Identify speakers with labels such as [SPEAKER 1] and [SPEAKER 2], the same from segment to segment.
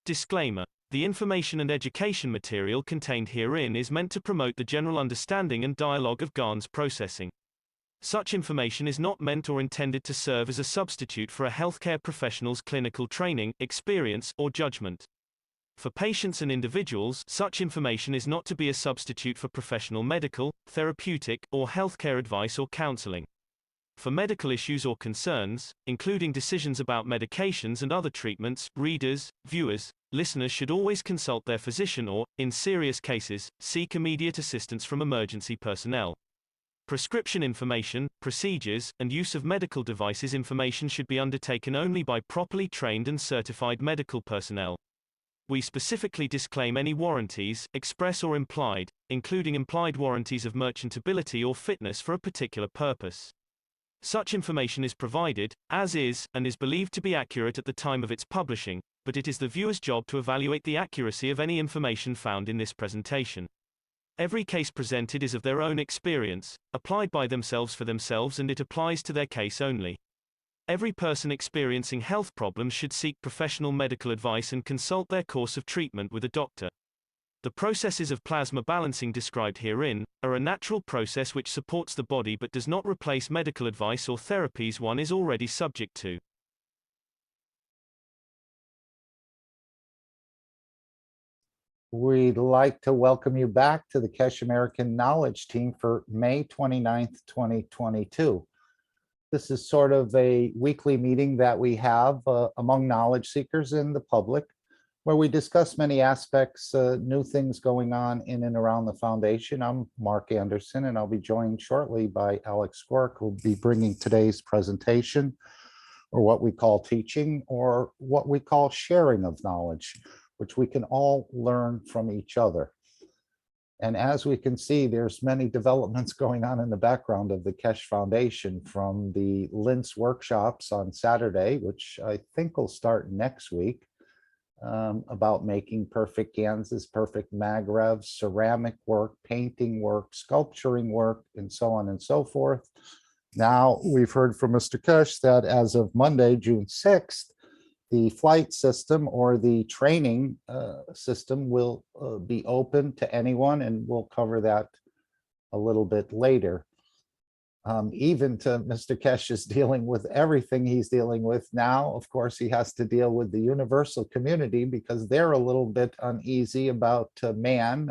[SPEAKER 1] Disclaimer. The information and education material contained herein is meant to promote the general understanding and dialogue of GAN's processing. Such information is not meant or intended to serve as a substitute for a healthcare professional's clinical training, experience, or judgment. For patients and individuals, such information is not to be a substitute for professional medical, therapeutic, or healthcare advice or counseling. For medical issues or concerns, including decisions about medications and other treatments, readers, viewers, listeners should always consult their physician or, in serious cases, seek immediate assistance from emergency personnel. Prescription information, procedures, and use of medical devices information should be undertaken only by properly trained and certified medical personnel. We specifically disclaim any warranties, express or implied, including implied warranties of merchantability or fitness for a particular purpose. Such information is provided, as is, and is believed to be accurate at the time of its publishing, but it is the viewer's job to evaluate the accuracy of any information found in this presentation. Every case presented is of their own experience, applied by themselves for themselves, and it applies to their case only. Every person experiencing health problems should seek professional medical advice and consult their course of treatment with a doctor. The processes of plasma balancing described herein are a natural process which supports the body but does not replace medical advice or therapies one is already subject to.
[SPEAKER 2] We'd like to welcome you back to the Keshe American Knowledge Team for May 29th, 2022. This is sort of a weekly meeting that we have among knowledge seekers in the public, where we discuss many aspects, new things going on in and around the foundation. I'm Mark Anderson, and I'll be joined shortly by Alex Skork, who will be bringing today's presentation, or what we call teaching, or what we call sharing of knowledge, which we can all learn from each other. And as we can see, there's many developments going on in the background of the Keshe Foundation, from the Linz workshops on Saturday, which I think will start next week, about making perfect ganzas, perfect magrevs, ceramic work, painting work, sculpturing work, and so on and so forth. Now, we've heard from Mr. Keshe that as of Monday, June 6th, the flight system, or the training system, will be open to anyone, and we'll cover that a little bit later. Even to Mr. Keshe is dealing with everything he's dealing with now. Of course, he has to deal with the universal community, because they're a little bit uneasy about man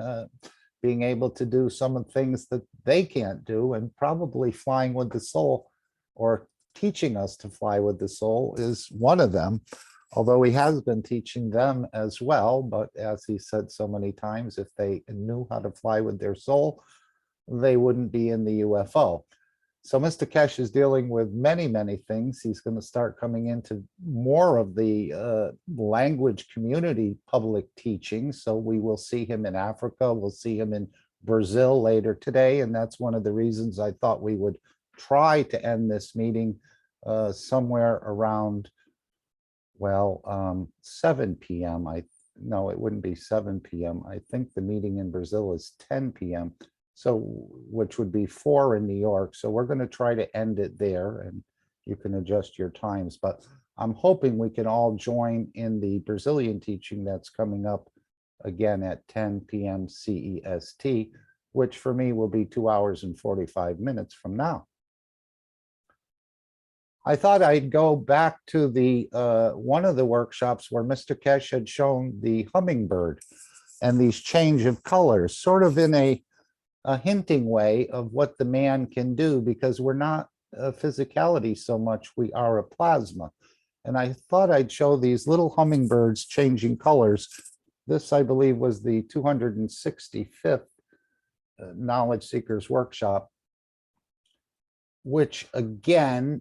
[SPEAKER 2] being able to do some of the things that they can't do, and probably flying with the soul, or teaching us to fly with the soul, is one of them. Although he has been teaching them as well, but as he said so many times, if they knew how to fly with their soul, they wouldn't be in the UFO. So Mr. Keshe is dealing with many, many things. He's going to start coming into more of the language community public teaching. So we will see him in Africa. We'll see him in Brazil later today. And that's one of the reasons I thought we would try to end this meeting somewhere around, well, 7 p.m. No, it wouldn't be 7 p.m. I think the meeting in Brazil is 10 p.m. So, which would be 4 in New York. So we're going to try to end it there, and you can adjust your times. But I'm hoping we can all join in the Brazilian teaching that's coming up again at 10 p.m. CEST, which for me will be 2 hours and 45 minutes from now. I thought I'd go back to the one of the workshops where Mr. Keshe had shown the hummingbird and these change of colors, sort of in a hinting way of what the man can do, because we're not a physicality so much, we are a plasma. And I thought I'd show these little hummingbirds changing colors. This, I believe, was the 265th Knowledge Seekers Workshop, which again,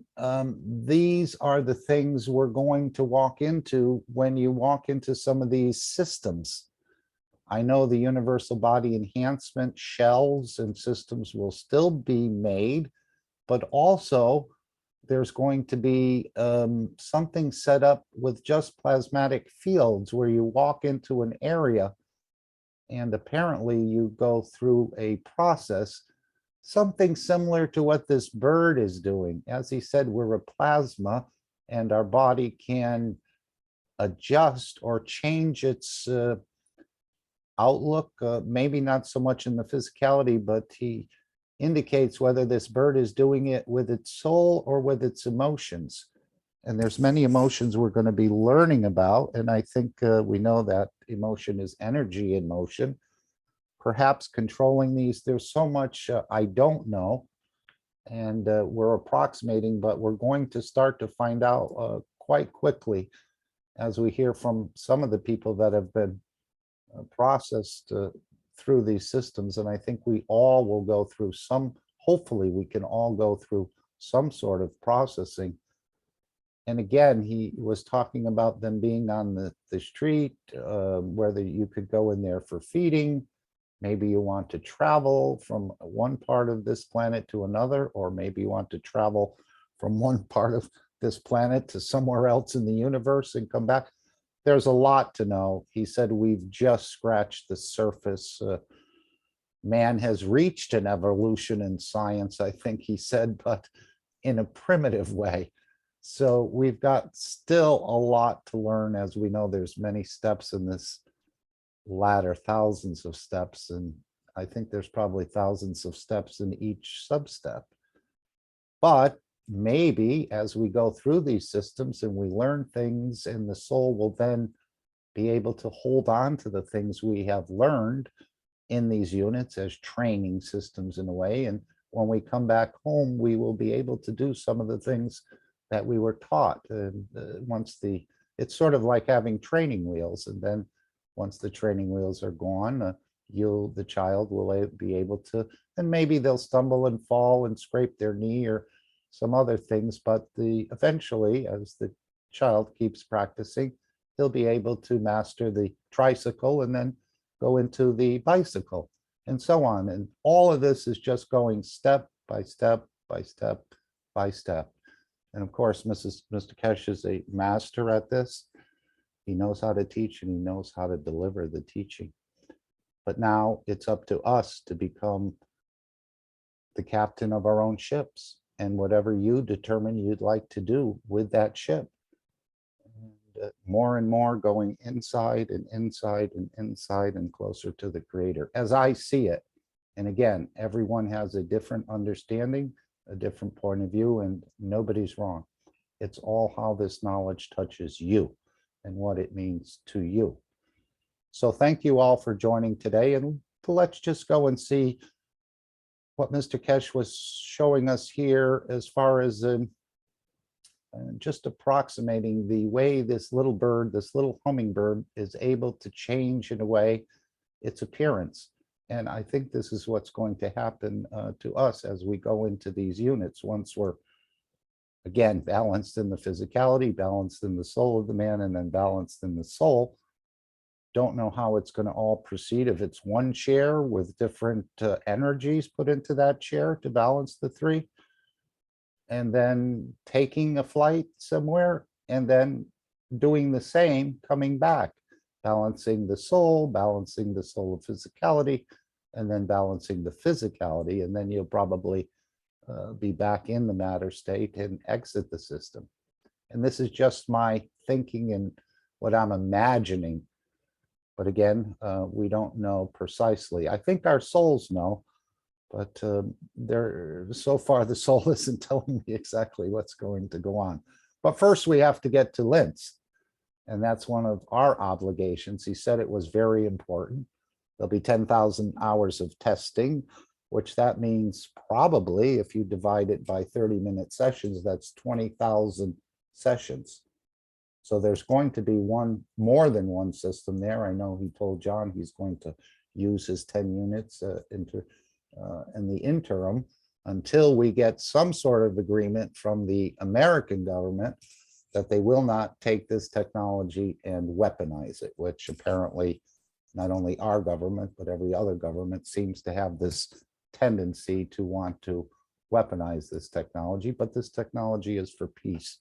[SPEAKER 2] these are the things we're going to walk into when you walk into some of these systems. I know the universal body enhancement shells and systems will still be made, but also there's going to be something set up with just plasmatic fields where you walk into an area and apparently you go through a process, something similar to what this bird is doing. As he said, we're a plasma and our body can adjust or change its outlook, maybe not so much in the physicality, but he indicates whether this bird is doing it with its soul or with its emotions. And there's many emotions we're going to be learning about. And I think we know that emotion is energy in motion. Perhaps controlling these, there's so much I don't know. And we're approximating, but we're going to start to find out quite quickly as we hear from some of the people that have been processed through these systems. And I think we all will go through some, hopefully we can all go through some sort of processing. And again, he was talking about them being on the street, whether you could go in there for feeding. Maybe you want to travel from one part of this planet to another, or maybe you want to travel from one part of this planet to somewhere else in the universe and come back. There's a lot to know. He said we've just scratched the surface. Man has reached an evolution in science, I think he said, but in a primitive way. So we've got still a lot to learn. As we know, there's many steps in this ladder, thousands of steps, and I think there's probably thousands of steps in each sub-step. But maybe as we go through these systems and we learn things, and the soul will then be able to hold on to the things we have learned in these units as training systems in a way. And when we come back home, we will be able to do some of the things that we were taught. And it's sort of like having training wheels. And then once the training wheels are gone, the child will be able to, and maybe they'll stumble and fall and scrape their knee or some other things, but eventually, as the child keeps practicing, he'll be able to master the tricycle and then go into the bicycle and so on. And all of this is just going step by step by step by step. And of course, Mr. Keshe is a master at this. He knows how to teach and he knows how to deliver the teaching. But now it's up to us to become the captain of our own ships, and whatever you determine you'd like to do with that ship. And more and more going inside and inside and inside and closer to the creator, as I see it. And again, everyone has a different understanding, a different point of view, and nobody's wrong. It's all how this knowledge touches you and what it means to you. So thank you all for joining today, and let's just go and see what Mr. Keshe was showing us here as far as just approximating the way this little bird, this little hummingbird, is able to change in a way its appearance. And I think this is what's going to happen to us as we go into these units once we're, again, balanced in the physicality, balanced in the soul of the man, and then balanced in the soul. Don't know how it's going to all proceed. If it's one chair with different energies put into that chair to balance the three, and then taking a flight somewhere, and then doing the same, coming back, balancing the soul of physicality, and then balancing the physicality, and then you'll probably be back in the matter state and exit the system. And this is just my thinking and what I'm imagining. But again, we don't know precisely. I think our souls know, but so far the soul isn't telling me exactly what's going to go on. But first we have to get to Lintz, and that's one of our obligations. He said it was very important. There'll be 10,000 hours of testing, which that means probably, if you divide it by 30-minute sessions, that's 20,000 sessions. So there's going to be more than one system there. I know he told John he's going to use his 10 units in the interim until we get some sort of agreement from the American government that they will not take this technology and weaponize it, which apparently not only our government, but every other government seems to have this tendency to want to weaponize this technology. But this technology is for peace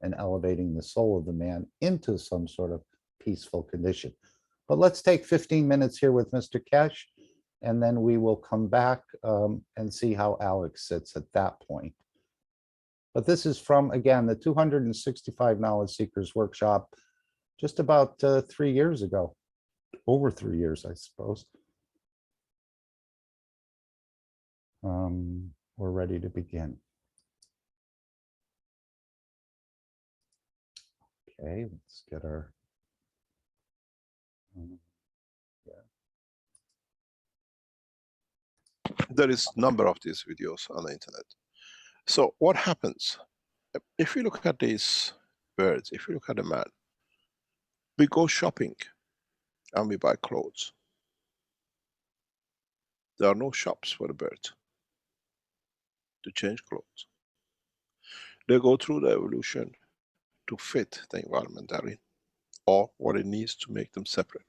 [SPEAKER 2] and elevating the soul of the man into some sort of peaceful condition. But let's take 15 minutes here with Mr. Keshe, and then we will come back and see how Alex sits at that point. But this is from, again, the 265 Knowledge Seekers Workshop, just about 3 years ago, over 3 years, I suppose. We're ready to begin. Okay, let's get our.
[SPEAKER 3] There is a number of these videos on the internet. So what happens? If you look at these birds, if you look at a man, we go shopping and we buy clothes. There are no shops for the bird to change clothes. They go through the evolution to fit the environment they're in, or what it needs to make them separate.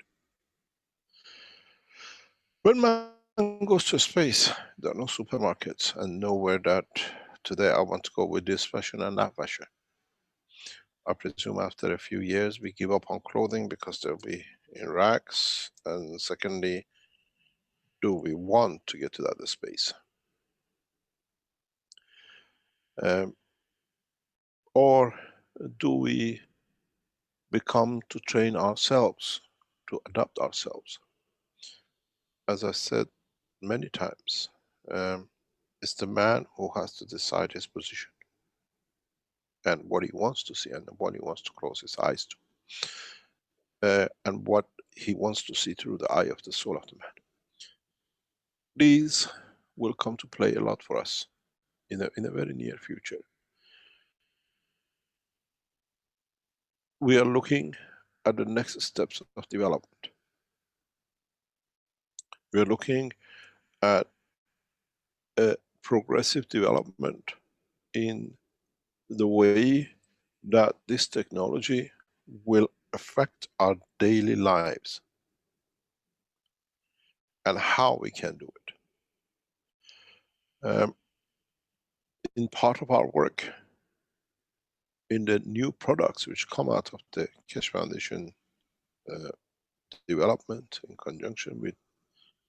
[SPEAKER 3] When man goes to space, there are no supermarkets and nowhere that today I want to go with this fashion and that fashion. I presume after a few years we give up on clothing because they'll be in racks, and secondly, do we want to get to that space? Or do we become to train ourselves, to adapt ourselves? As I said many times, it's the man who has to decide his position and what he wants to see and what he wants to close his eyes to, and what he wants to see through the eye of the soul of the man. These will come to play a lot for us in a very near future. We are looking at the next steps of development. We are looking at a progressive development in the way that this technology will affect our daily lives and how we can do it. In part of our work, in the new products which come out of the Keshe Foundation development in conjunction with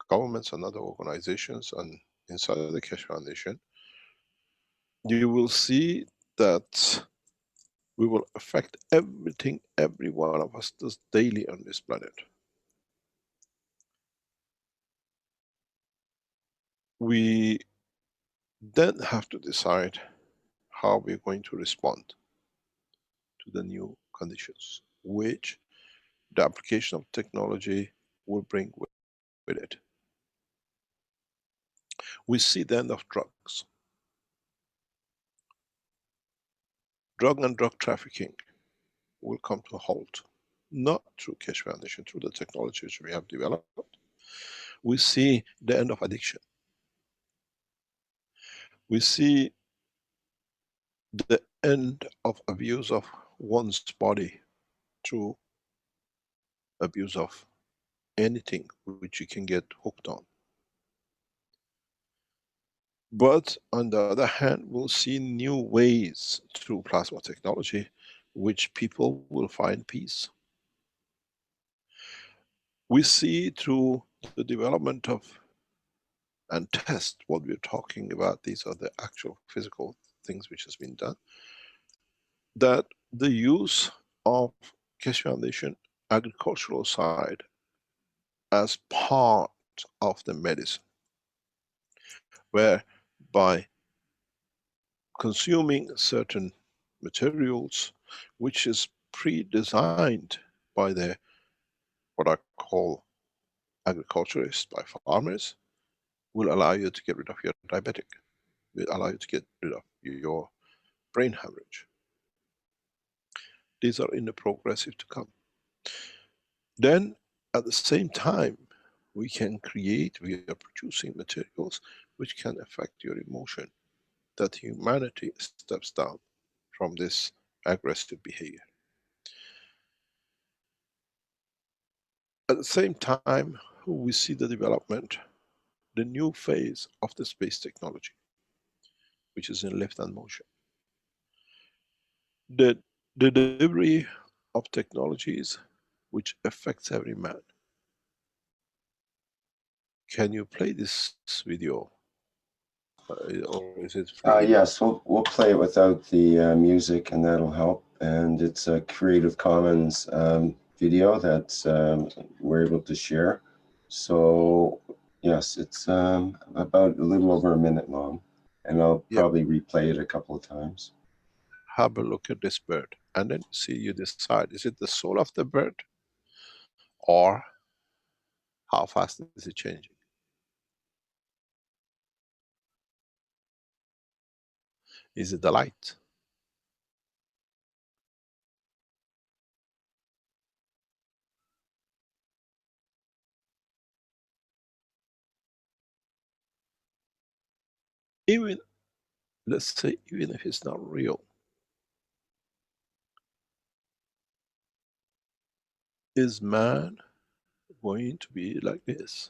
[SPEAKER 3] governments and other organizations and inside of the Keshe Foundation, you will see that we will affect everything every one of us does daily on this planet. We then have to decide how we're going to respond to the new conditions, which the application of technology will bring with it. We see the end of drugs. Drug and drug trafficking will come to a halt, not through Keshe Foundation, through the technologies we have developed. We see the end of addiction. We see the end of abuse of one's body through abuse of anything which you can get hooked on. But on the other hand, we'll see new ways through plasma technology which people will find peace. We see through the development of and test what we're talking about, these are the actual physical things which has been done, that the use of Keshe Foundation agricultural side as part of the medicine, where by consuming certain materials which is pre-designed by the what I call agriculturists, by farmers, will allow you to get rid of your diabetic, will allow you to get rid of your brain hemorrhage. These are in the progressive to come. Then at the same time, we can create, we are producing materials which can affect your emotion, that humanity steps down from this aggressive behavior. At the same time, we see the development, the new phase of the space technology, which is in lift and motion. The delivery of technologies which affects every man. Can you play this video? Or is it free?
[SPEAKER 4] Yes, we'll play it without the music, and that'll help. and it's a Creative Commons video that we're able to share. So yes, it's about a little over a minute long, and I'll probably replay it a couple of times.
[SPEAKER 3] Have a look at this bird, and then see, you decide, is it the soul of the bird, or how fast is it changing? Is it the light? Even, let's say, even if it's not real, is man going to be like this?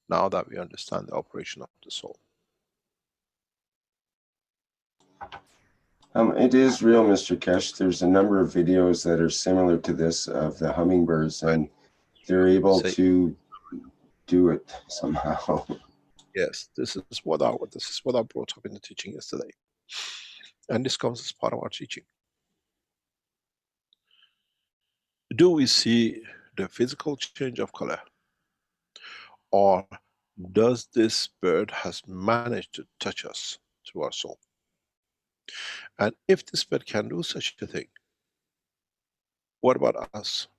[SPEAKER 3] Now that we understand the operation of the soul.
[SPEAKER 4] It is real, Mr. Keshe. There's a number of videos that are similar to this of the hummingbirds, and they're able to do it somehow.
[SPEAKER 3] Yes, this is what I brought up in the teaching yesterday, and this comes as part of our teaching. Do we see the physical change of color, or does this bird has managed to touch us through our soul? And if this bird can do such a thing, what about us?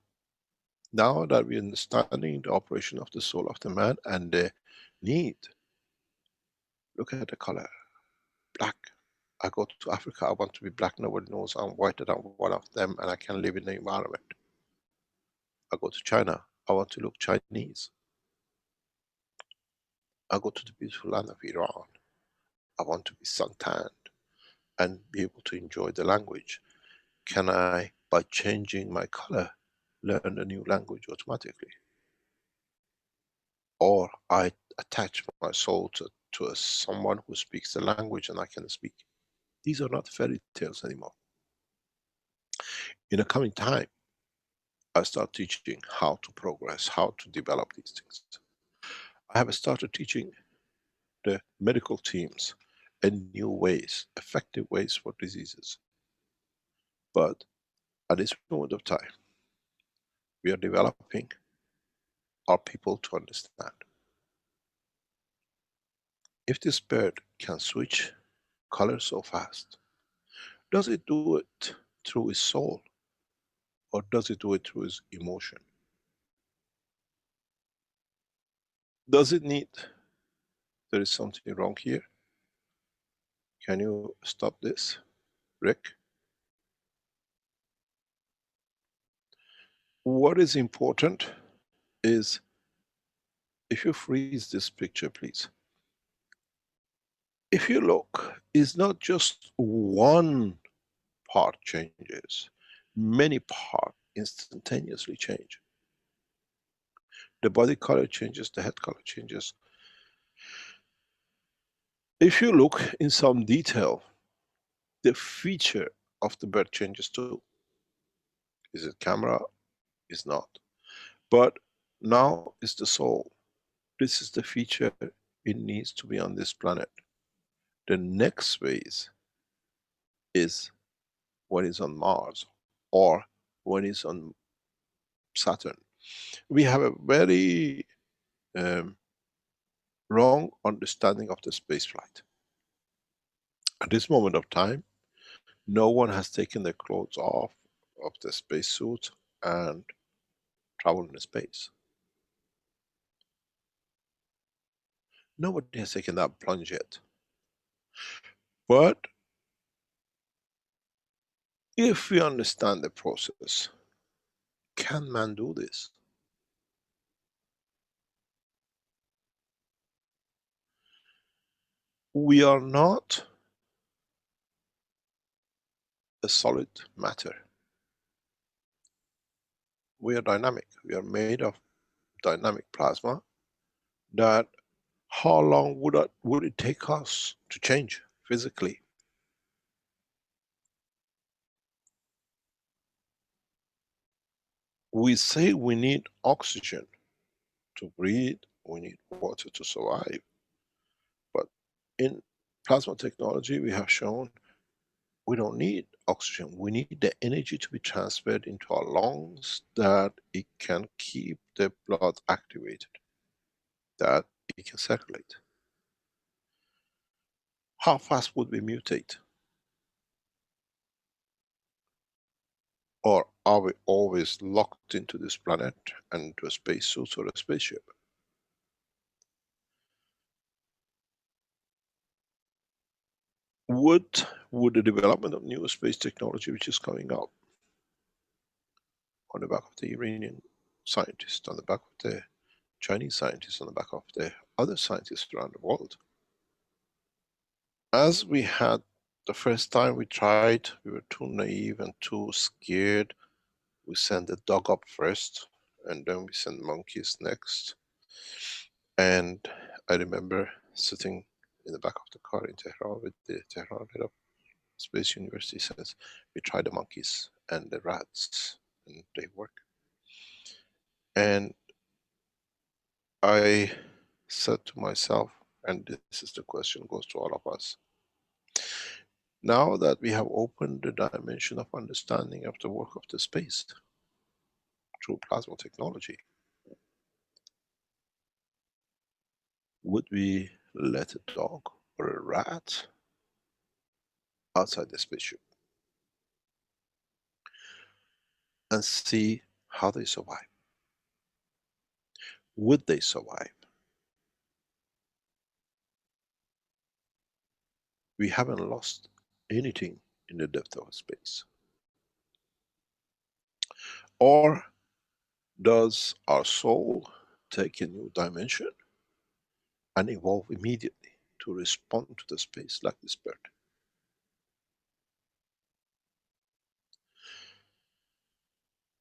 [SPEAKER 3] Now that we're understanding the operation of the soul of the man and the need, look at the color, black. I go to Africa, I want to be black, nobody knows I'm whiter than one of them, and I can live in the environment. I go to China, I want to look Chinese. I go to the beautiful land of Iran, I want to be suntanned and be able to enjoy the language. Can I, by changing my color, learn a new language automatically? Or I attach my soul to someone who speaks the language and I can speak. These are not fairy tales anymore. In the coming time, I start teaching how to progress, how to develop these things. I have started teaching the medical teams in new ways, effective ways for diseases. But at this moment of time, we are developing our people to understand. If this bird can switch color so fast, does it do it through his soul, or does it do it through his emotion? Does it need, there is something wrong here? Can you stop this, Rick? What is important is, if you freeze this picture, please. If you look, it's not just one part changes, many parts instantaneously change. The body color changes, the head color changes. If you look in some detail, the feature of the bird changes too. Is it camera? Is not. But now is the soul. This is the feature it needs to be on this planet. The next phase is when it's on Mars or when it's on Saturn. We have a very wrong understanding of the space flight. At this moment of time, no one has taken their clothes off of the spacesuit and traveled in space. Nobody has taken that plunge yet. But if we understand the process, can man do this? We are not a solid matter. We are dynamic. We are made of dynamic plasma. That, how long would it take us to change physically? We say we need oxygen to breathe, we need water to survive. But in plasma technology, we have shown We don't need oxygen. We need the energy to be transferred into our lungs, that it can keep the blood activated, that it can circulate. How fast would we mutate? Or are we always locked into this planet and into a spacesuit or a spaceship? Would the development of new space technology which is coming up on the back of the Iranian scientists, on the back of the Chinese scientists, on the back of the other scientists around the world, as we had the first time we tried, we were too naive and too scared. We sent the dog up first, and then we sent monkeys next. And I remember sitting in the back of the car in Tehran with the Tehran head of Space University. Says, we tried the monkeys and the rats, and they work. And I said to myself, and this is the question goes to all of us, now that we have opened the dimension of understanding of the work of the space through plasma technology, would we let a dog or a rat outside the spaceship and see how they survive? Would they survive? We haven't lost anything in the depth of space. Or does our soul take a new dimension and evolve immediately to respond to the space like this bird?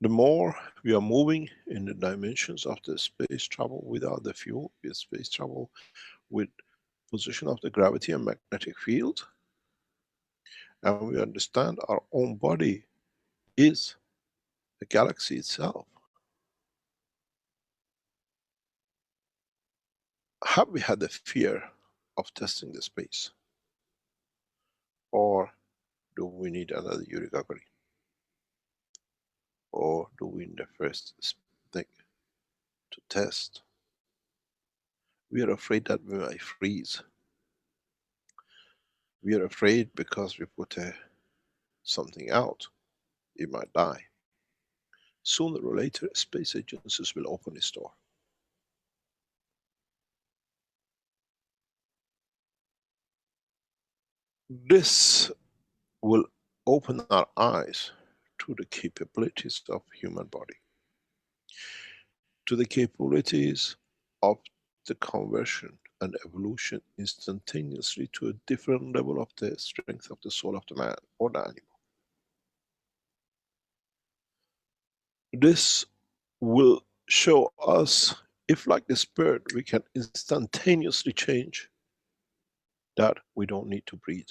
[SPEAKER 3] The more we are moving in the dimensions of the space travel without the fuel, with space travel with position of the gravity and magnetic field, and we understand our own body is the galaxy itself. Have we had the fear of testing the space? Or do we need another Yuri Gagarin? Or do we need the first thing to test? We are afraid that we might freeze. We are afraid because we put something out, it might die. Sooner or later, space agencies will open its door. This will open our eyes to the capabilities of human body, to the capabilities of the conversion and evolution instantaneously to a different level of the strength of the soul of the man or the animal. This will show us if, like this bird, we can instantaneously change that we don't need to breathe.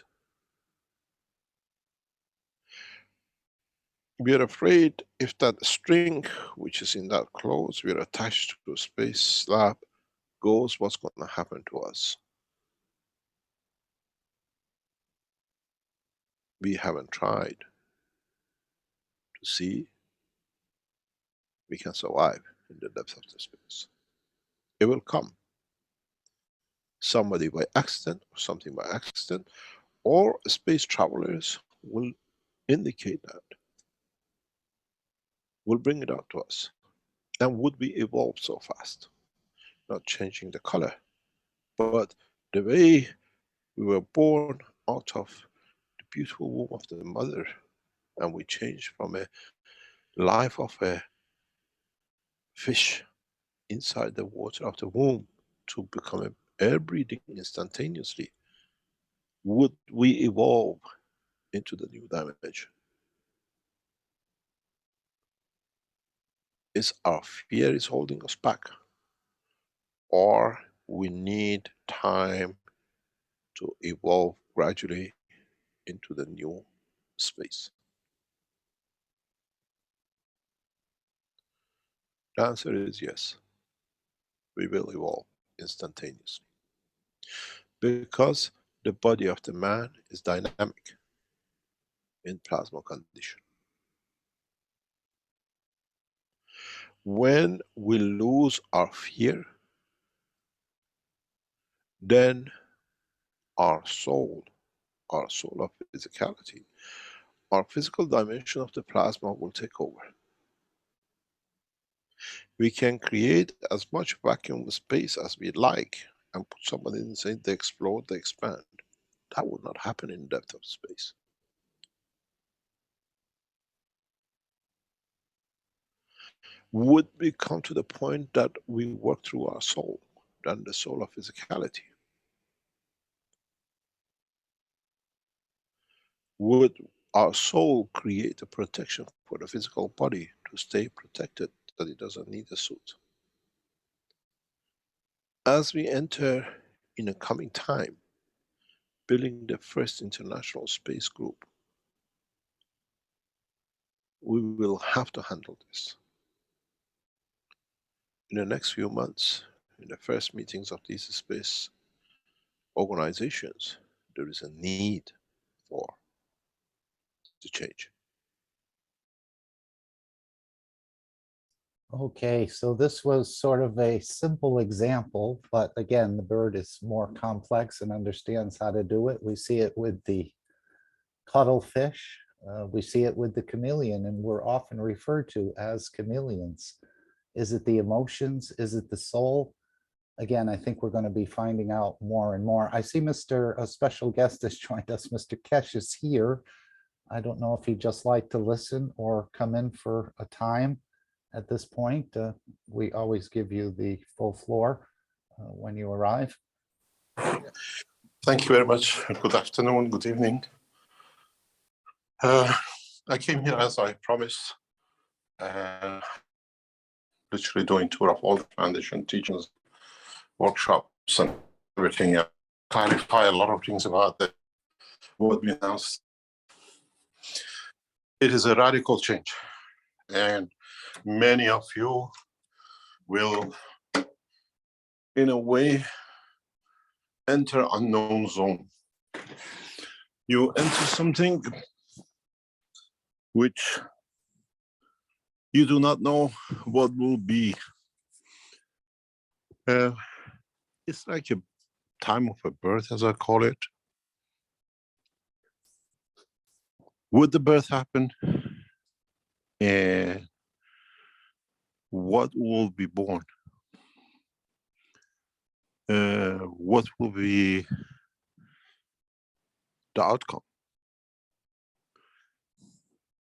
[SPEAKER 3] We are afraid if that string which is in that clothes we are attached to a space slab goes, what's going to happen to us? We haven't tried to see we can survive in the depths of the space. It will come. Somebody by accident or something by accident, or space travelers will indicate that, will bring it out to us. And would we evolve so fast? Not changing the color, but the way we were born out of the beautiful womb of the mother, and we changed from a life of a fish inside the water of the womb to become an air breathing instantaneously. Would we evolve into the new dimension? Is our fear is holding us back? Or we need time to evolve gradually into the new space? The answer is yes. We will evolve instantaneously. Because the body of the man is dynamic. in plasma condition. When we lose our fear, then our soul of physicality, our physical dimension of the plasma will take over. We can create as much vacuum space as we like and put somebody inside, they explode, they expand. That would not happen in depth of space. Would we come to the point that we work through our soul, than the soul of physicality? Would our soul create a protection for the physical body to stay protected, that it doesn't need a suit? As we enter in a coming time, building the first international space group, we will have to handle this. In the next few months, in the first meetings of these space organizations, there is a need for the change.
[SPEAKER 2] Okay, so this was sort of a simple example, but again, the bird is more complex and understands how to do it. We see it with the cuttlefish, we see it with the chameleon, and we're often referred to as chameleons. Is it the emotions? Is it the soul? Again, I think we're going to be finding out more and more. I see a special guest has joined us. Mr. Keshe is here. I don't know if he'd just like to listen or come in for a time. At this point, we always give you the full floor when you arrive.
[SPEAKER 5] Thank you very much. Good afternoon, good evening. I came here as I promised, literally doing tour of all the foundation teachings, workshops and everything, clarify a lot of things about what we announced. It is a radical change, and many of you will, in a way, enter unknown zone. You enter something which you do not know what will be. It's like a time of a birth, as I call it. Would the birth happen? And what will be born? What will be the outcome?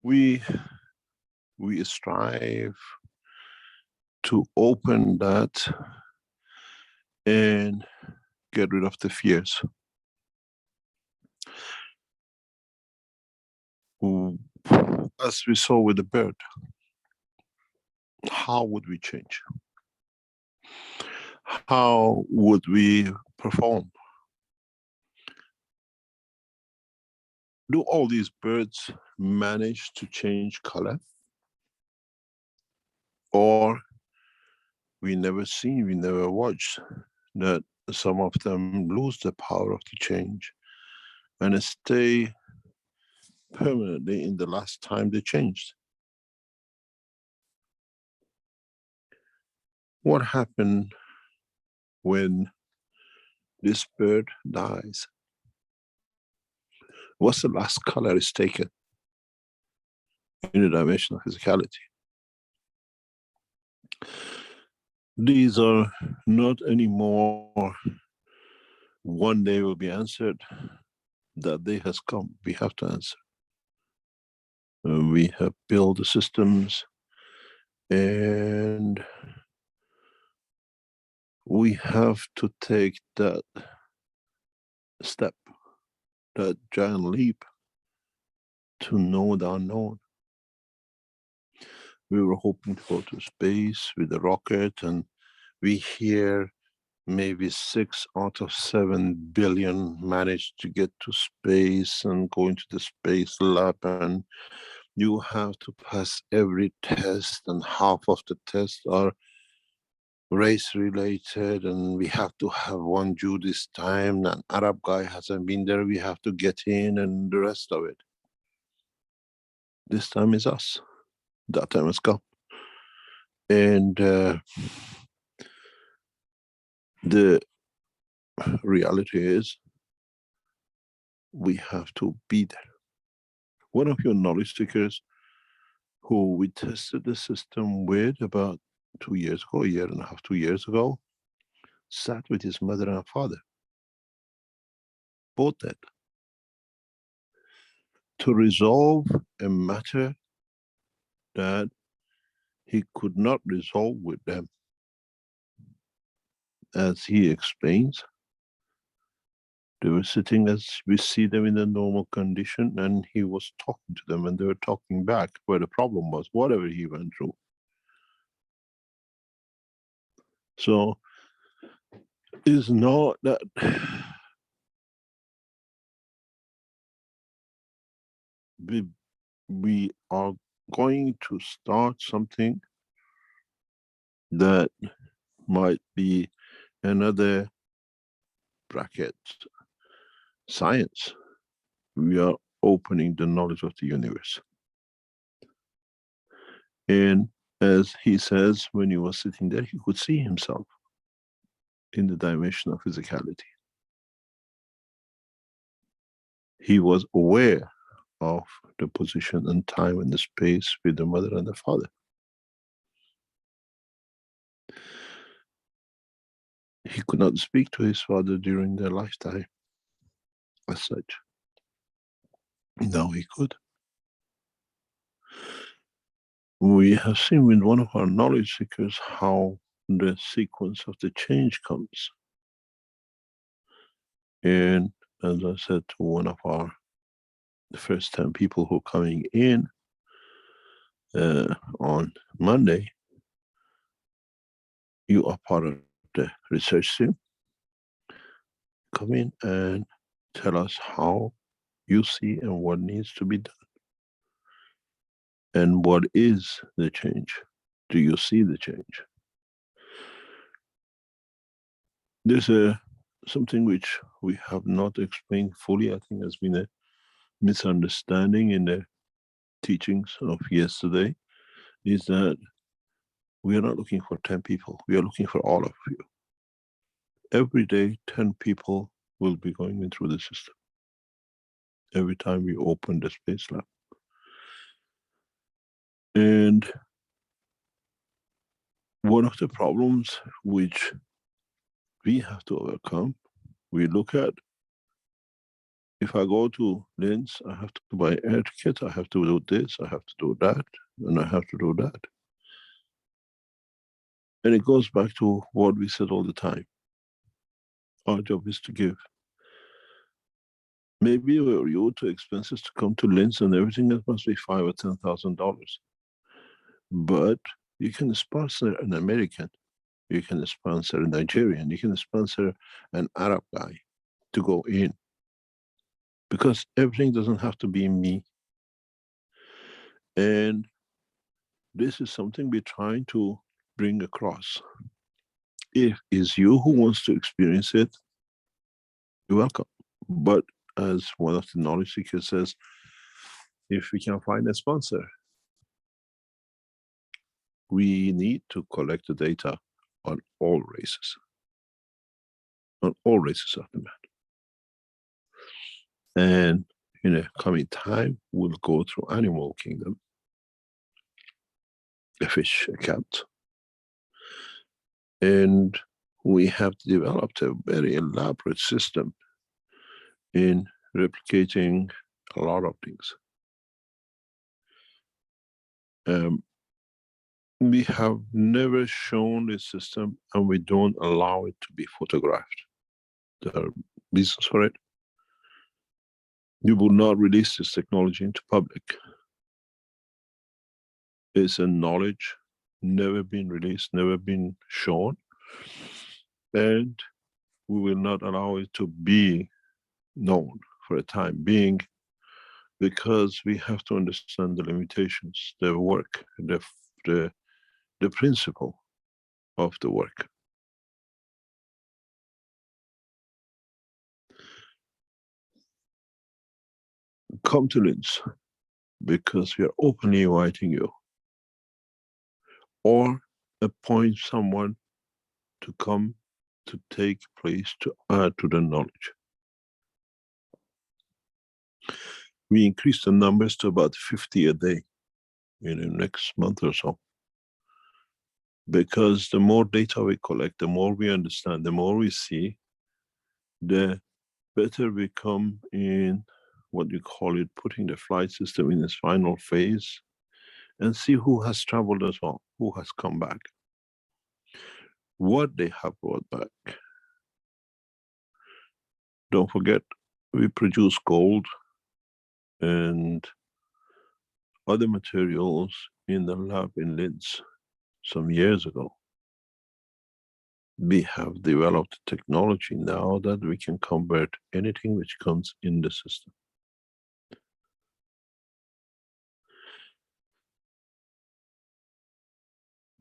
[SPEAKER 5] We strive to open that and get rid of the fears. As we saw with the bird, how would we change? How would we perform? Do all these birds manage to change color? Or we never watched that some of them lose the power of the change and stay permanently in the last time they changed? What happened when this bird dies? What's the last color is taken in the dimension of physicality? These are not anymore one day will be answered. That day has come. We have to answer. We have built the systems and we have to take that step, that giant leap to know the unknown. We were hoping to go to space with a rocket, and we hear maybe 6 out of 7 billion managed to get to space and go into the space lab, and you have to pass every test, and half of the tests are race related, and we have to have one due this time, an Arab guy hasn't been there, we have to get in, and the rest of it. This time is us. That time has come. And the reality is we have to be there. One of your knowledge seekers who we tested the system with about 2 years ago, a year and a half, 2 years ago, sat with his mother and father, both dead, to resolve a matter that he could not resolve with them. As he explains, they were sitting as we see them in a normal condition, and he was talking to them and they were talking back, where the problem was, whatever he went through. So it's not that we are going to start something that might be another bracket science. We are opening the knowledge of the universe. And as he says, when he was sitting there, he could see himself in the dimension of physicality. He was aware of the position and time and the space with the mother and the father. He could not speak to his father during their lifetime as such. Now he could. We have seen with one of our knowledge seekers how the sequence of the change comes. And as I said to one of our, the first 10 people who are coming in on Monday, you are part of the research team. Come in and tell us how you see and what needs to be done. And what is the change? Do you see the change? There's something which we have not explained fully. I think has been a misunderstanding in the teachings of yesterday, is that we are not looking for 10 people. We are looking for all of you. Every day, 10 people will be going in through the system. Every time we open the space lab. And one of the problems which we have to overcome, we look at, if I go to Linz, I have to buy air ticket, I have to do this, I have to do that, and I have to do that. And it goes back to what we said all the time. Our job is to give. Maybe you're too expensive to come to Linz and everything else must be $5,000 or $10,000. But you can sponsor an American, you can sponsor a Nigerian, you can sponsor an Arab guy to go in. Because everything doesn't have to be me. And this is something we're trying to bring across. If it's you who wants to experience it, you're welcome. But as one of the knowledge seekers says, if we can find a sponsor, we need to collect the data on all races. On all races of the man. And in a coming time, we'll go through animal kingdom, a fish, a cat. And we have developed a very elaborate system in replicating a lot of things. We have never shown this system and we don't allow it to be photographed. There are reasons for it. You will not release this technology into public. It's a knowledge never been released, never been shown. And we will not allow it to be known for a time being, because we have to understand the limitations, the work, the principle of the work. Come to Linz. because we are openly inviting you, or appoint someone to come to take place to add to the knowledge. We increase the numbers to about 50 a day in the next month or so. Because the more data we collect, the more we understand, the more we see, the better we come in what you call it, putting the flight system in its final phase, and see who has traveled as well, who has come back, what they have brought back. Don't forget, we produce gold and other materials in the lab in Linz some years ago. We have developed technology now that we can convert anything which comes in the system.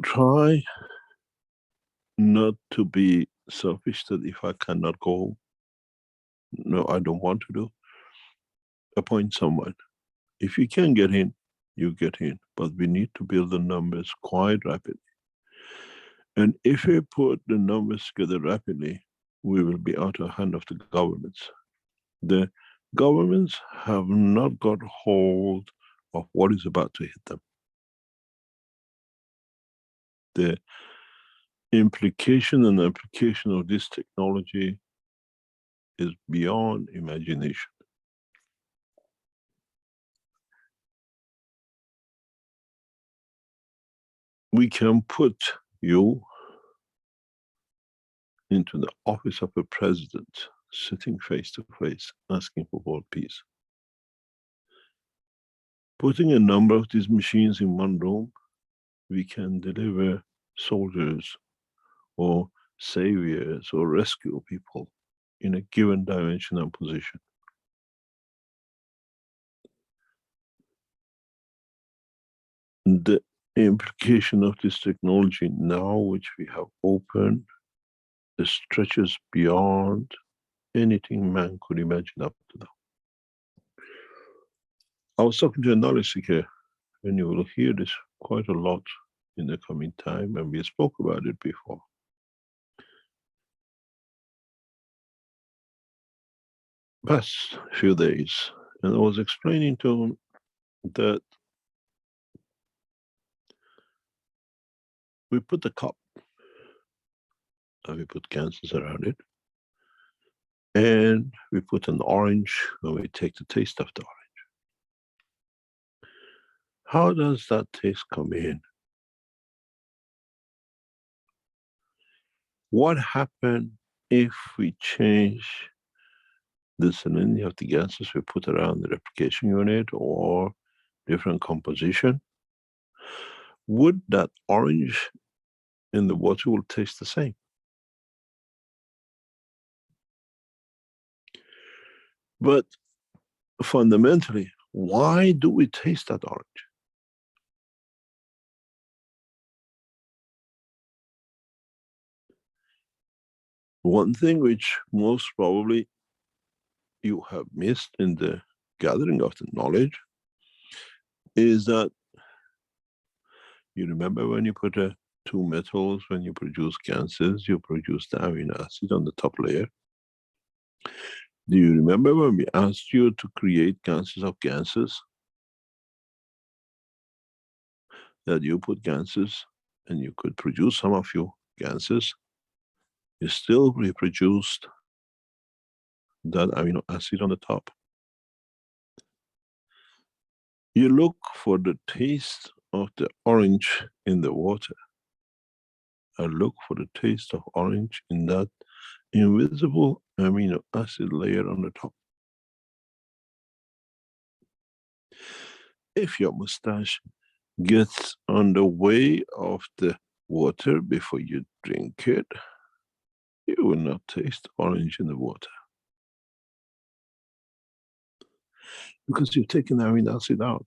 [SPEAKER 5] Try not to be selfish that if I cannot go, no, I don't want to do, appoint someone. If you can get in, you get in, but we need to build the numbers quite rapidly. And if we put the numbers together rapidly, we will be out of hand of the governments. The governments have not got hold of what is about to hit them. The implication and application of this technology is beyond imagination. We can put you into the office of a president, sitting face to face, asking for world peace. Putting a number of these machines in one room, we can deliver soldiers or saviors or rescue people in a given dimension and position. The implication of this technology now, which we have opened, stretches beyond anything man could imagine up to now. I was talking to a knowledge seeker, and you will hear this quite a lot in the coming time, and we spoke about it before. Past few days, and I was explaining to him that we put the cup and we put cancers around it, and we put an orange and we take the taste of the orange. How does that taste come in? What happens if we change the salinity of the gases we put around the replication unit or different composition? Would that orange in the water will taste the same? But fundamentally, why do we taste that orange? One thing which most probably you have missed in the gathering of the knowledge is that you remember when you put two metals, when you produce gases, you produce the amino acid on the top layer. Do you remember when we asked you to create gases of gases? That you put gases and you could produce some of your gases, you still reproduced that amino acid on the top. You look for the taste of the orange in the water. I look for the taste of orange in that invisible amino acid layer on the top. If your mustache gets on the way of the water before you drink it, you will not taste orange in the water. Because you've taken amino acid out.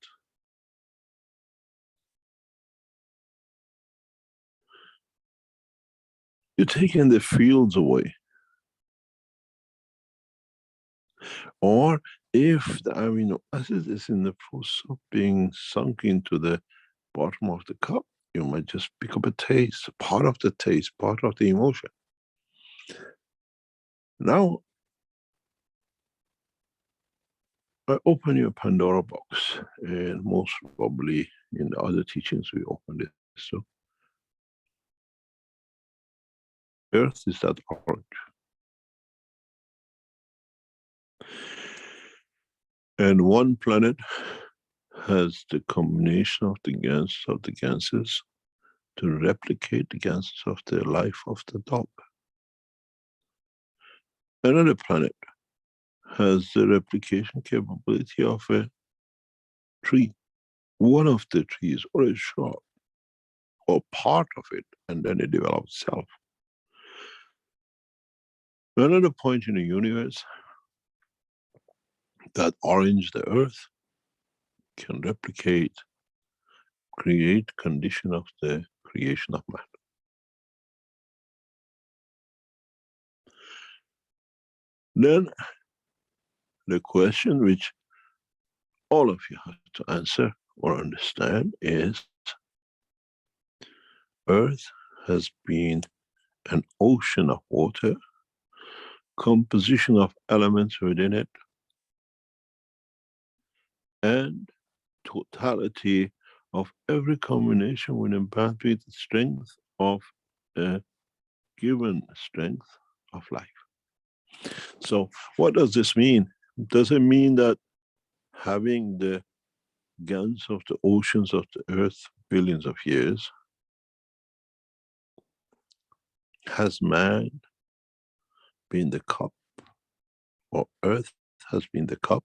[SPEAKER 5] You've taken the fields away. Or if the amino acid is in the process of being sunk into the bottom of the cup, you might just pick up a taste, part of the taste, part of the emotion. Now, I open your Pandora box, and most probably in the other teachings we opened it. So, Earth is that orange. And one planet has the combination of the ganses to replicate the ganses of the life of the dog. Another planet has the replication capability of a tree. One of the trees or a shrub or part of it, and then it develops itself. Another point in the universe, that orange, the Earth, can replicate, create condition of the creation of man. Then the question which all of you have to answer or understand is, Earth has been an ocean of water, composition of elements within it, and totality of every combination within bandwidth strength of a given strength of life. So what does this mean? Does it mean that having the guns of the oceans of the earth billions of years, has man been the cup, or earth has been the cup,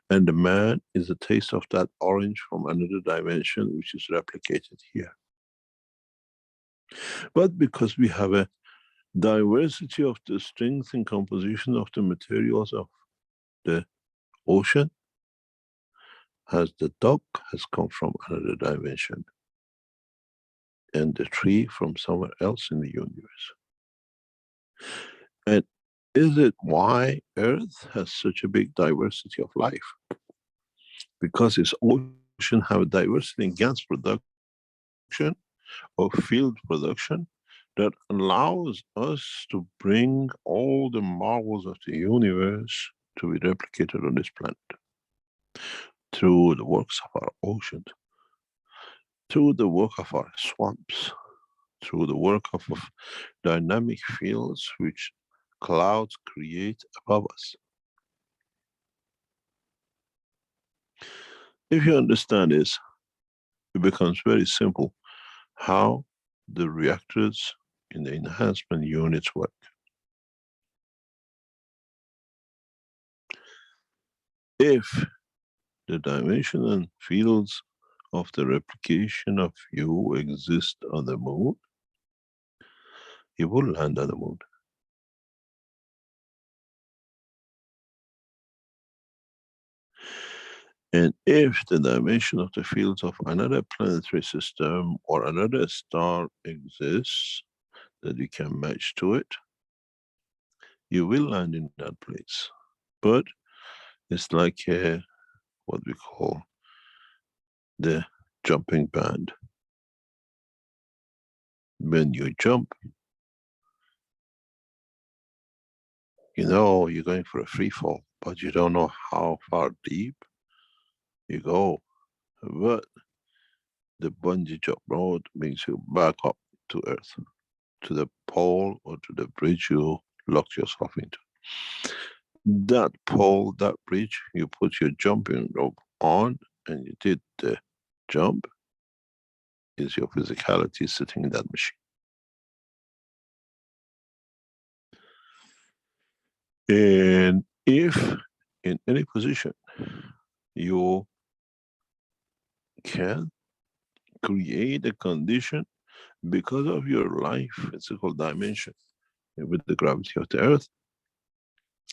[SPEAKER 5] and the man is a taste of that orange from another dimension which is replicated here? But because we have a diversity of the strength and composition of the materials of the ocean, as the dog has come from another dimension, and the tree from somewhere else in the universe. And is it why Earth has such a big diversity of life? Because its ocean have a diversity in gas production or field production that allows us to bring all the marvels of the universe to be replicated on this planet through the works of our oceans, through the work of our swamps, through the work of dynamic fields which clouds create above us. If you understand this, it becomes very simple how the reactors in the enhancement units work. If the dimension and fields of the replication of you exist on the moon, you will land on the moon. And if the dimension of the fields of another planetary system or another star exists that you can match to it, you will land in that place. But it's like what we call the jumping band. When you jump, you know you're going for a free fall, but you don't know how far deep you go. But the bungee jump road brings you back up to Earth, to the pole or to the bridge you locked yourself into. That pole, that bridge, you put your jumping rope on and you did the jump, is your physicality sitting in that machine. And if in any position you can create a condition because of your life physical dimension with the gravity of the earth,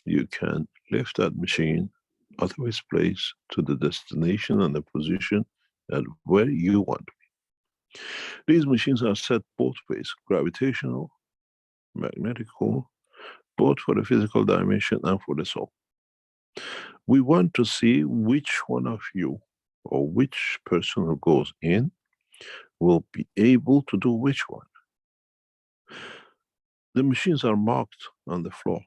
[SPEAKER 5] you can lift that machine out of its place to the destination and the position at where you want to be. These machines are set both ways, gravitational, magnetical, both for the physical dimension and for the soul. We want to see which one of you or which person who goes in will be able to do which one. The machines are marked on the floor.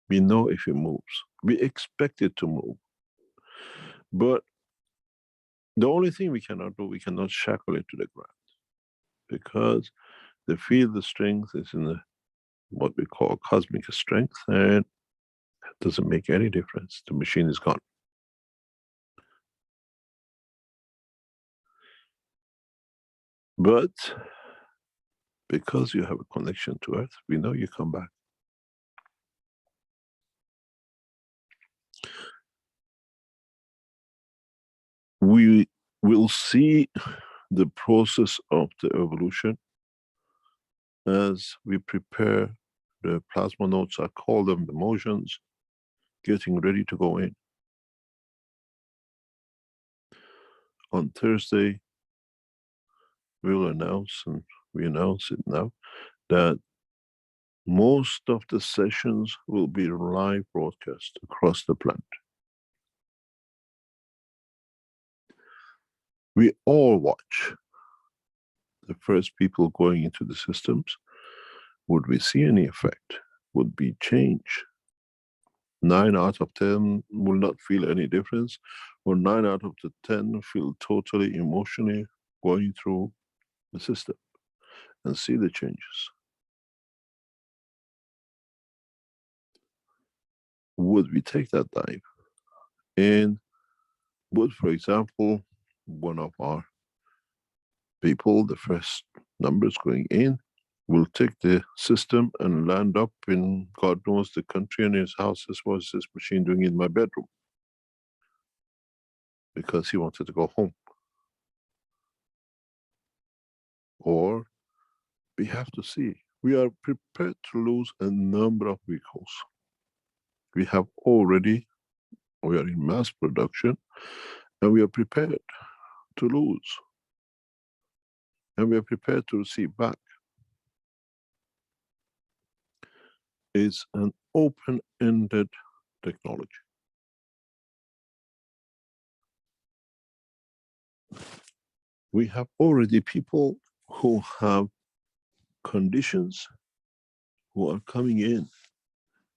[SPEAKER 5] We know if it moves. We expect it to move. But the only thing we cannot do, we cannot shackle it to the ground, because the field of strength is in what we call cosmic strength, and it doesn't make any difference. The machine is gone. But because you have a connection to Earth, we know you come back. We will see the process of the evolution as we prepare the plasma nodes, I call them the motions, getting ready to go in. On Thursday, we'll announce, and we announce it now, that most of the sessions will be live broadcast across the planet. We all watch the first people going into the systems. Would we see any effect? Would we change? 9 out of 10 will not feel any difference, or 9 out of the 10 feel totally emotionally going through the system and see the changes. Would we take that dive? And would, for example, one of our people, the first numbers going in, will take the system and land up in God knows the country, and his house says, what's this machine doing in my bedroom? Because he wanted to go home. Or we have to see, we are prepared to lose a number of vehicles. We have already, we are in mass production, and we are prepared to lose. And we are prepared to receive back. It's an open-ended technology. We have already people who have conditions who are coming in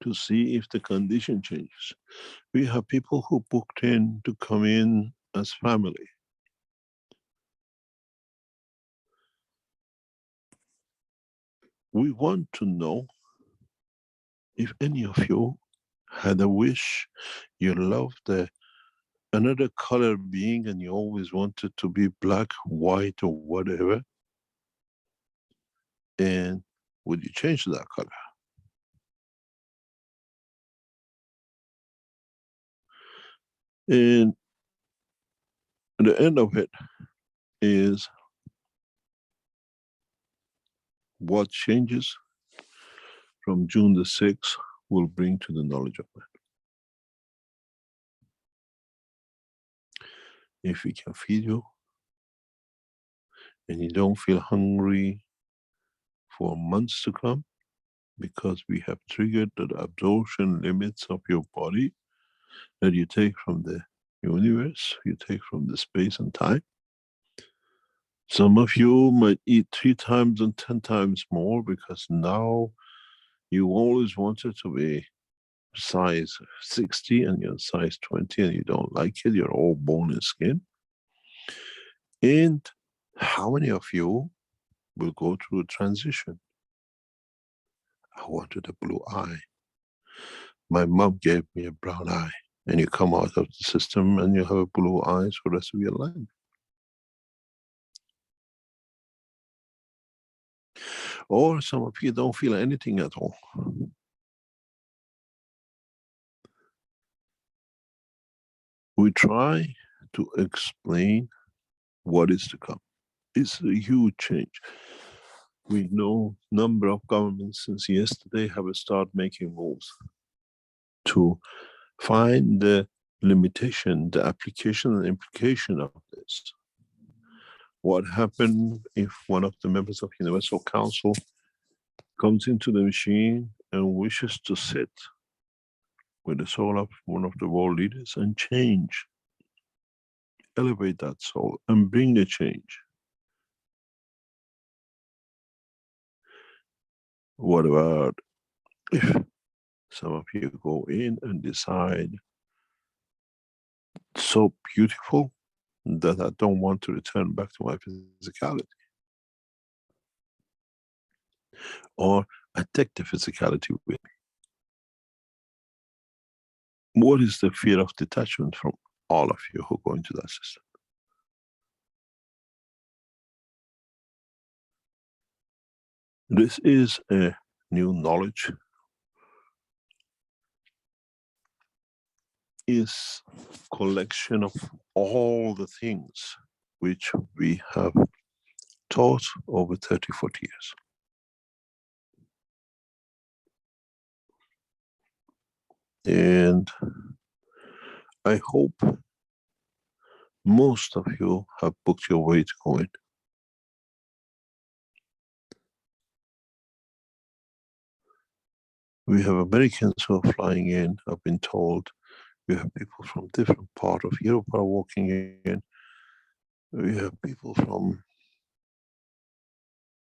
[SPEAKER 5] to see if the condition changes. We have people who booked in to come in as family. We want to know if any of you had a wish, you loved another color being and you always wanted to be black, white, or whatever, and would you change that color? And the end of it is what changes from June the 6th will bring to the knowledge of man. If we can feed you and you don't feel hungry for months to come, because we have triggered the absorption limits of your body that you take from the universe, you take from the space and time. Some of you might eat 3 times and 10 times more, because now you always wanted to be size 60 and you're size 20 and you don't like it, you're all bone and skin. And how many of you will go through a transition? I wanted a blue eye. My mom gave me a brown eye. And you come out of the system and you have a blue eye for the rest of your life. Or some of you don't feel anything at all. We try to explain what is to come. It's a huge change. We know number of governments since yesterday have started making moves to find the limitation, the application and implication of this. What happens if one of the members of Universal Council comes into the machine and wishes to sit with the soul of one of the world leaders and change, elevate that soul and bring the change. What about if some of you go in and decide, so beautiful that I don't want to return back to my physicality? Or I take the physicality with me. What is the fear of detachment from all of you who go into that system? This is a new knowledge. Is collection of all the things which we have taught over 30, 40 years. And I hope most of you have booked your way to go in. We have Americans who are flying in, I've been told. We have people from different parts of Europe are walking in. We have people from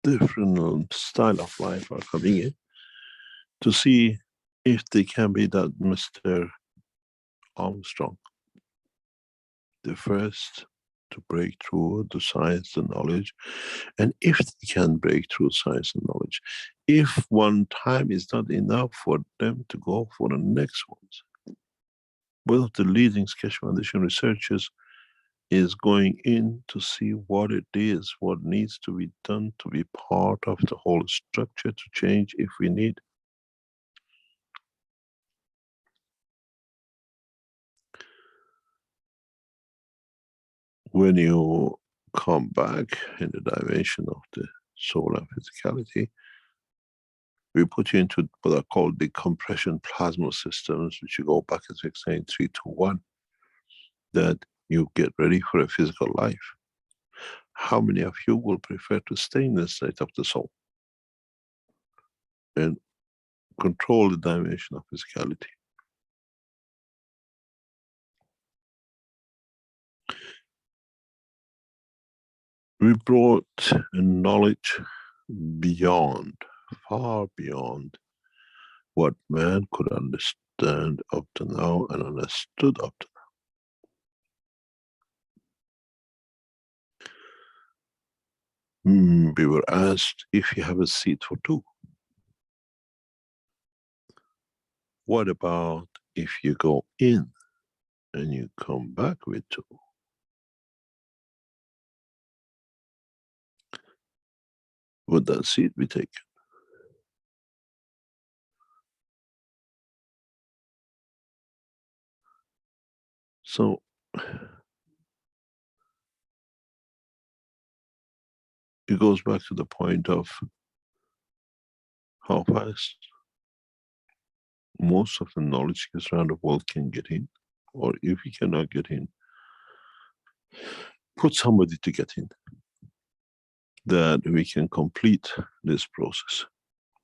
[SPEAKER 5] different style of life are coming in to see if they can be that Mr. Armstrong, the first to break through the science and knowledge. And if they can break through science and knowledge, if one time is not enough for them to go for the next ones. One of the leading Keshe Foundation researchers is going in to see what it is, what needs to be done to be part of the whole structure to change if we need. When you come back in the dimension of the soul and physicality, we put you into what are called the compression plasma systems, which you go back as we explained 3, 2, 1, that you get ready for a physical life. How many of you will prefer to stay in the state of the soul and control the dimension of physicality? We brought a knowledge beyond, far beyond what man could understand up to now and understood up to now. We were asked if you have a seat for two. What about if you go in and you come back with two? Would that seat be taken? So it goes back to the point of how fast most of the knowledge seekers around the world can get in, or if you cannot get in, put somebody to get in, that we can complete this process.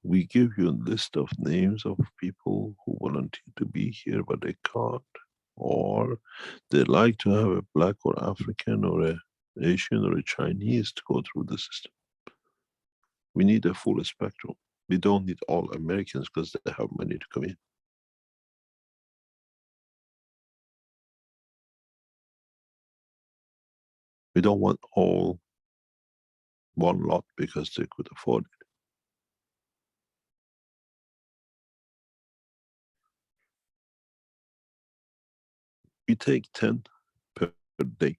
[SPEAKER 5] We give you a list of names of people who volunteer to be here, but they can't, or they like to have a black or African or a Asian or a Chinese to go through the system. We need a full spectrum. We don't need all Americans because they have money to come in. We don't want all one lot because they could afford it. We take 10 per day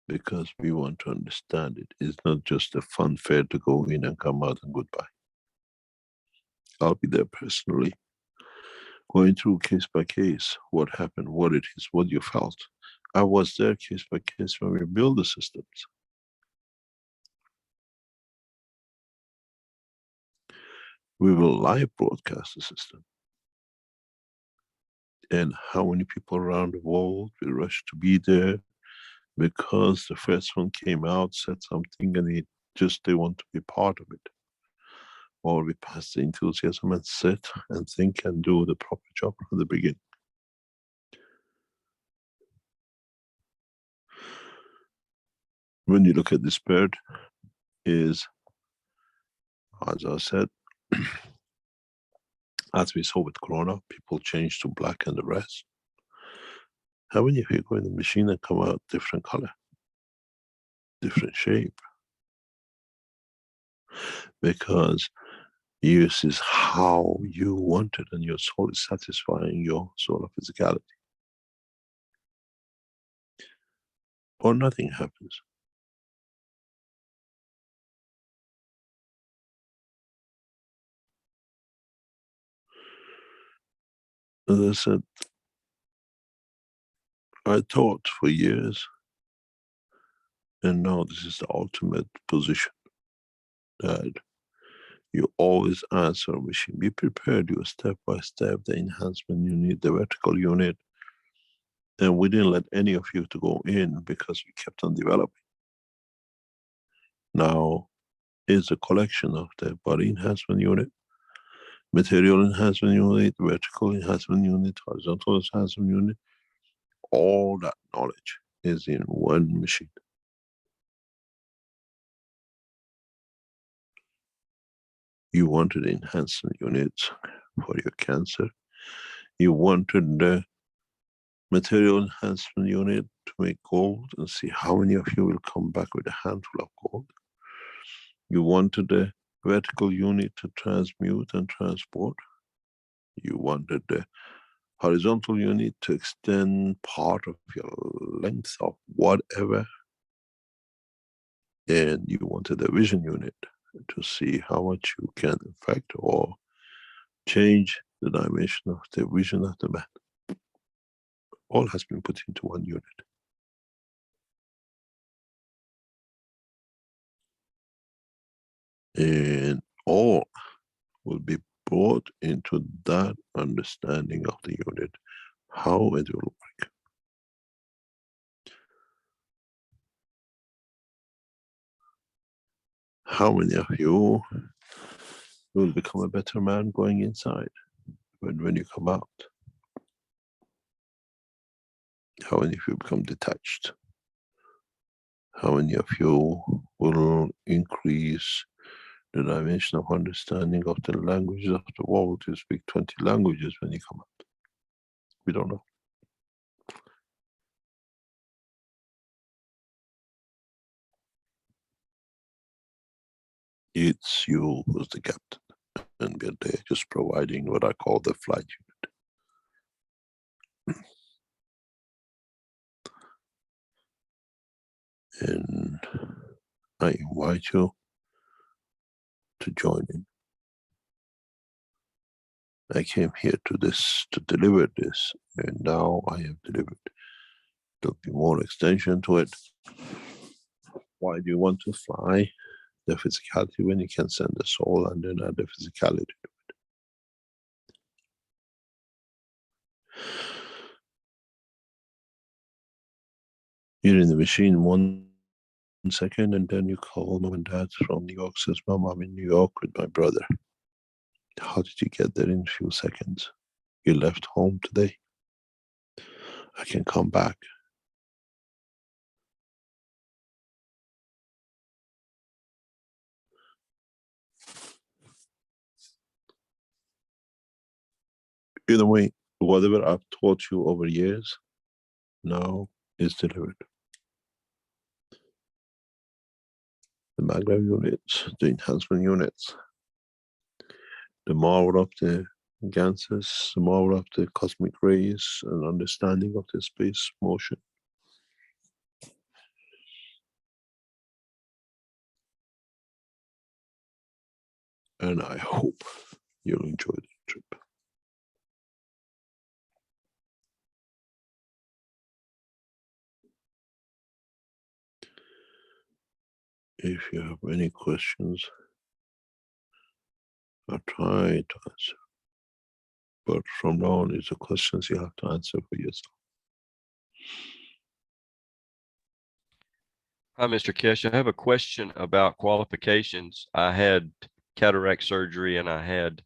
[SPEAKER 5] because we want to understand it. It's not just a fun fair to go in and come out and goodbye. I'll be there personally, going through case by case, what happened, what it is, what you felt. I was there case by case when we build the systems. We will live broadcast the system. And how many people around the world will rush to be there because the first one came out, said something, and they want to be part of it. or we pass the enthusiasm and sit and think and do the proper job from the beginning. When you look at this bird, is, as I said, as we saw with Corona, people change to black and the rest. How many of you go in the machine and come out different color, different shape? Because use is how you want it, and your soul is satisfying your soul of physicality. Or nothing happens. As I said, I taught for years, and now this is the ultimate position, that you always answer a machine. Be prepared, you step by step, the enhancement unit, the vertical unit, and we didn't let any of you to go in because we kept on developing. Now is a collection of the body enhancement unit, material enhancement unit, vertical enhancement unit, horizontal enhancement unit. All that knowledge is in one machine. You wanted enhancement units for your cancer. You wanted the material enhancement unit to make gold and see how many of you will come back with a handful of gold. You wanted the vertical unit to transmute and transport. You wanted the horizontal unit to extend part of your length of whatever. And you wanted a vision unit to see how much you can affect or change the dimension of the vision of the man. All has been put into one unit. And all will be brought into that understanding of the unit, how it will work. How many of you will become a better man going inside when you come out? How many of you become detached? How many of you will increase the dimension of understanding of the languages of the world? You speak 20 languages when you come out. We don't know. It's you who's the captain, and we're there just providing what I call the flight unit. And I invite you to join in. I came here to deliver this, and now I have delivered. There'll be more extension to it. Why do you want to fly the physicality when you can send the soul and then add the physicality to it? You're in the machine 1 second, and then you call mom and dad from New York, says, Mom, I'm in New York with my brother. How did you get there in a few seconds? You left home today? I can come back. In a way, whatever I've taught you over years, now is delivered. The maglev units, the enhancement units, the marvel of the Ganses, the marvel of the cosmic rays, and understanding of the space motion. And I hope you'll enjoy the trip. If you have any questions, I'll try to answer. But from now on, it's the questions you have to answer for yourself.
[SPEAKER 6] Hi, Mr. Keshe. I have a question about qualifications. I had cataract surgery and I had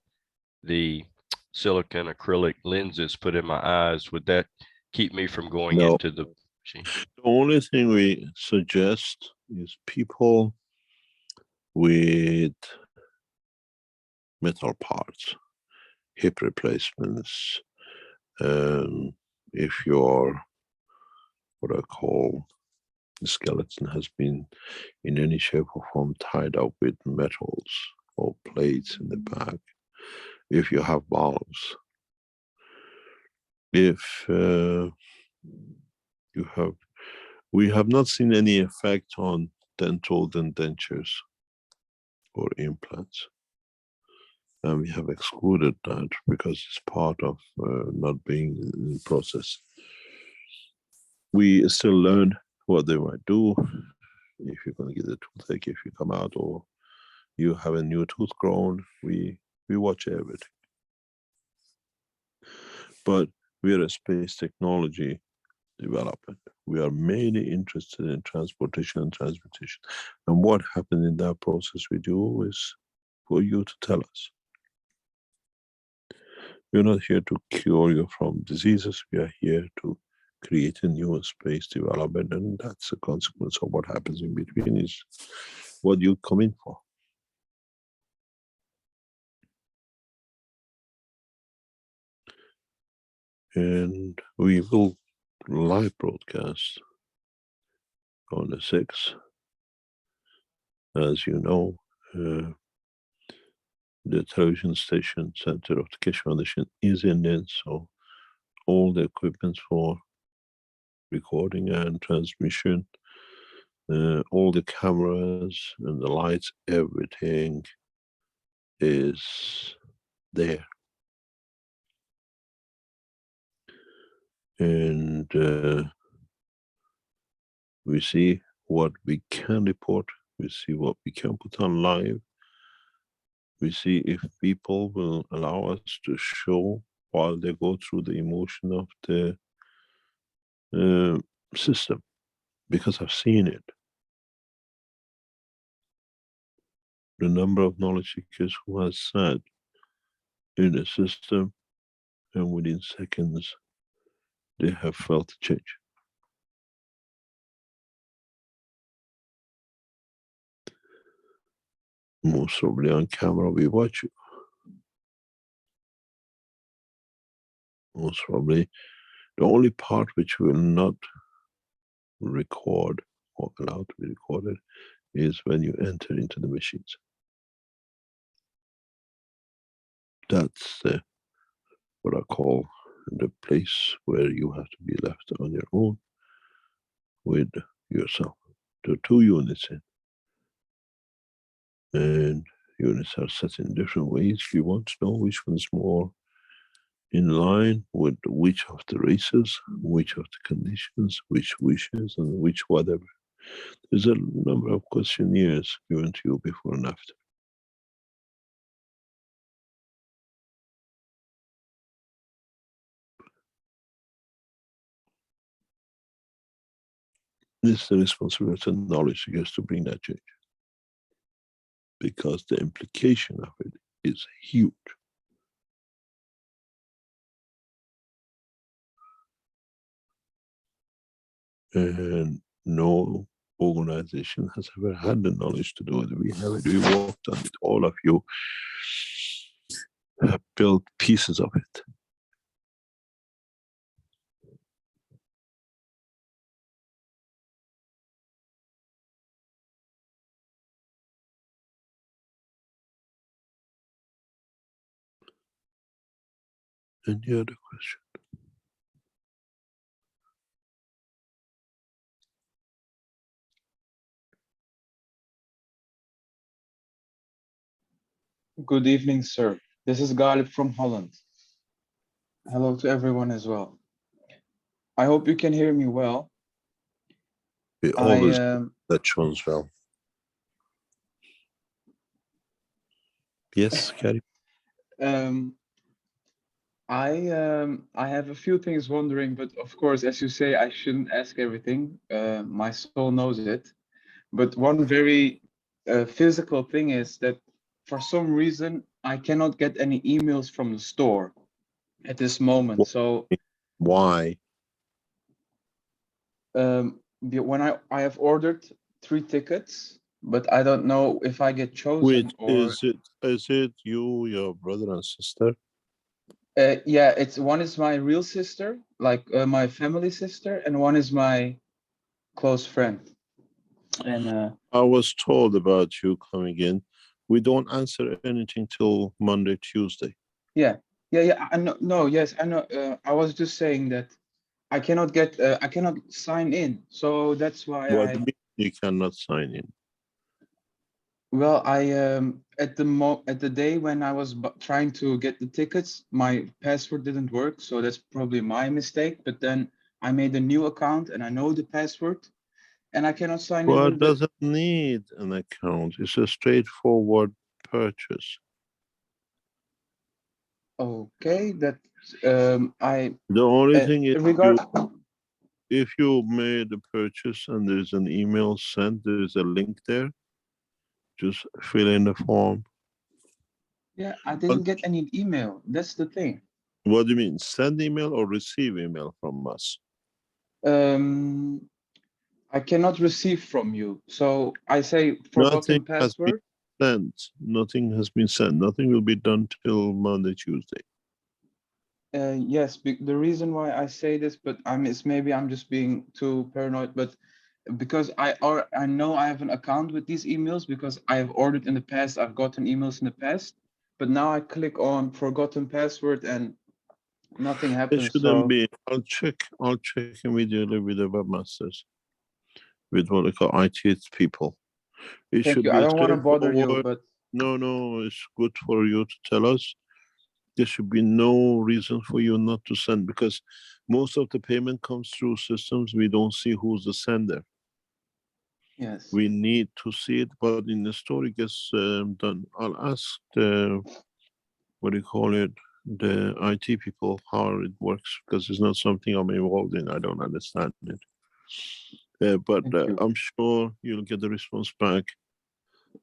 [SPEAKER 6] the silicone acrylic lenses put in my eyes, would that keep me from going
[SPEAKER 5] No.
[SPEAKER 6] into the machine?
[SPEAKER 5] The only thing we suggest is people with metal parts, hip replacements, if your, what I call, the skeleton has been in any shape or form tied up with metals or plates in the back, if you have valves, if you have, we have not seen any effect on dental dentures or implants. And we have excluded that because it's part of not being in the process. We still learn what they might do. If you're going to get a toothache, if you come out, or you have a new tooth grown, we watch everything. But we are a space technology development. We are mainly interested in transportation and transmutation. And what happened in that process we do is for you to tell us. We're not here to cure you from diseases. We are here to create a new space development, and that's a consequence of what happens in between is what you come in for. And we will live broadcast on the 6th. As you know, the television station center of the Keshe Foundation is in it, so all the equipment for recording and transmission, all the cameras and the lights, everything is there. And we see what we can report, we see what we can put on live, we see if people will allow us to show while they go through the emotion of the system, because I've seen it. The number of knowledge seekers who has sat in the system and within seconds they have felt the change. Most probably on camera we watch you. Most probably the only part which will not record or allowed to be recorded is when you enter into the machines. That's what I call the place where you have to be left on your own with yourself. There are 2 units in, and units are set in different ways. You want to know which one's more in line with which of the races, which of the conditions, which wishes, and which whatever. There's a number of questionnaires given to you before and after. This is the responsibility and knowledge seekers to bring that change, because the implication of it is huge. And no organization has ever had the knowledge to do it. We have it, we worked on it. All of you have built pieces of it. Any other question?
[SPEAKER 7] Good evening, sir. This is Galip from Holland. Hello to everyone as well. I hope you can hear me well.
[SPEAKER 5] We always that shows well. Yes, Carrie.
[SPEAKER 7] I have a few things wondering, but of course, as you say, I shouldn't ask everything. My soul knows it. But one very physical thing is that for some reason, I cannot get any emails from the store at this moment. So
[SPEAKER 5] Why?
[SPEAKER 7] when I have ordered 3 tickets, but I don't know if I get chosen
[SPEAKER 5] Wait,
[SPEAKER 7] or
[SPEAKER 5] is it you, your brother and sister?
[SPEAKER 7] yeah, it's one is my real sister, like my family sister, and one is my close friend. And
[SPEAKER 5] I was told about you coming in. We don't answer anything till Monday, Tuesday.
[SPEAKER 7] yeah, I know. No, yes, I know. I was just saying that I cannot sign in, so that's why
[SPEAKER 5] What do you mean you cannot sign in?
[SPEAKER 7] well, I at the day when I was trying to get the tickets, my password didn't work, so that's probably my mistake. But then I made a new account and I know the password, and I cannot sign in
[SPEAKER 5] Well,
[SPEAKER 7] with
[SPEAKER 5] it doesn't need an account. It's a straightforward purchase.
[SPEAKER 7] Okay, that I
[SPEAKER 5] The only thing is if you made a purchase and there's an email sent, there's a link there. Just fill in the form.
[SPEAKER 7] yeah, I didn't get any email. That's the thing.
[SPEAKER 5] What do you mean? Send email or receive email from us?
[SPEAKER 7] I cannot receive from you. So I say
[SPEAKER 5] Nothing
[SPEAKER 7] forgotten
[SPEAKER 5] has been
[SPEAKER 7] password.
[SPEAKER 5] sent. Nothing has been sent. Nothing will be done till Monday, Tuesday.
[SPEAKER 7] Yes, the reason why I say this, but maybe I'm just being too paranoid, but because I know I have an account with these emails because I have ordered in the past, I've gotten emails in the past, but now I click on forgotten password and nothing
[SPEAKER 5] It
[SPEAKER 7] happens.
[SPEAKER 5] shouldn't
[SPEAKER 7] So
[SPEAKER 5] be. I'll check immediately with the webmasters, with what they call IT people. It
[SPEAKER 7] thank
[SPEAKER 5] should
[SPEAKER 7] you. I
[SPEAKER 5] be
[SPEAKER 7] don't want to bother you,
[SPEAKER 5] straightforward.
[SPEAKER 7] but
[SPEAKER 5] No, it's good for you to tell us. There should be no reason for you not to send, because most of the payment comes through systems. We don't see who's the sender.
[SPEAKER 7] yes,
[SPEAKER 5] We need to see it, but in the store it gets done. I'll ask the, what do you call it, the IT people how it works, because it's not something I'm involved in. I don't understand it. But
[SPEAKER 7] thank you.
[SPEAKER 5] I'm sure you'll get the response back.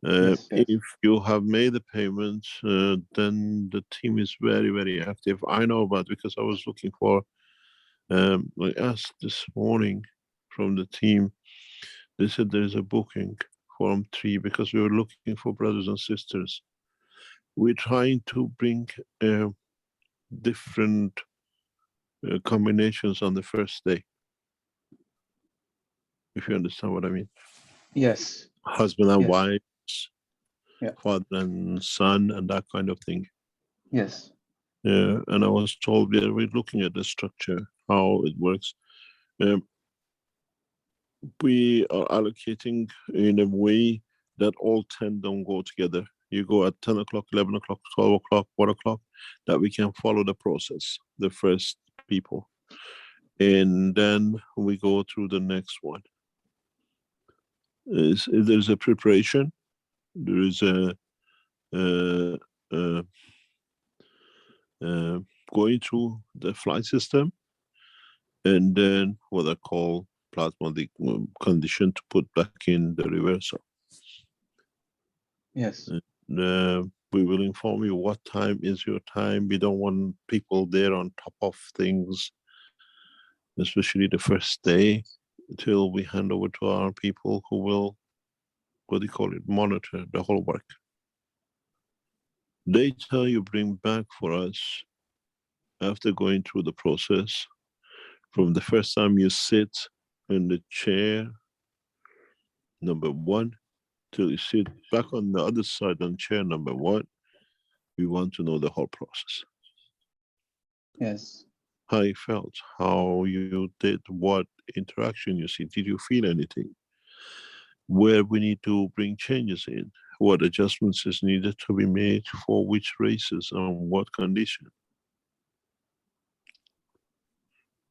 [SPEAKER 7] Yes, yes.
[SPEAKER 5] If you have made the payment, then the team is very, very active. I know about, because I was looking for, I asked this morning from the team, they said there's a booking form 3 because we were looking for brothers and sisters. We're trying to bring different combinations on the first day, if you understand what I mean.
[SPEAKER 7] Yes.
[SPEAKER 5] Husband and
[SPEAKER 7] Yes.
[SPEAKER 5] wives,
[SPEAKER 7] Yeah.
[SPEAKER 5] father and son, and that kind of thing.
[SPEAKER 7] Yes.
[SPEAKER 5] And I was told we're looking at the structure, how it works. We are allocating in a way that all 10 don't go together. You go at 10 o'clock, 11 o'clock, 12 o'clock, 1 o'clock, that we can follow the process, the first people. And then we go through the next one. There's a preparation, there is a going through the flight system, and then what I call plasma condition to put back in the reversal.
[SPEAKER 7] Yes.
[SPEAKER 5] And, we will inform you what time is your time. We don't want people there on top of things, especially the first day, until we hand over to our people who will, what do you call it, monitor the whole work. Data you bring back for us after going through the process, from the first time you sit in the chair, number 1, till you sit back on the other side on chair number 1, we want to know the whole process.
[SPEAKER 7] Yes.
[SPEAKER 5] How you felt, how you did, what interaction you see, did you feel anything? Where we need to bring changes in, what adjustments is needed to be made for which races and what condition.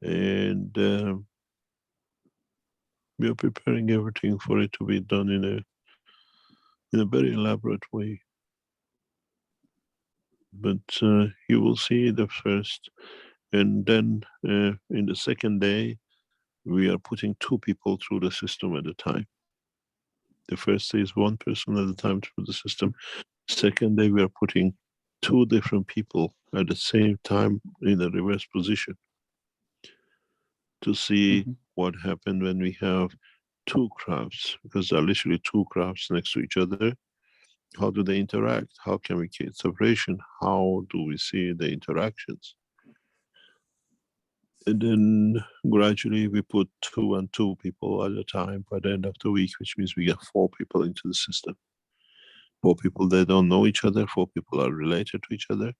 [SPEAKER 5] And we are preparing everything for it to be done in a very elaborate way. But you will see the first, and then in the second day, we are putting 2 people through the system at a time. The first day is 1 person at a time through the system. Second day, we are putting 2 different people at the same time in a reverse position to see what happened when we have 2 crafts, because there are literally 2 crafts next to each other. How do they interact? How can we create separation? How do we see the interactions? And then gradually we put 2 and 2 people at a time by the end of the week, which means we get 4 people into the system. 4 people that don't know each other, 4 people are related to each other,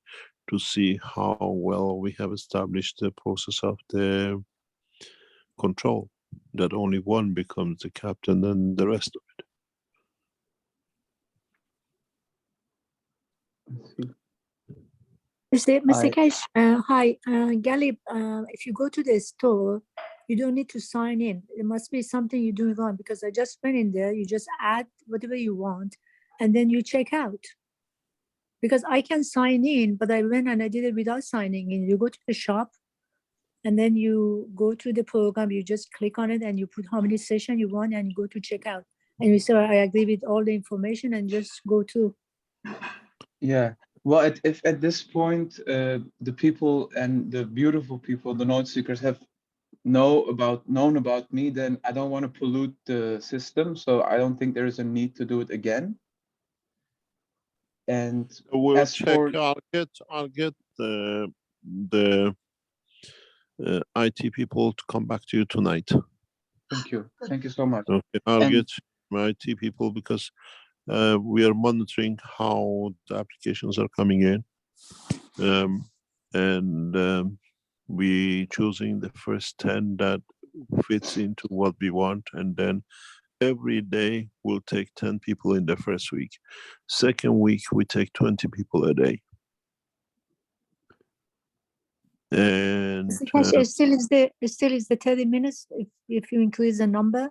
[SPEAKER 5] to see how well we have established the process of the control, that only one becomes the captain and the rest of it.
[SPEAKER 8] Mr. Keshe, hi, Galib, if you go to the store, you don't need to sign in. There must be something you're doing wrong, because I just went in there, you just add whatever you want, and then you check out. Because I can sign in, but I went and I did it without signing in. You go to the shop, and then you go to the program, you just click on it, and you put how many sessions you want, and you go to check out. And you say, I agree with all the information, and just go to.
[SPEAKER 7] Yeah. Well, if at this point, the people and the beautiful people, the knowledge seekers, have known about me, then I don't want to pollute the system. So I don't think there is a need to do it again. And
[SPEAKER 5] We'll
[SPEAKER 7] as
[SPEAKER 5] check.
[SPEAKER 7] for,
[SPEAKER 5] I'll get the IT people to come back to you tonight.
[SPEAKER 7] thank you so much.
[SPEAKER 5] Okay, I'll
[SPEAKER 7] And-
[SPEAKER 5] get my IT people, because we are monitoring how the applications are coming in, and we choosing the first 10 that fits into what we want, and then every day we'll take 10 people in the first week. Second week we take 20 people a day. And
[SPEAKER 8] Mr. Keshe, it still is the 30 minutes if you increase the number.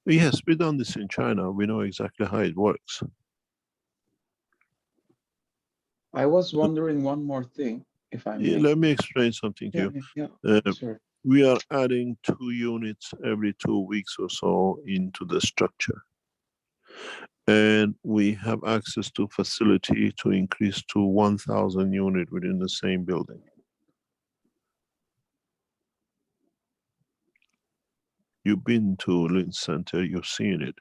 [SPEAKER 5] yes, we've done this in China. We know exactly how it works.
[SPEAKER 7] I was wondering one more thing, if I may.
[SPEAKER 5] Let me explain something to you.
[SPEAKER 7] Yeah, sure.
[SPEAKER 5] We are adding 2 units every 2 weeks or so into the structure. And we have access to facility to increase to 1,000 units within the same building. You've been to Lynn Center, you've seen it.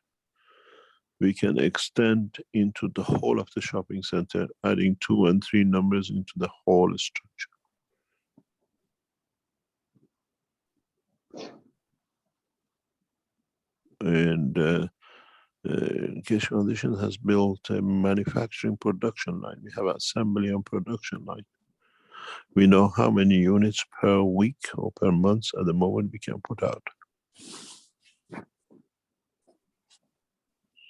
[SPEAKER 5] We can extend into the whole of the shopping center, adding 2 and 3 numbers into the whole structure. And Keshe Foundation has built a manufacturing production line. We have assembly and production line. We know how many units per week or per month at the moment we can put out.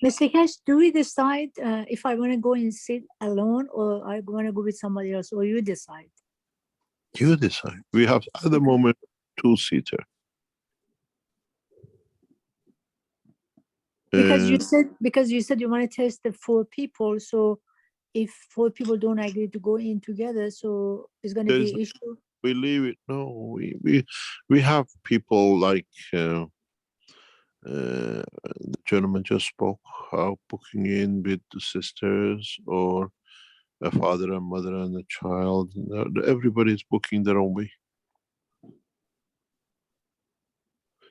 [SPEAKER 8] Mr. Keshe, do we decide if I want to go and sit alone, or I want to go with somebody else, or you decide?
[SPEAKER 5] You decide. We have at the moment 2-seater.
[SPEAKER 8] Because you said you want to test the 4 people. So if 4 people don't agree to go in together, so it's going to be an issue.
[SPEAKER 5] We leave it. No, we have people like the gentleman just spoke, booking in with the sisters, or a father and mother and a child. Everybody's booking their own way.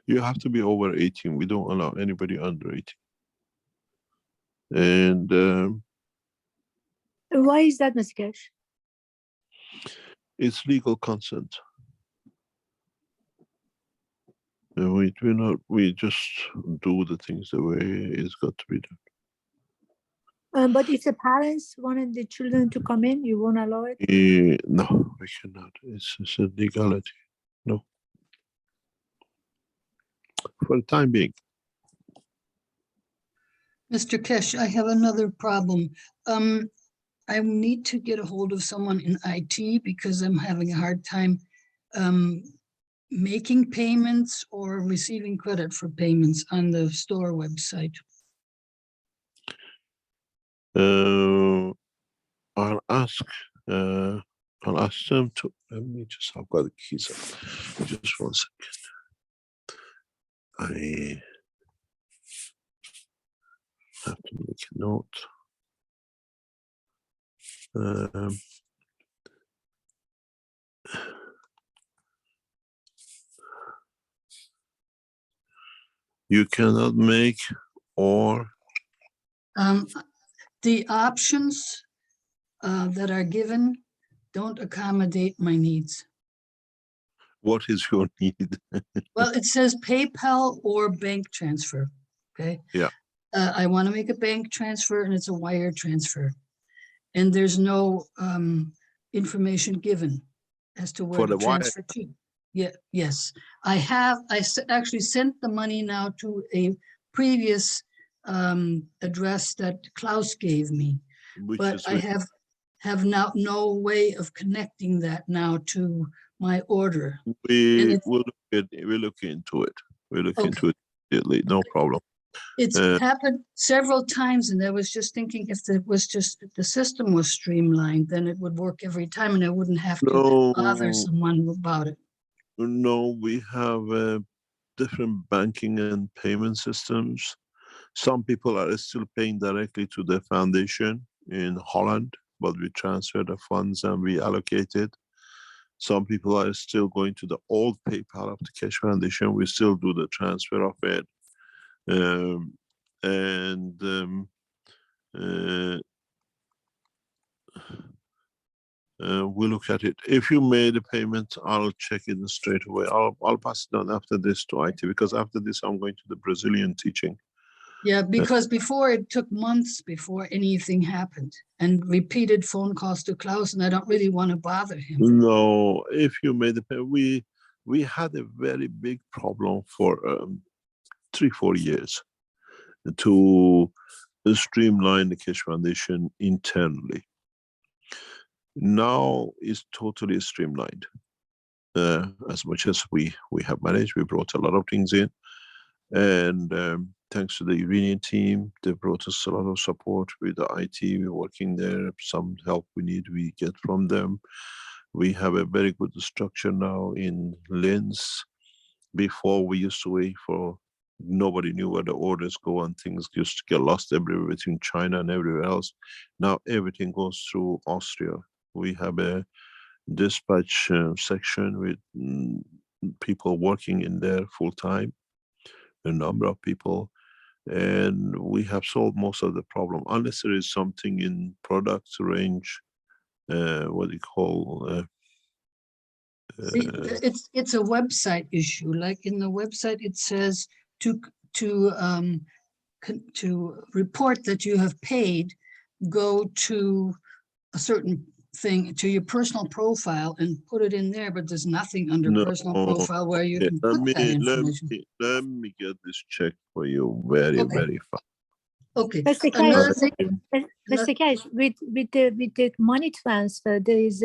[SPEAKER 5] You have to be over 18. We don't allow anybody under 18. And
[SPEAKER 8] Why is that, Mr. Keshe?
[SPEAKER 5] it's legal consent. And we just do the things the way it's got to be done.
[SPEAKER 8] But if the parents wanted the children to come in, you won't allow it?
[SPEAKER 5] No, we cannot. It's a legality. No. For the time being.
[SPEAKER 9] Mr. Keshe, I have another problem. I need to get a hold of someone in IT because I'm having a hard time making payments or receiving credit for payments on the store website.
[SPEAKER 5] I'll ask them to, let me just, I've got the keys up. Just 1 second. I have to make a note. You cannot make or
[SPEAKER 9] The options that are given don't accommodate my needs.
[SPEAKER 5] what is your need?
[SPEAKER 9] Well, it says PayPal or bank transfer, okay?
[SPEAKER 5] Yeah.
[SPEAKER 9] I want to make a bank transfer and it's a wire transfer. And there's no information given as to where
[SPEAKER 5] For
[SPEAKER 9] to
[SPEAKER 5] the wire.
[SPEAKER 9] transfer to. Yeah, yes. I actually sent the money now to a previous address that Klaus gave me.
[SPEAKER 5] Which
[SPEAKER 9] But
[SPEAKER 5] is
[SPEAKER 9] I have now no way of connecting that now to my order. And
[SPEAKER 5] we'll look into it. We'll look
[SPEAKER 9] Okay.
[SPEAKER 5] into it immediately, no problem.
[SPEAKER 9] it's happened several times, and I was just thinking if the system was streamlined, then it would work every time and I wouldn't have to bother someone about it.
[SPEAKER 5] No, we have different banking and payment systems. Some people are still paying directly to the foundation in Holland, but we transfer the funds and we allocate it. Some people are still going to the old PayPal of the Keshe Foundation. We still do the transfer of it. We look at it. If you made a payment, I'll check it straight away. I'll pass it on after this to IT, because after this I'm going to the Brazilian teaching.
[SPEAKER 9] Yeah, because before it took months before anything happened, and repeated phone calls to Klaus, and I don't really want to bother him.
[SPEAKER 5] No, if you made a payment, we had a very big problem for 3-4 years to streamline the Keshe Foundation internally. Now it's totally streamlined. As much as we have managed, we brought a lot of things in, and thanks to the Iranian team, they brought us a lot of support with the IT. We're working there. Some help we need, we get from them. We have a very good structure now in Linz. Before we used to wait for, nobody knew where the orders go and things used to get lost everywhere between China and everywhere else. Now everything goes through Austria. We have a dispatch section with people working in there full time, a number of people, and we have solved most of the problem. Unless there is something in product range, what do you call?
[SPEAKER 9] See, it's a website issue. Like in the website, it says to report that you have paid, go to a certain thing, to your personal profile and put it in there, but there's nothing under personal profile where you can put that information.
[SPEAKER 5] Let me get this checked for you very fast.
[SPEAKER 9] Okay.
[SPEAKER 8] Mr.
[SPEAKER 9] Another thing,
[SPEAKER 8] Keshe, with the money transfer, there is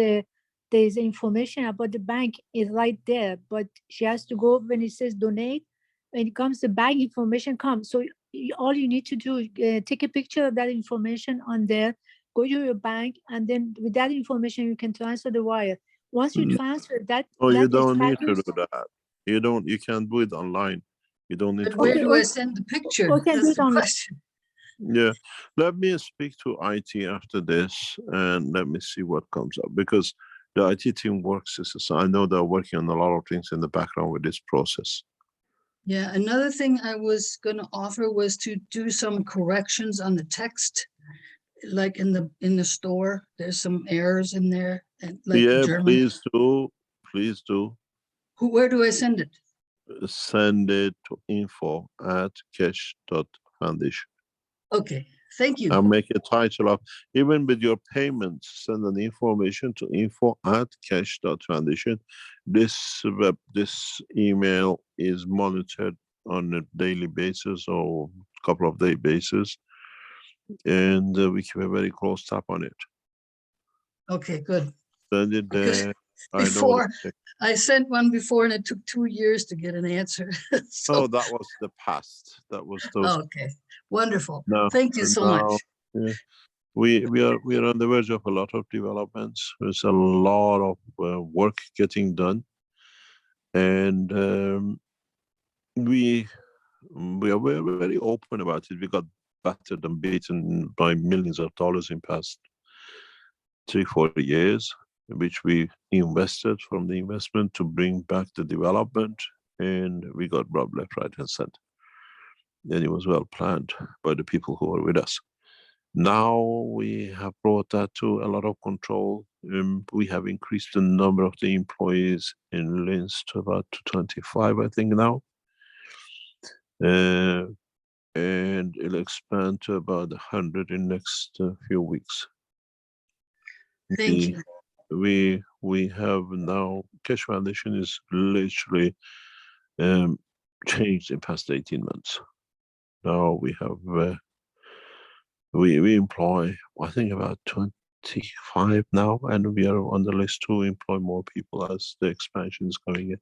[SPEAKER 8] information about the bank is right there, but she has to go when it says donate. When it comes, the bank information comes. So all you need to do is take a picture of that information on there, go to your bank, and then with that information you can transfer the wire. Once you transfer that,
[SPEAKER 5] you don't need to do that. You can do it online. You don't need
[SPEAKER 9] but
[SPEAKER 5] to.
[SPEAKER 9] where do I send the picture? That's the question.
[SPEAKER 5] Yeah, let me speak to IT after this and let me see what comes up, because the IT team works. So I know they're working on a lot of things in the background with this process.
[SPEAKER 9] Yeah, another thing I was going to offer was to do some corrections on the text, like in the store. There's some errors in there, and like German.
[SPEAKER 5] Please do. Please do.
[SPEAKER 9] Where do I send it?
[SPEAKER 5] Send it to info@keshe.foundation.
[SPEAKER 9] Okay, thank you.
[SPEAKER 5] I'll make a title of, even with your payments, send an information to info@keshe.foundation. This email is monitored on a daily basis or a couple of day basis, and we keep a very close tab on it.
[SPEAKER 9] Okay, good.
[SPEAKER 5] Send it there.
[SPEAKER 9] I sent one before and it took 2 years to get an answer.
[SPEAKER 5] So, that was the past. That was those.
[SPEAKER 9] Okay, wonderful.
[SPEAKER 5] No,
[SPEAKER 9] Thank you so much.
[SPEAKER 5] Yeah. We are on the verge of a lot of developments. There's a lot of work getting done, and we are very, very open about it. We got battered and beaten by millions of dollars in past 3-4 years, which we invested from the investment to bring back the development, and we got robbed left, right, and center. And it was well planned by the people who were with us. Now we have brought that to a lot of control. We have increased the number of the employees in Linz to about 25, I think now. And it'll expand to about 100 in next few weeks.
[SPEAKER 9] Thank you.
[SPEAKER 5] We have now, Keshe Foundation is literally changed in past 18 months. Now we have, we employ, I think about 25 now, and we are on the list to employ more people as the expansion is going in.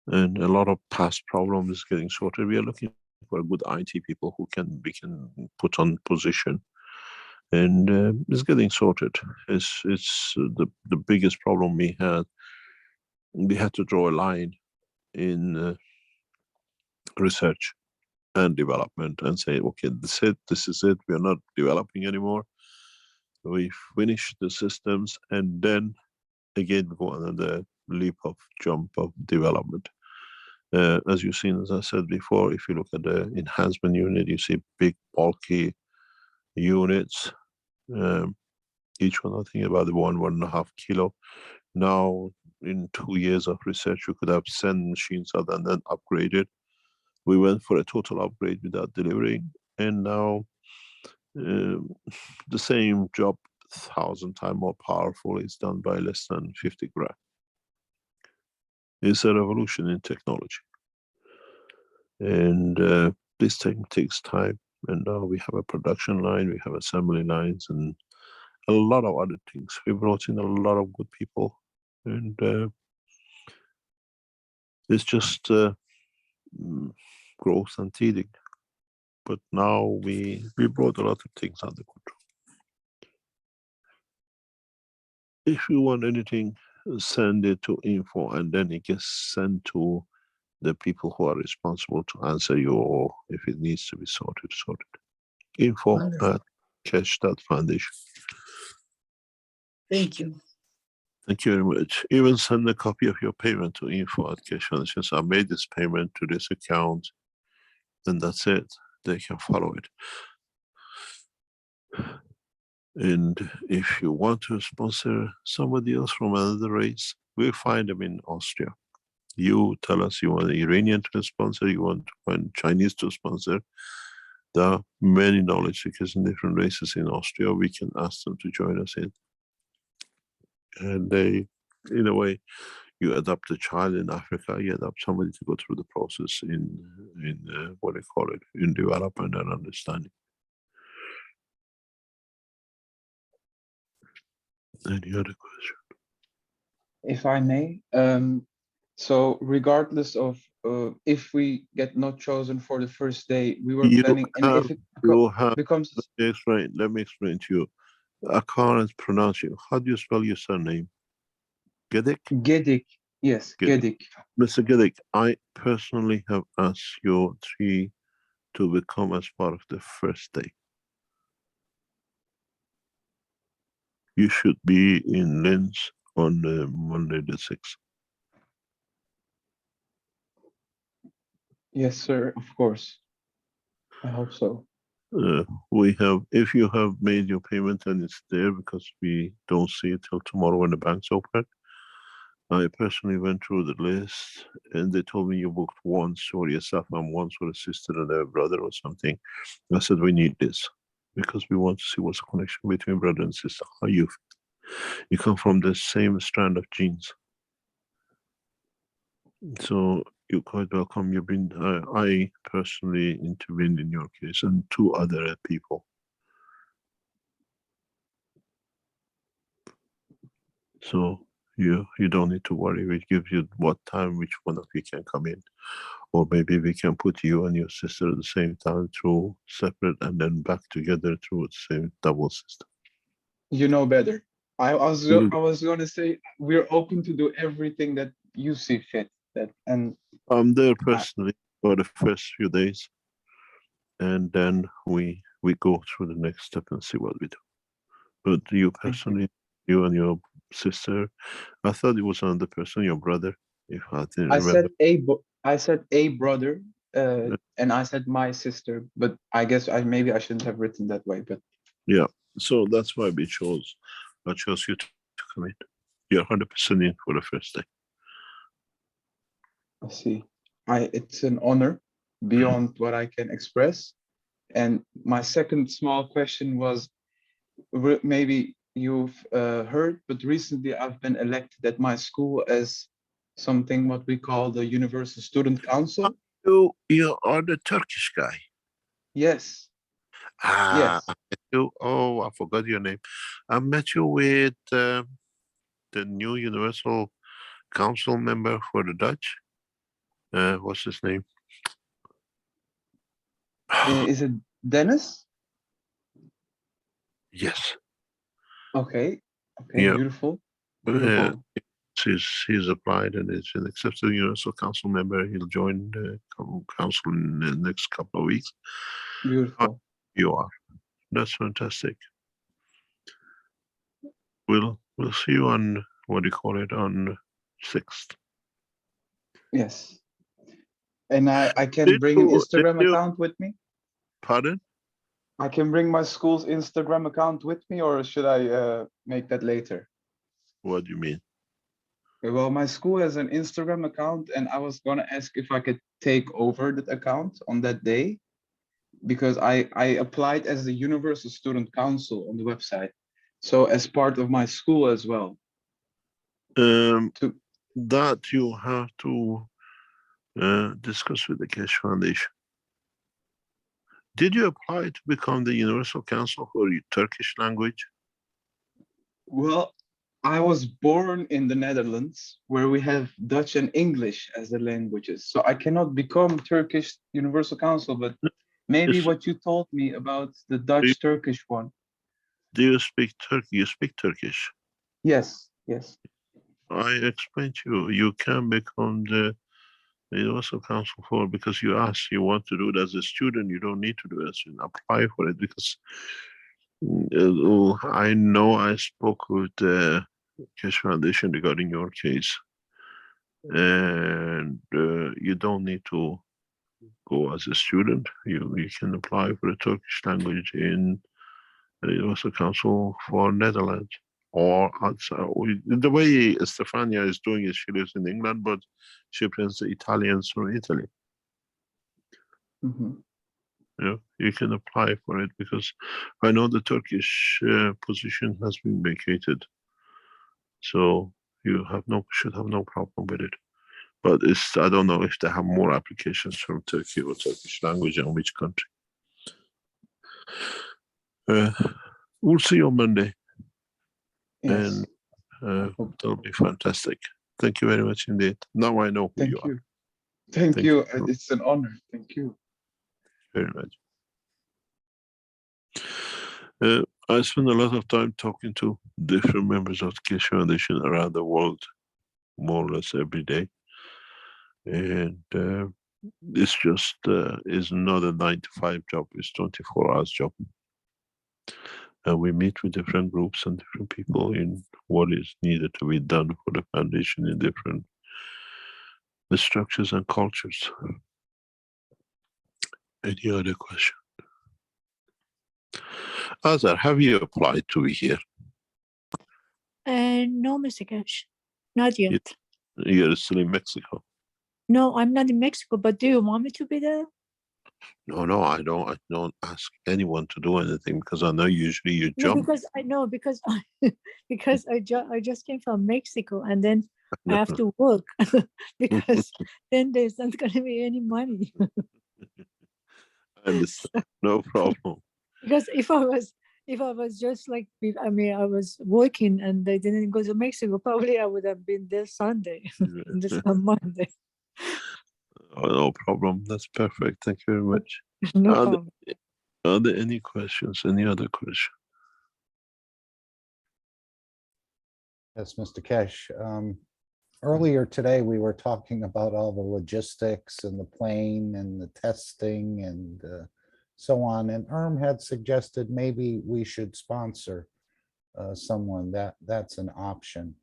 [SPEAKER 5] And a lot of past problems is getting sorted. We are looking for good IT people who we can put on position, and it's getting sorted. It's the biggest problem we had. We had to draw a line in research and development and say, okay, this is it. We are not developing anymore. We finish the systems, and then again go on another leap of jump of development. As you've seen, as I said before, if you look at the enhancement unit, you see big bulky units, each one I think about 1.5 kilo. Now in 2 years of research you could have 10 machines out and then upgraded. We went for a total upgrade without delivering, and now the same job 1,000 times more powerful is done by less than 50 grand. It's a revolution in technology, and this thing takes time. And now we have a production line, we have assembly lines, and a lot of other things. We brought in a lot of good people, and it's just growth and teething. But now we brought a lot of things under control. If you want anything, send it to info, and then it gets sent to the people who are responsible to answer you, or if it needs to be sorted. Info
[SPEAKER 9] Wonderful.
[SPEAKER 5] at Keshe.Foundation.
[SPEAKER 9] Thank you.
[SPEAKER 5] Thank you very much. Even send a copy of your payment to info at Keshe Foundation. So I made this payment to this account, and that's it. They can follow it. And if you want to sponsor somebody else from another race, we'll find them in Austria. You tell us you want an Iranian to sponsor, you want to find Chinese to sponsor. There are many knowledge seekers in different races in Austria. We can ask them to join us in. And they, in a way, you adopt a child in Africa, you adopt somebody to go through the process in what they call it, in development and understanding. Any other question?
[SPEAKER 7] If I may, so regardless of if we get not chosen for the first day, we were planning, and if it becomes.
[SPEAKER 5] Let me explain to you. I can't pronounce you. How do you spell your surname? Gedik?
[SPEAKER 7] Gedik, yes, Gedik.
[SPEAKER 5] Mr. Gedik, I personally have asked you three to become as part of the first day. You should be in Linz on Monday the 6th.
[SPEAKER 7] Yes, sir, of course. I hope so.
[SPEAKER 5] We have, if you have made your payment and it's there, because we don't see it till tomorrow when the bank's open. I personally went through the list, and they told me you booked once for yourself and once for a sister and a brother or something. I said, we need this because we want to see what's the connection between brother and sister. How you feel. You come from the same strand of genes. So you're quite welcome. You've been, I personally intervened in your case and 2 other people. So you don't need to worry. We give you what time, which one of you can come in. Or maybe we can put you and your sister at the same time through separate and then back together through the same double system.
[SPEAKER 7] You know better. I was going to say we're open to do everything that you see fit. I'm
[SPEAKER 5] there personally. for the first few days, and then we go through the next step and see what we do. But you personally, you and your sister, I thought it was another person, your brother, if I didn't remember.
[SPEAKER 7] I said a brother, and I said my sister, but I guess maybe I shouldn't have written that way, but
[SPEAKER 5] Yeah, so that's why I chose you to come in. You're 100% in for the first day.
[SPEAKER 7] I see. It's an honor beyond what I can express. And my second small question was, maybe you've heard, but recently I've been elected at my school as something what we call the Universal Student Council.
[SPEAKER 5] You are the Turkish guy.
[SPEAKER 7] Yes.
[SPEAKER 5] Ah,
[SPEAKER 7] Yes.
[SPEAKER 5] I met you. Oh, I forgot your name. I met you with the new Universal Council member for the Dutch. What's his name?
[SPEAKER 7] Is it Dennis?
[SPEAKER 5] Yes.
[SPEAKER 7] Okay. Okay.
[SPEAKER 5] Yeah.
[SPEAKER 7] Beautiful. Beautiful.
[SPEAKER 5] He's applied and is an accepted Universal Council member. He'll join the council in the next couple of weeks.
[SPEAKER 7] Beautiful.
[SPEAKER 5] You are. That's fantastic. We'll see you on what do you call it on 6th.
[SPEAKER 7] Yes. And I can bring an Instagram account with me?
[SPEAKER 5] Pardon?
[SPEAKER 7] I can bring my school's Instagram account with me, or should I make that later?
[SPEAKER 5] What do you mean?
[SPEAKER 7] Well, my school has an Instagram account, and I was gonna ask if I could take over that account on that day, because I applied as the Universal Student Council on the website, so as part of my school as well.
[SPEAKER 5] That you have to discuss with the Keshe Foundation. Did you apply to become the Universal Council for your Turkish language?
[SPEAKER 7] Well, I was born in the Netherlands, where we have Dutch and English as the languages. So I cannot become Turkish Universal Council, but maybe what you told me about the Dutch-Turkish one.
[SPEAKER 5] Do you speak Turkish? You speak Turkish?
[SPEAKER 7] Yes, yes.
[SPEAKER 5] I explained to you, you can become the Universal Council for, because you asked, you want to do it as a student, you don't need to do it as an apply for it, because I know I spoke with the Keshe Foundation regarding your case, and you don't need to go as a student. You can apply for the Turkish language in the Universal Council for Netherlands or outside. The way Stefania is doing it, she lives in England, but she brings the Italians from Italy.
[SPEAKER 7] Mm-hmm.
[SPEAKER 5] Yeah, you can apply for it, because I know the Turkish position has been vacated, so you should have no problem with it. But I don't know if they have more applications from Turkey or Turkish language and which country. We'll see you on Monday.
[SPEAKER 7] Yes.
[SPEAKER 5] And that'll be fantastic. Thank you very much indeed. Now I know who you are.
[SPEAKER 7] Thank you. It's an honor. Thank you
[SPEAKER 5] very much. I spend a lot of time talking to different members of the Keshe Foundation around the world, more or less every day. And it's just is not a 9-to-5 job, it's 24 hours job. And we meet with different groups and different people in what is needed to be done for the foundation in different structures and cultures. Any other question? Azar, have you applied to be here?
[SPEAKER 8] No, Mr. Keshe, not yet.
[SPEAKER 5] You're still in Mexico?
[SPEAKER 8] No, I'm not in Mexico, but do you want me to be there?
[SPEAKER 5] No, I don't ask anyone to do anything, because I know usually you jump.
[SPEAKER 8] No, because I just came from Mexico, and then I have to work because then there's not going to be any money.
[SPEAKER 5] I understand. No problem.
[SPEAKER 8] Because if I was just like, I mean, I was working and they didn't go to Mexico, probably I would have been there Sunday, this on Monday.
[SPEAKER 5] Oh, no problem. That's perfect. Thank you very much.
[SPEAKER 8] No problem.
[SPEAKER 5] Are there any questions? Any other question?
[SPEAKER 2] Yes, Mr. Keshe. Earlier today, we were talking about all the logistics and the plane and the testing and so on. And had suggested maybe we should sponsor someone. That's an option.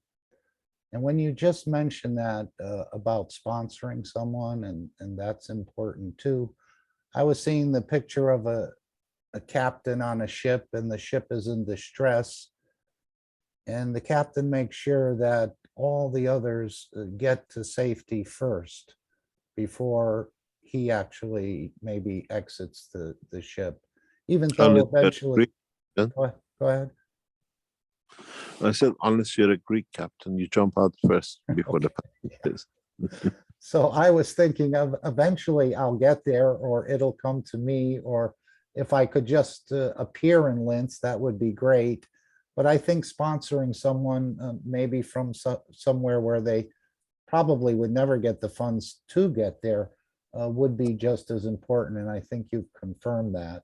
[SPEAKER 2] And when you just mentioned that about sponsoring someone, and that's important too, I was seeing the picture of a captain on a ship, and the ship is in distress. And the captain makes sure that all the others get to safety first before he actually maybe exits the ship, even though
[SPEAKER 5] Unless you're a
[SPEAKER 2] eventually.
[SPEAKER 5] Greek captain.
[SPEAKER 2] Go ahead.
[SPEAKER 5] I said, unless you're a Greek captain, you jump out first before the passengers.
[SPEAKER 2] So I was thinking of eventually I'll get there, or it'll come to me, or if I could just appear in Linz, that would be great. But I think sponsoring someone maybe from somewhere where they probably would never get the funds to get there would be just as important. And I think you've confirmed that.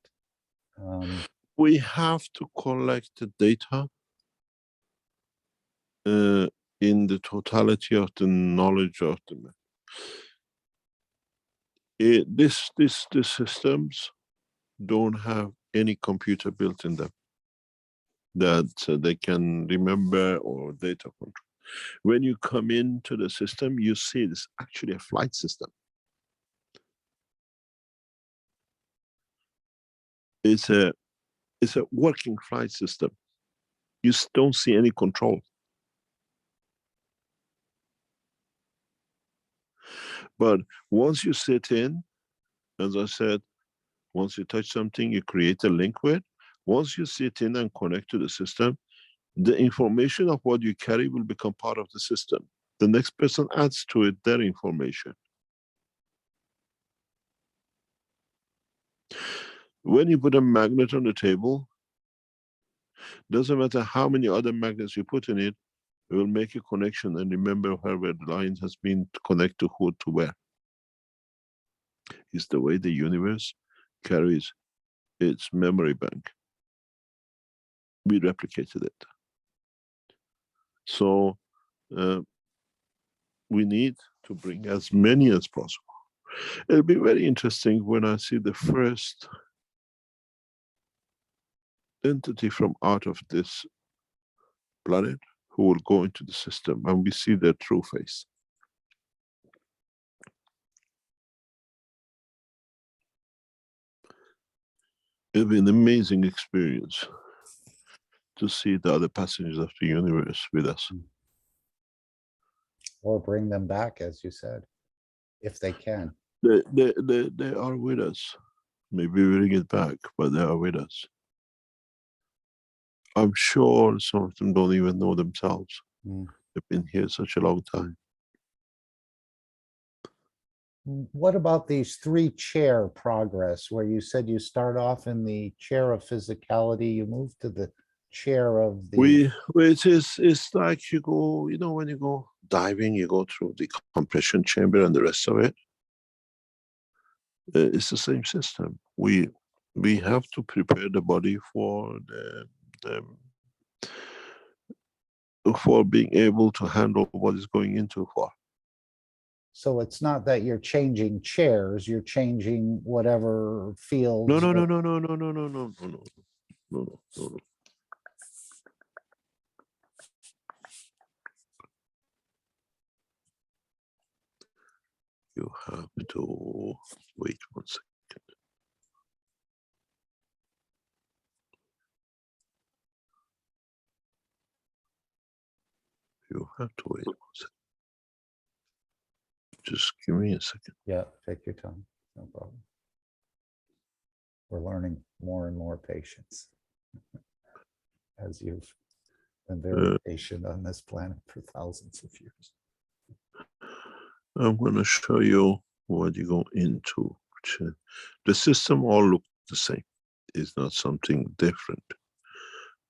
[SPEAKER 5] We have to collect the data in the totality of the knowledge of the these systems don't have any computer built in them that they can remember or data control. When you come into the system, you see it's actually a flight system. It's a working flight system. You don't see any control. But once you sit in, as I said, once you touch something, you create a link with. Once you sit in and connect to the system, the information of what you carry will become part of the system. The next person adds to it their information. When you put a magnet on the table, doesn't matter how many other magnets you put in it, it will make a connection and remember where the line has been connected to who to where. It's the way the universe carries its memory bank. We replicated it. So we need to bring as many as possible. It'll be very interesting when I see the first entity from out of this planet who will go into the system and we see their true face. It'll be an amazing experience to see the other passengers of the universe with us.
[SPEAKER 2] Or bring them back, as you said, if they can.
[SPEAKER 5] They are with us. Maybe we bring it back, but they are with us. I'm sure some of them don't even know themselves. They've been here such a long time.
[SPEAKER 2] What about these 3-chair progress, where you said you start off in the chair of physicality, you move to the chair of the...
[SPEAKER 5] It's like you go, you know, when you go diving, you go through the compression chamber and the rest of it. It's the same system. We have to prepare the body for for being able to handle what is going into for.
[SPEAKER 2] So it's not that you're changing chairs, you're changing whatever fields.
[SPEAKER 5] No. You have to wait 1 second. You have to wait 1 second. Just give me a second.
[SPEAKER 2] Yeah, take your time, no problem. We're learning more and more patience, as you've been very patient on this planet for thousands of years.
[SPEAKER 5] I'm going to show you what you go into. The system all look the same. It's not something different.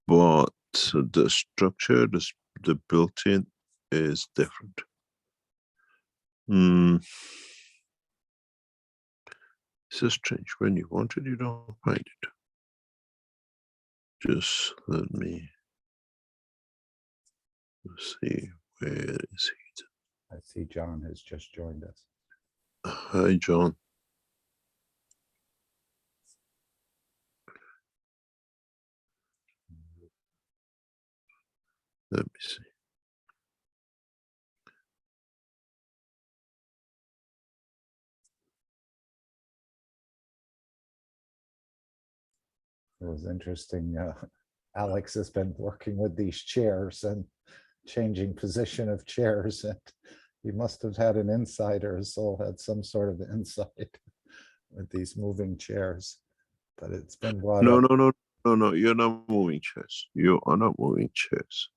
[SPEAKER 5] But the structure, the built-in is different. It's so strange. When you want it, you don't find it. Just let me see, where is it?
[SPEAKER 2] see John has just joined us.
[SPEAKER 5] Hi, John. Let me see.
[SPEAKER 2] It was interesting. Alex has been working with these chairs and changing position of chairs, and he must have had an insider. His soul had some sort of insight with these moving chairs, but it's been brought
[SPEAKER 5] No,
[SPEAKER 2] up.
[SPEAKER 5] no, no, no, no. You're not moving chairs. You are not moving chairs.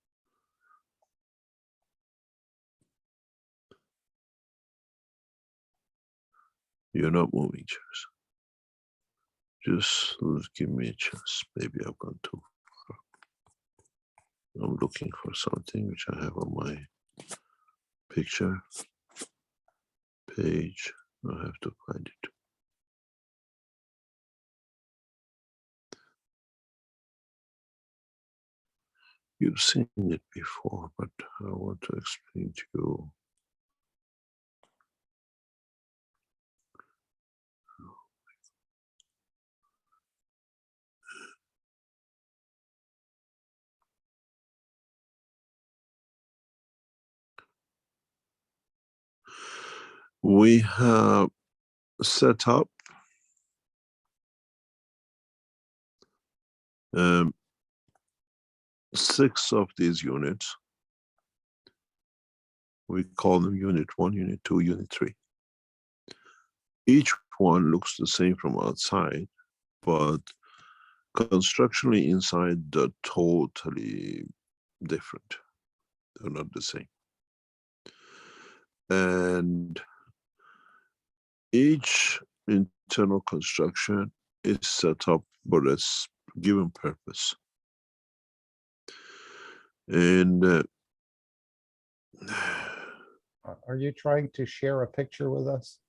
[SPEAKER 5] You're not moving chairs. Just give me a chance. Maybe I've gone too far. I'm looking for something which I have on my picture page. I have to find it. You've seen it before, but I want to explain to you. We have set up 6 of these units. We call them Unit 1, Unit 2, Unit 3. Each one looks the same from outside, but constructionally inside they're totally different. They're not the same. And each internal construction is set up for a given purpose. And
[SPEAKER 2] Are you trying to share a picture with us?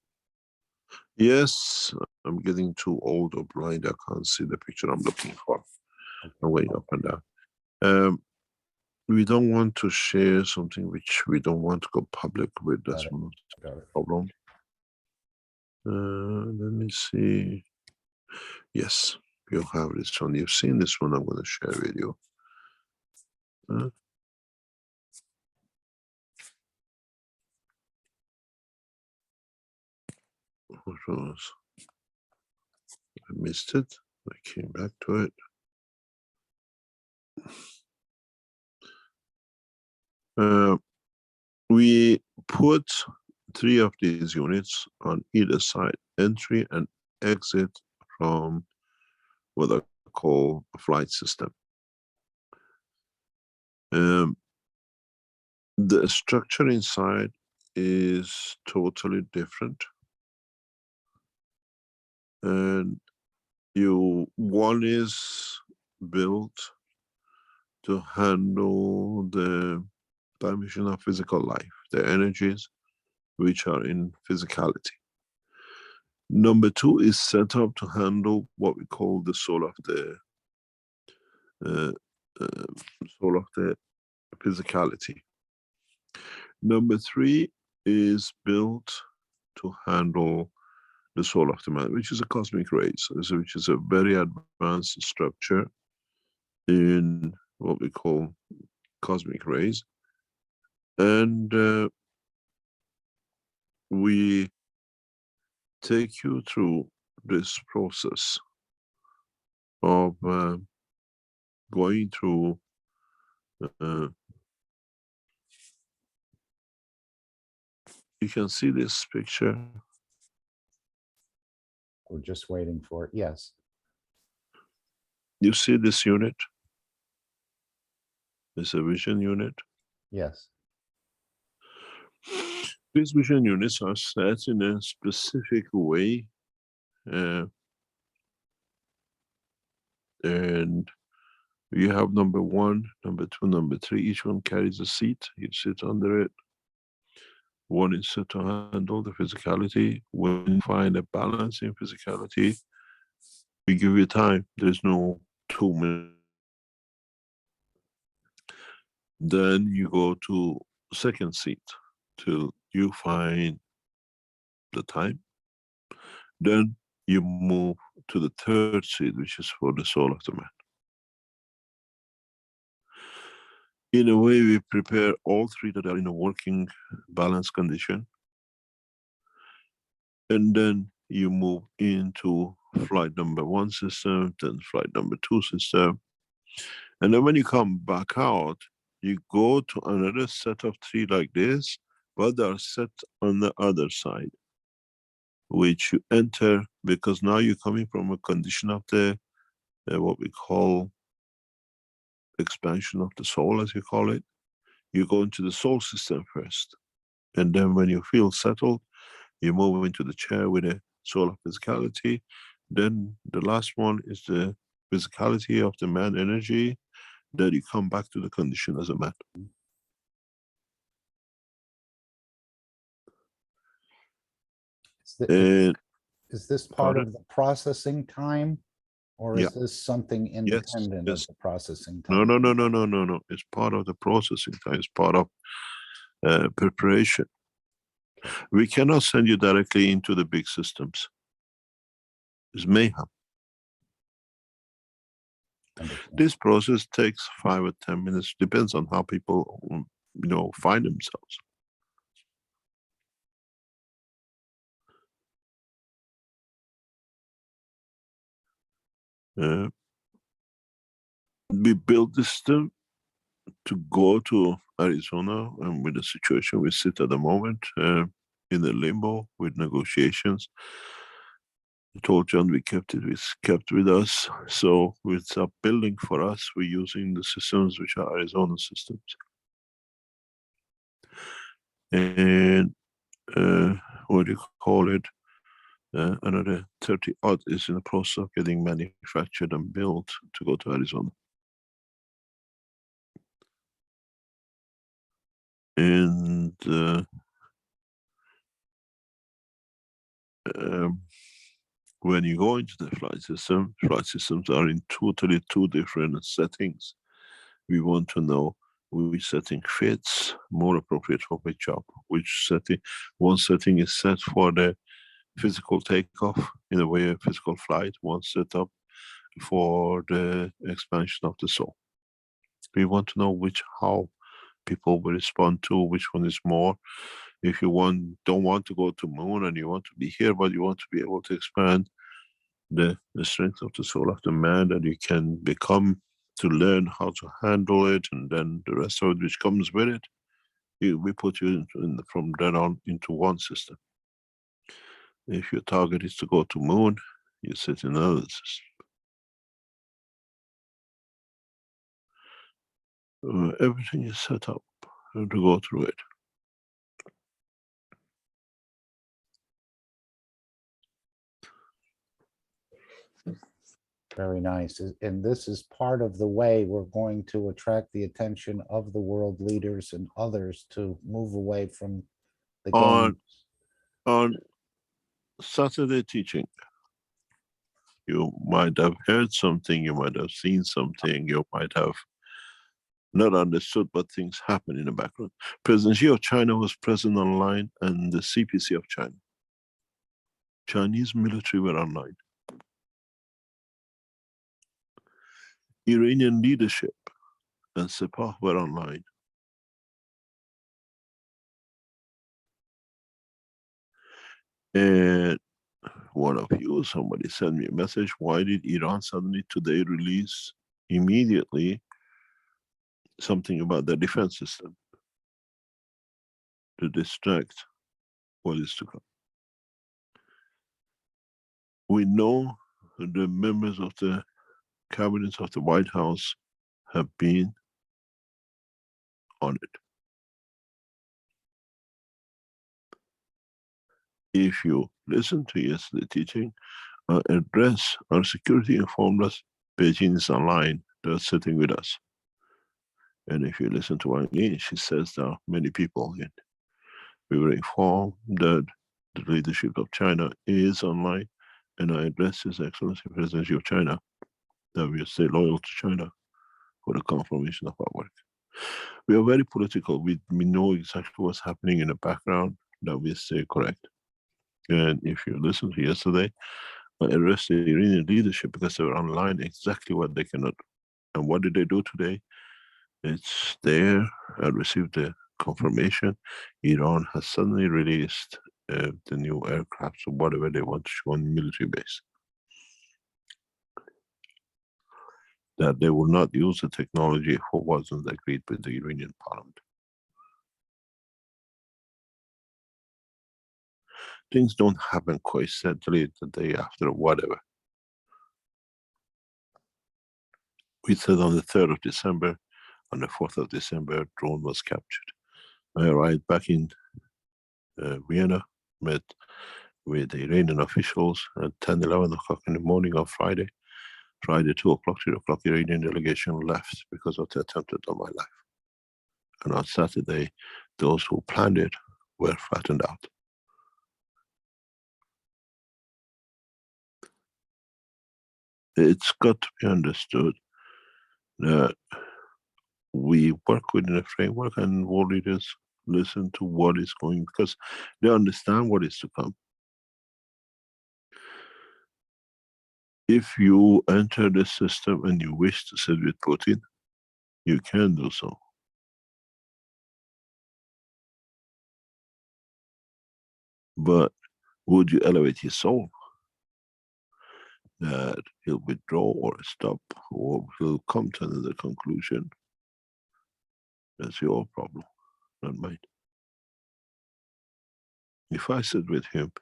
[SPEAKER 5] yes, I'm getting too old or blind. I can't see the picture I'm looking for. I'm going up and down. We don't want to share something which we don't want to go public with. That's one of the problem. Let me see. Yes, you have this one. You've seen this one. I'm going to share with you. What was? I missed it. I came back to it. We put 3 of these units on either side, entry and exit from what I call a flight system. The structure inside is totally different. And one is built to handle the dimension of physical life, the energies which are in physicality. Number 2 is set up to handle what we call the soul of the physicality. Number 3 is built to handle the soul of the man, which is a cosmic rays, which is a very advanced structure in what we call cosmic rays. And we take you through this process of going through you can see this picture.
[SPEAKER 2] We're just waiting for it. Yes.
[SPEAKER 5] You see this unit? It's a vision unit.
[SPEAKER 2] Yes.
[SPEAKER 5] These vision units are set in a specific way. And you have number 1, number 2, number 3. Each one carries a seat. You sit under it. One is set to handle the physicality. When you find a balance in physicality, we give you time. There's no 2 minutes. Then you go to second seat till you find the time, then you move to the third seed, which is for the soul of the man. In a way, we prepare all three that are in a working balance condition. And then you move into flight number 1 system, then flight number 2 system. And then when you come back out, you go to another set of 3 like this, but they are set on the other side, which you enter, because now you're coming from a condition of the, what we call expansion of the soul, as you call it. You go into the soul system first. And then when you feel settled, you move into the chair with the soul of physicality. Then the last one is the physicality of the man energy. Then you come back to the condition as a man.
[SPEAKER 2] Is this part of the processing time? Or is
[SPEAKER 5] Yeah.
[SPEAKER 2] this something independent
[SPEAKER 5] Yes.
[SPEAKER 2] of the processing
[SPEAKER 5] No,
[SPEAKER 2] time?
[SPEAKER 5] no. It's part of the processing time. It's part of preparation. We cannot send you directly into the big systems. It's mayhem.
[SPEAKER 2] Understand.
[SPEAKER 5] This process takes 5 or 10 minutes, depends on how people, find themselves. We built this system to go to Arizona, and with the situation we sit at the moment, in the limbo with negotiations. I told John we kept with us. So it's a building for us. We're using the systems which are Arizona systems. And what do you call it? Another 30 odd is in the process of getting manufactured and built to go to Arizona. And when you go into the flight systems are in totally 2 different settings. We want to know which setting fits, more appropriate for which job, which setting. One setting is set for the physical takeoff, in a way a physical flight, one set up for the expansion of the soul. We want to know how people will respond to which one is more. If you don't want to go to moon and you want to be here, but you want to be able to expand the strength of the soul of the man that you can become, to learn how to handle it, and then the rest of it which comes with it, we put you from then on into one system. If your target is to go to moon, you sit in another system. Everything is set up to go through it.
[SPEAKER 2] Very nice. And this is part of the way we're going to attract the attention of the world leaders and others to move away from the games.
[SPEAKER 5] On Saturday teaching, you might have heard something, you might have seen something, you might have not understood, but things happen in the background. President Xi of China was present online, and the CPC of China. Chinese military were online. Iranian leadership and Sepah were online. And one of you, somebody sent me a message, why did Iran suddenly today release immediately something about their defense system to distract what is to come? We know the members of the cabinets of the White House have been on it. If you listen to yesterday's teaching, our address, our security informed us, Beijing is online, they're sitting with us. And if you listen to Wang Yi, she says there are many people in. We were informed that the leadership of China is online, and I address His Excellency President Xi of China that we stay loyal to China for the confirmation of our work. We are very political. We know exactly what's happening in the background, that we stay correct. And if you listen to yesterday, I arrested the Iranian leadership because they were online exactly what they cannot do. And what did they do today? It's there. I received the confirmation. Iran has suddenly released the new aircraft or whatever they want to show on military base. That they will not use the technology if it wasn't agreed with the Iranian parliament. Things don't happen coincidentally the day after or whatever. We said on the 3rd of December, on the 4th of December, drone was captured. I arrived back in Vienna, met with the Iranian officials at 10, 11 o'clock in the morning on Friday. Friday, 2 o'clock, 3 o'clock, the Iranian delegation left because of the attempt on my life. And on Saturday, those who planned it were flattened out. It's got to be understood that we work within a framework and world leaders listen to what is going, because they understand what is to come. If you enter the system and you wish to sit with Putin, you can do so. But would you elevate his soul? That he'll withdraw or stop, or he'll come to another conclusion. That's your problem, not mine. If I sit with him,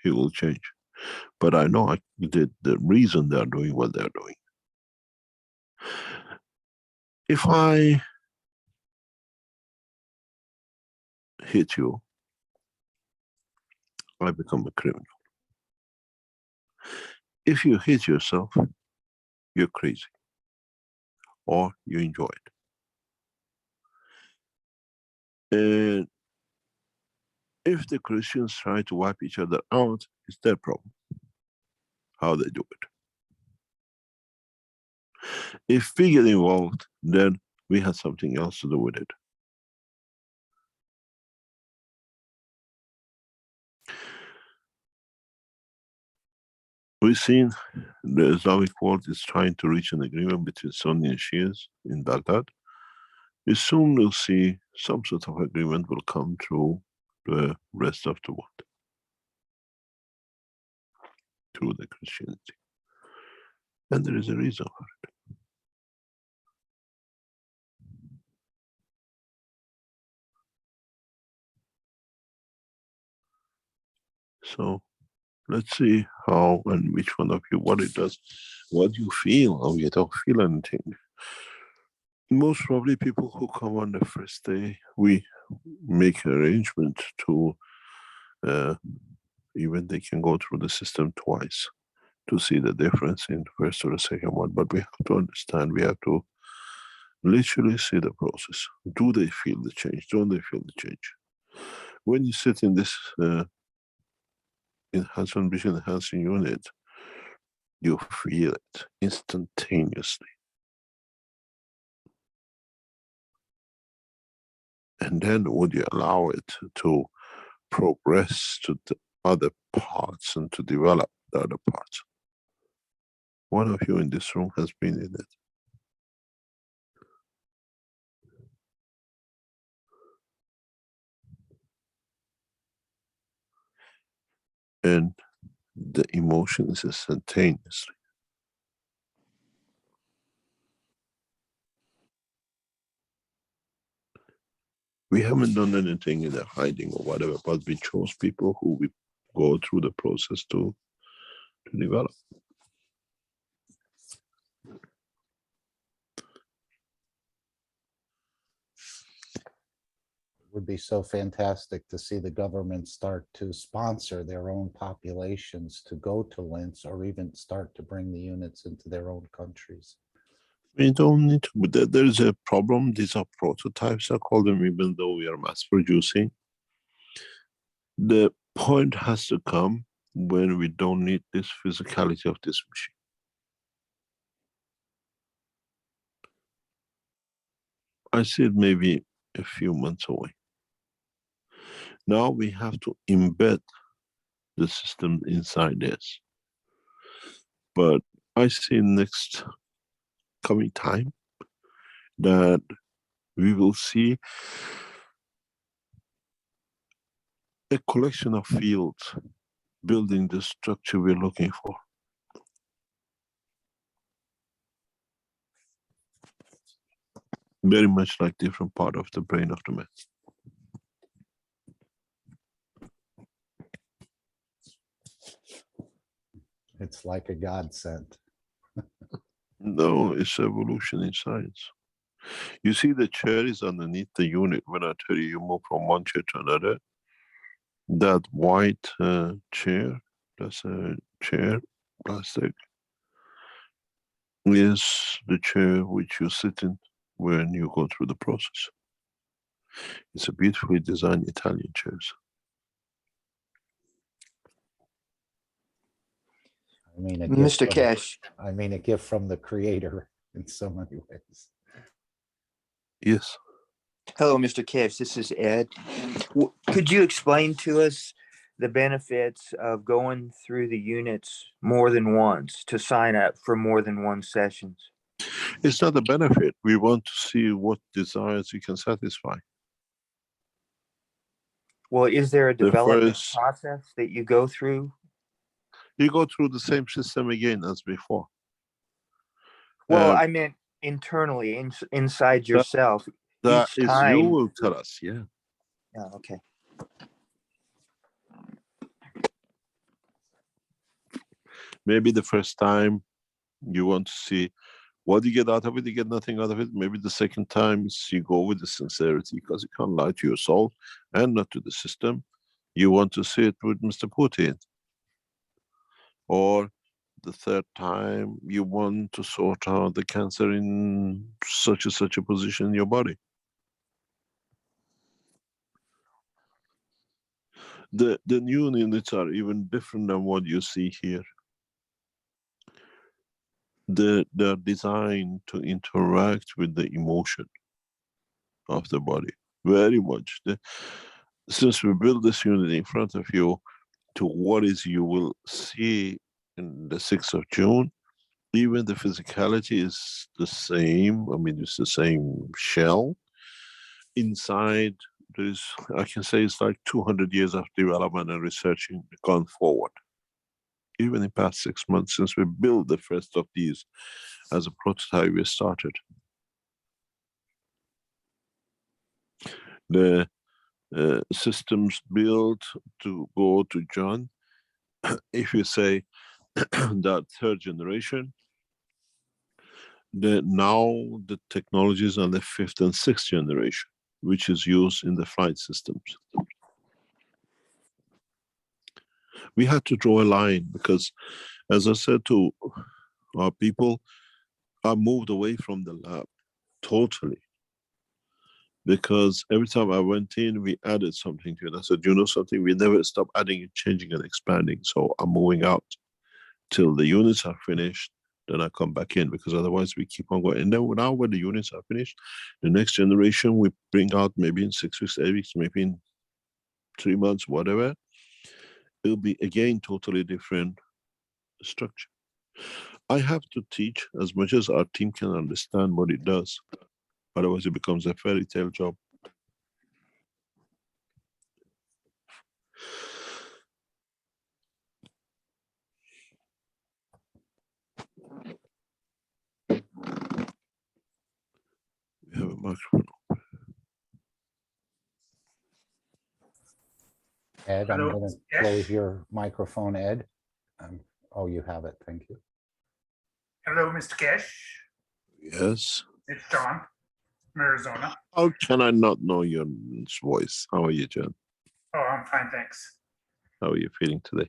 [SPEAKER 5] he will change. But I know the reason they are doing what they are doing. If I hit you, I become a criminal. If you hit yourself, you're crazy. Or you enjoy it. And if the Christians try to wipe each other out, it's their problem. How they do it. If we get involved, then we have something else to do with it. We've seen the Islamic world is trying to reach an agreement between Sunni and Shias in Baghdad. We soon will see some sort of agreement will come through the rest of the world, through the Christianity. And there is a reason for it. So let's see how and which one of you, what it does, what you feel, or you don't feel anything. Most probably people who come on the first day, we make arrangement to even they can go through the system twice to see the difference in the first or the second one. But we have to understand, we have to literally see the process. Do they feel the change? Don't they feel the change? When you sit in this enhancement vision enhancing unit, you feel it instantaneously. And then would you allow it to progress to the other parts and to develop the other parts? One of you in this room has been in it. And the emotion is instantaneously. We haven't done anything in the hiding or whatever, but we chose people who we go through the process to develop.
[SPEAKER 2] It would be so fantastic to see the government start to sponsor their own populations to go to LINS, or even start to bring the units into their own countries.
[SPEAKER 5] We don't need to, but there is a problem. These are prototypes, I call them, even though we are mass producing. The point has to come when we don't need this physicality of this machine. I see it maybe a few months away. Now we have to embed the system inside this. But I see next coming time that we will see a collection of fields building the structure we're looking for. Very much like different part of the brain of the man.
[SPEAKER 2] It's like a godsend.
[SPEAKER 5] No, it's evolution in science. You see the chair is underneath the unit. When I tell you, you move from one chair to another, that white chair, that's a chair, plastic, is the chair which you sit in when you go through the process. It's a beautifully designed Italian chairs.
[SPEAKER 2] I mean,
[SPEAKER 10] Mr. Keshe.
[SPEAKER 2] I mean, a gift from the creator in so many ways.
[SPEAKER 5] Yes.
[SPEAKER 10] Hello, Mr. Keshe. This is Ed. Could you explain to us the benefits of going through the units more than once to sign up for more than one sessions?
[SPEAKER 5] It's not a benefit. We want to see what desires you can satisfy.
[SPEAKER 10] Well, is there a development
[SPEAKER 5] first-
[SPEAKER 10] process that you go through?
[SPEAKER 5] You go through the same system again as before.
[SPEAKER 10] Well, I meant internally, inside yourself.
[SPEAKER 5] That
[SPEAKER 10] each
[SPEAKER 5] is,
[SPEAKER 10] time.
[SPEAKER 5] you will tell us, yeah.
[SPEAKER 10] Oh, okay.
[SPEAKER 5] Maybe the first time you want to see what you get out of it, you get nothing out of it. Maybe the second time you go with the sincerity, because you can't lie to your soul and not to the system. You want to see it with Mr. Putin. Or the third time you want to sort out the cancer in such a position in your body. The new units are even different than what you see here. They're designed to interact with the emotion of the body very much. Since we build this unit in front of you to what is you will see in the 6th of June, even the physicality is the same. I mean, it's the same shell. Inside, there's, I can say it's like 200 years of development and researching gone forward. Even in past 6 months since we built the first of these as a prototype, we started. The systems built to go to John, if you say that third generation, now the technologies are the 5th and 6th generation, which is used in the flight systems. We had to draw a line because, as I said to our people, I moved away from the lab totally. Because every time I went in, we added something to it. I said, you know something, we never stop adding and changing and expanding. So I'm moving out till the units are finished. Then I come back in, because otherwise we keep on going. And then now when the units are finished, the next generation we bring out maybe in 6 weeks, 8 weeks, maybe in 3 months, whatever. It'll be again totally different structure. I have to teach as much as our team can understand what it does. Otherwise it becomes a fairy tale job. We have a microphone.
[SPEAKER 2] Ed, I'm
[SPEAKER 11] Hello,
[SPEAKER 2] going to
[SPEAKER 11] yes.
[SPEAKER 2] close your microphone, Ed. Oh, you have it. Thank you.
[SPEAKER 11] Hello, Mr. Keshe.
[SPEAKER 5] Yes.
[SPEAKER 11] It's John from Arizona.
[SPEAKER 5] How can I not know your voice? How are you, John?
[SPEAKER 11] Oh, I'm fine, thanks.
[SPEAKER 5] How are you feeling today?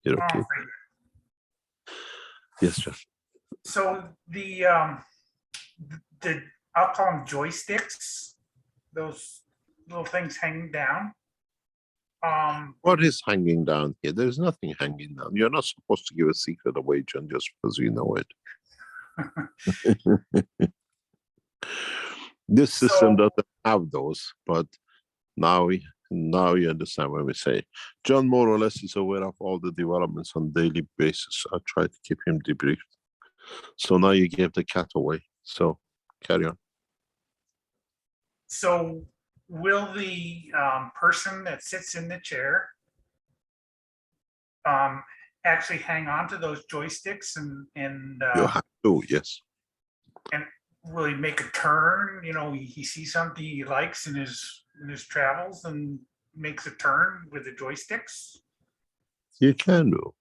[SPEAKER 5] You're
[SPEAKER 11] Oh,
[SPEAKER 5] okay?
[SPEAKER 11] thank you.
[SPEAKER 5] Yes, John.
[SPEAKER 11] So the I'll call them joysticks, those little things hanging down.
[SPEAKER 5] What is hanging down here? There's nothing hanging down. You're not supposed to give a secret away, John, just because you know it. This system
[SPEAKER 11] So-
[SPEAKER 5] doesn't have those, but now you understand when we say. John more or less is aware of all the developments on daily basis. I try to keep him debriefed. So now you gave the cat away. So carry on.
[SPEAKER 11] So will the person that sits in the chair actually hang on to those joysticks and
[SPEAKER 5] You have to, yes.
[SPEAKER 11] will he make a turn? You know, he sees something he likes in his travels and makes a turn with the joysticks.
[SPEAKER 5] You can do,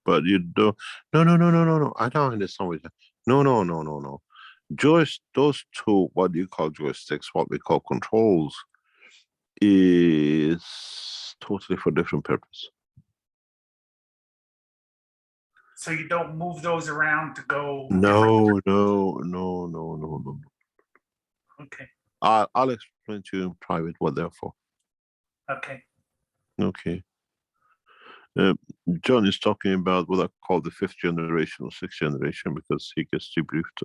[SPEAKER 5] but you don't. No. I don't understand what you. No. Those two, what you call joysticks, what we call controls, is totally for different purpose.
[SPEAKER 11] So you don't move those around to go.
[SPEAKER 5] No.
[SPEAKER 11] Okay.
[SPEAKER 5] I'll explain to you in private what they're for.
[SPEAKER 11] Okay.
[SPEAKER 5] Okay. John is talking about what I call the 5th generation or 6th generation, because he gets debriefed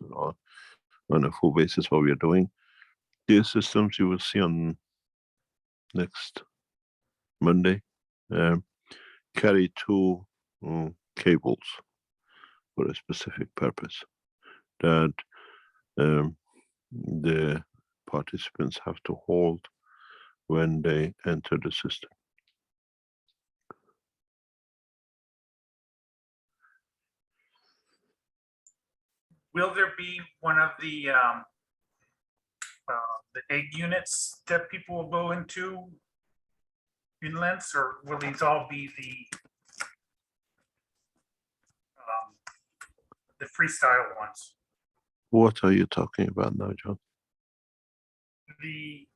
[SPEAKER 5] on a full basis what we are doing. These systems you will see on next Monday carry 2 cables for a specific purpose that the participants have to hold when they enter the system.
[SPEAKER 11] Will there be one of the egg units that people will go into in lengths, or will these all be the freestyle ones?
[SPEAKER 5] What are you talking about now, John?
[SPEAKER 11] The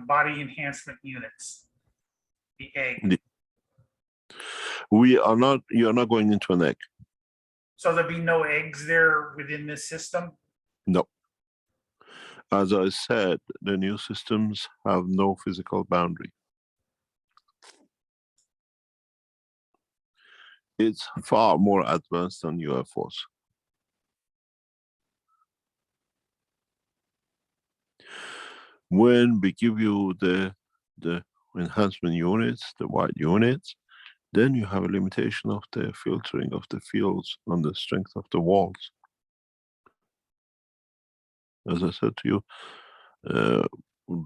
[SPEAKER 11] body enhancement units, the egg.
[SPEAKER 5] We are not. You are not going into an egg.
[SPEAKER 11] So there'll be no eggs there within this system?
[SPEAKER 5] No. As I said, the new systems have no physical boundary. It's far more advanced than UFOs. When we give you the enhancement units, the white units, then you have a limitation of the filtering of the fields on the strength of the walls. As I said to you,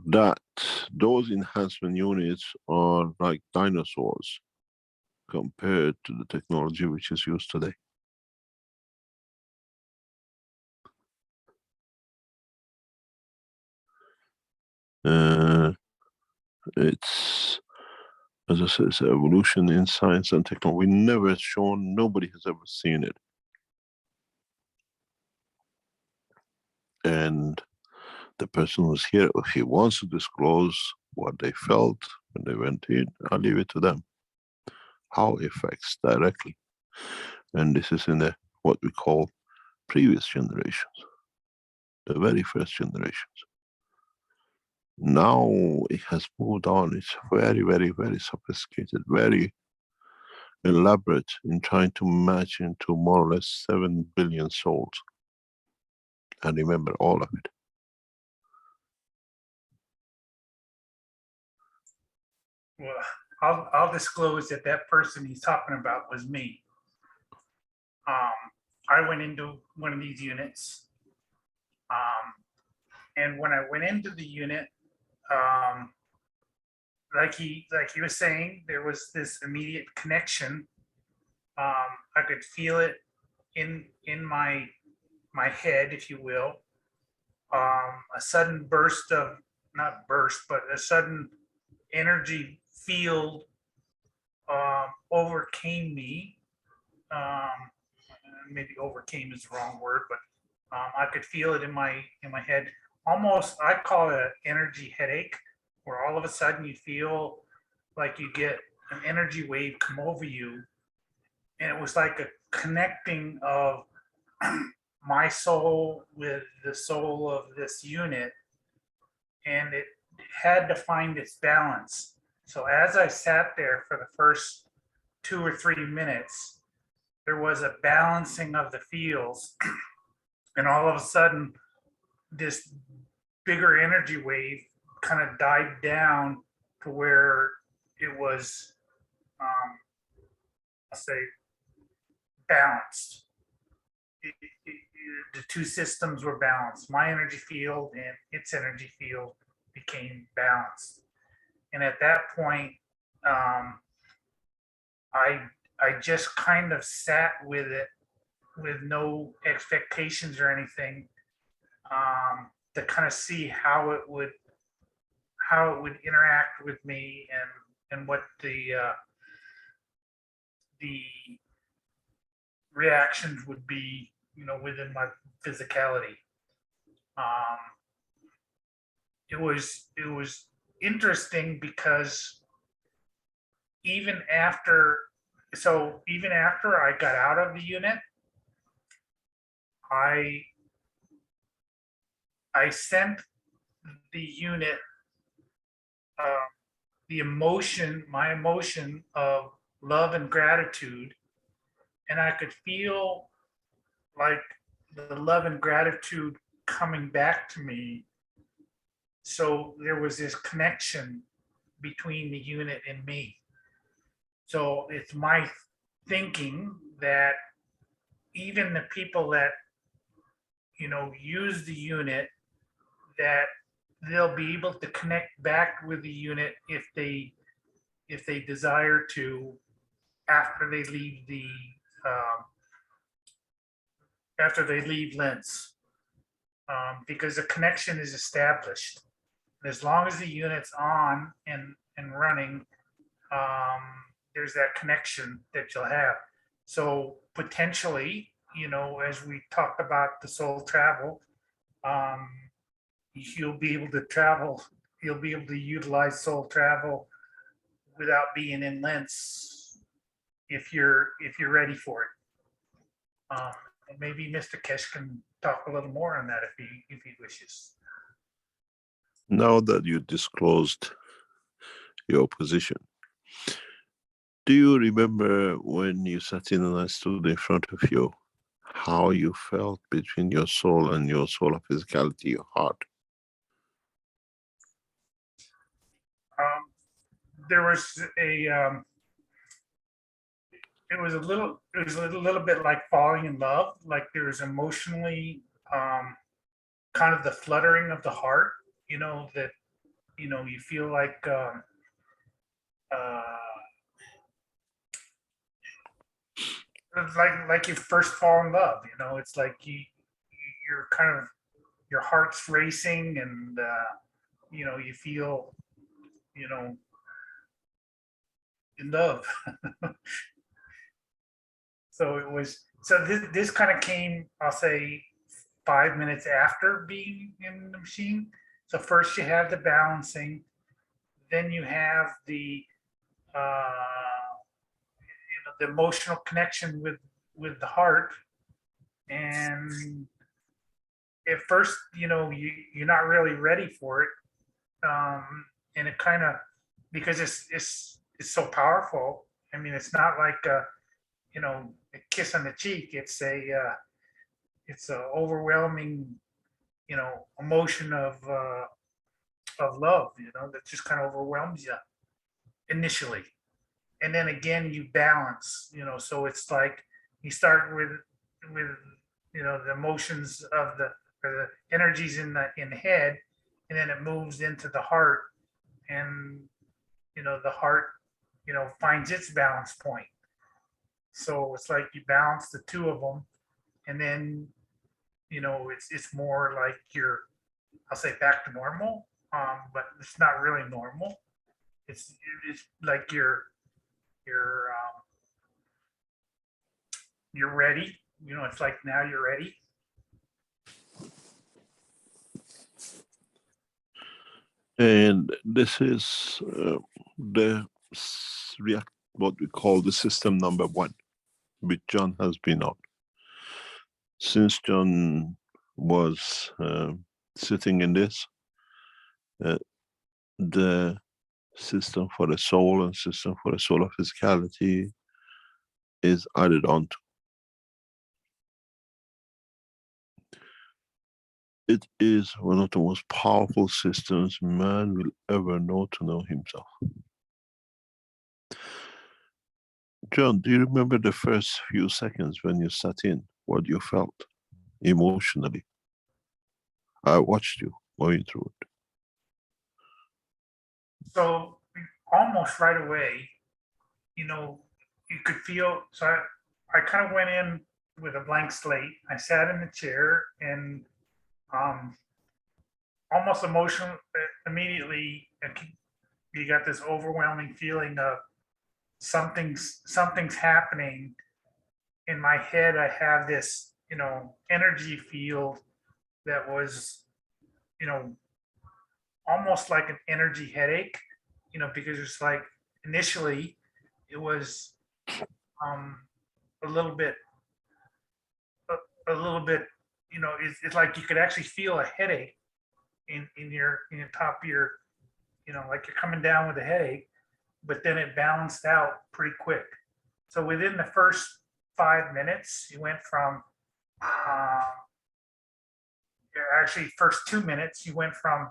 [SPEAKER 5] that those enhancement units are like dinosaurs compared to the technology which is used today. It's, as I said, it's evolution in science and technology. We never shown, nobody has ever seen it. And the person who's here, if he wants to disclose what they felt when they went in, I'll leave it to them. How it affects directly. And this is in the what we call previous generations, the very first generations. Now it has moved on. It's very, very, very sophisticated, very elaborate in trying to match into more or less 7 billion souls. And remember all of it.
[SPEAKER 11] Well, I'll disclose that that person he's talking about was me. I went into one of these units. And when I went into the unit, like he was saying, there was this immediate connection. I could feel it in my head, if you will. A sudden burst of, not burst, but a sudden energy field overcame me. Maybe overcame is the wrong word, but I could feel it in my head. Almost, I call it an energy headache, where all of a sudden you feel like you get an energy wave come over you, and it was like a connecting of my soul with the soul of this unit, and it had to find its balance. So as I sat there for the first 2 or 3 minutes, there was a balancing of the fields, and all of a sudden this bigger energy wave kind of died down to where it was, I'll say, balanced. The two systems were balanced. My energy field and its energy field became balanced. And at that point, I just kind of sat with it with no expectations or anything, to kind of see how it would interact with me, and what the reactions would be, within my physicality. It was interesting because even after I got out of the unit, I sent the unit my emotion of love and gratitude, and I could feel like the love and gratitude coming back to me. So there was this connection between the unit and me. So it's my thinking that even the people that, use the unit, that they'll be able to connect back with the unit if they desire to, after they leave Lens, because the connection is established. As long as the unit's on and running, there's that connection that you'll have. So potentially, as we talked about the soul travel, you'll be able to travel, you'll be able to utilize soul travel without being in Lens if you're ready for it. And maybe Mr. Keshe can talk a little more on that if he wishes.
[SPEAKER 5] Now that you disclosed your position, do you remember when you sat in and I stood in front of you, how you felt between your soul and your solar physicality, your heart?
[SPEAKER 11] There was it was a little bit like falling in love. Like there was emotionally, kind of the fluttering of the heart, that, you feel like, like you first fall in love, it's like you're kind of, your heart's racing, and, you feel, in love. So this kind of came, I'll say, 5 minutes after being in the machine. So first you have the balancing, then you have the the emotional connection with the heart, and at first, you're not really ready for it, and it kind of, because it's so powerful. I mean, it's not like a kiss on the cheek. It's a overwhelming, emotion of love, that just kind of overwhelms you initially. And then again, you balance, so it's like you start with the emotions of the energies in the head, and then it moves into the heart, and the heart finds its balance point. So it's like you balance the two of them, and then it's more like you're, I'll say, back to normal, but it's not really normal. It's like you're ready. It's like now you're ready.
[SPEAKER 5] And this is what we call the system number 1, which John has been on. Since John was sitting in this, the system for the soul and system for the solar physicality is added on to. It is one of the most powerful systems man will ever know to know himself. John, do you remember the first few seconds when you sat in, what you felt emotionally? I watched you going through it.
[SPEAKER 11] So almost right away, you know, you could feel, so I kind of went in with a blank slate. I sat in the chair and almost emotional immediately. You got this overwhelming feeling of something's happening in my head. I have this, you know, energy field that was, you know, almost like an energy headache, you know, because it's like initially it was a little bit, a little bit, you know, it's like you could actually feel a headache in your top of your, you know, like you're coming down with a headache, but then it balanced out pretty quick. So within the first 5 minutes, you went from, actually first 2 minutes, you went from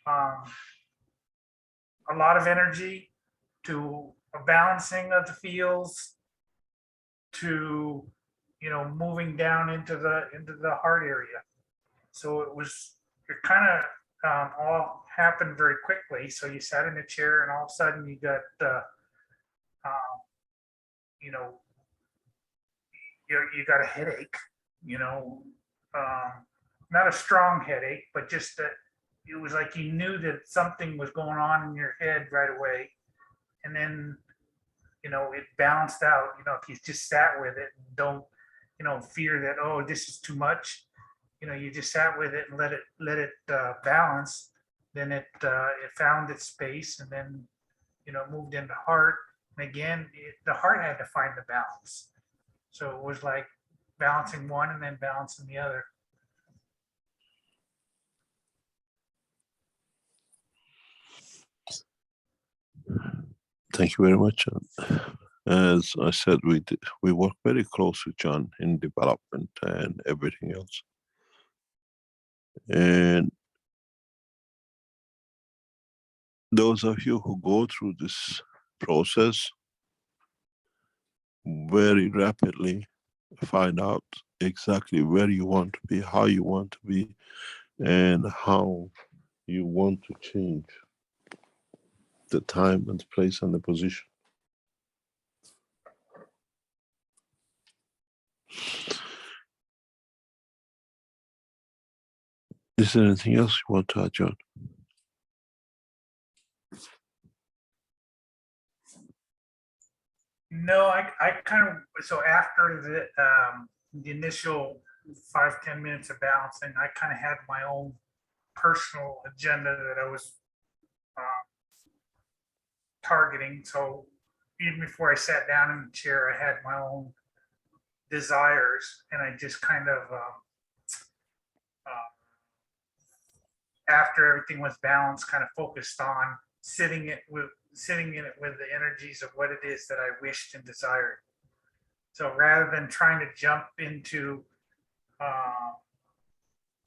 [SPEAKER 11] a lot of energy to a balancing of the fields to, you know, moving down into the heart area. So it kind of all happened very quickly. So you sat in a chair and all of a sudden you got, you know, you got a headache, you know, not a strong headache, but just that it was like you knew that something was going on in your head right away. And then, you know, it balanced out, you know, if you just sat with it and don't, you know, fear that, oh, this is too much, you know, you just sat with it and let it balance. Then it found its space and then, you know, moved into heart. And again, the heart had to find the balance. So it was like balancing one and then balancing the other.
[SPEAKER 5] Thank you very much, John. As I said, we work very close with John in development and everything else. And those of you who go through this process very rapidly find out exactly where you want to be, how you want to be, and how you want to change the time and the place and the position. Is there anything else you want to add, John?
[SPEAKER 11] No, I kind of, so after the initial 5-10 minutes of balancing, I kind of had my own personal agenda that I was targeting. So even before I sat down in the chair, I had my own desires, and I just kind of, after everything was balanced, kind of focused on sitting in it with the energies of what it is that I wished and desired. So rather than trying to jump into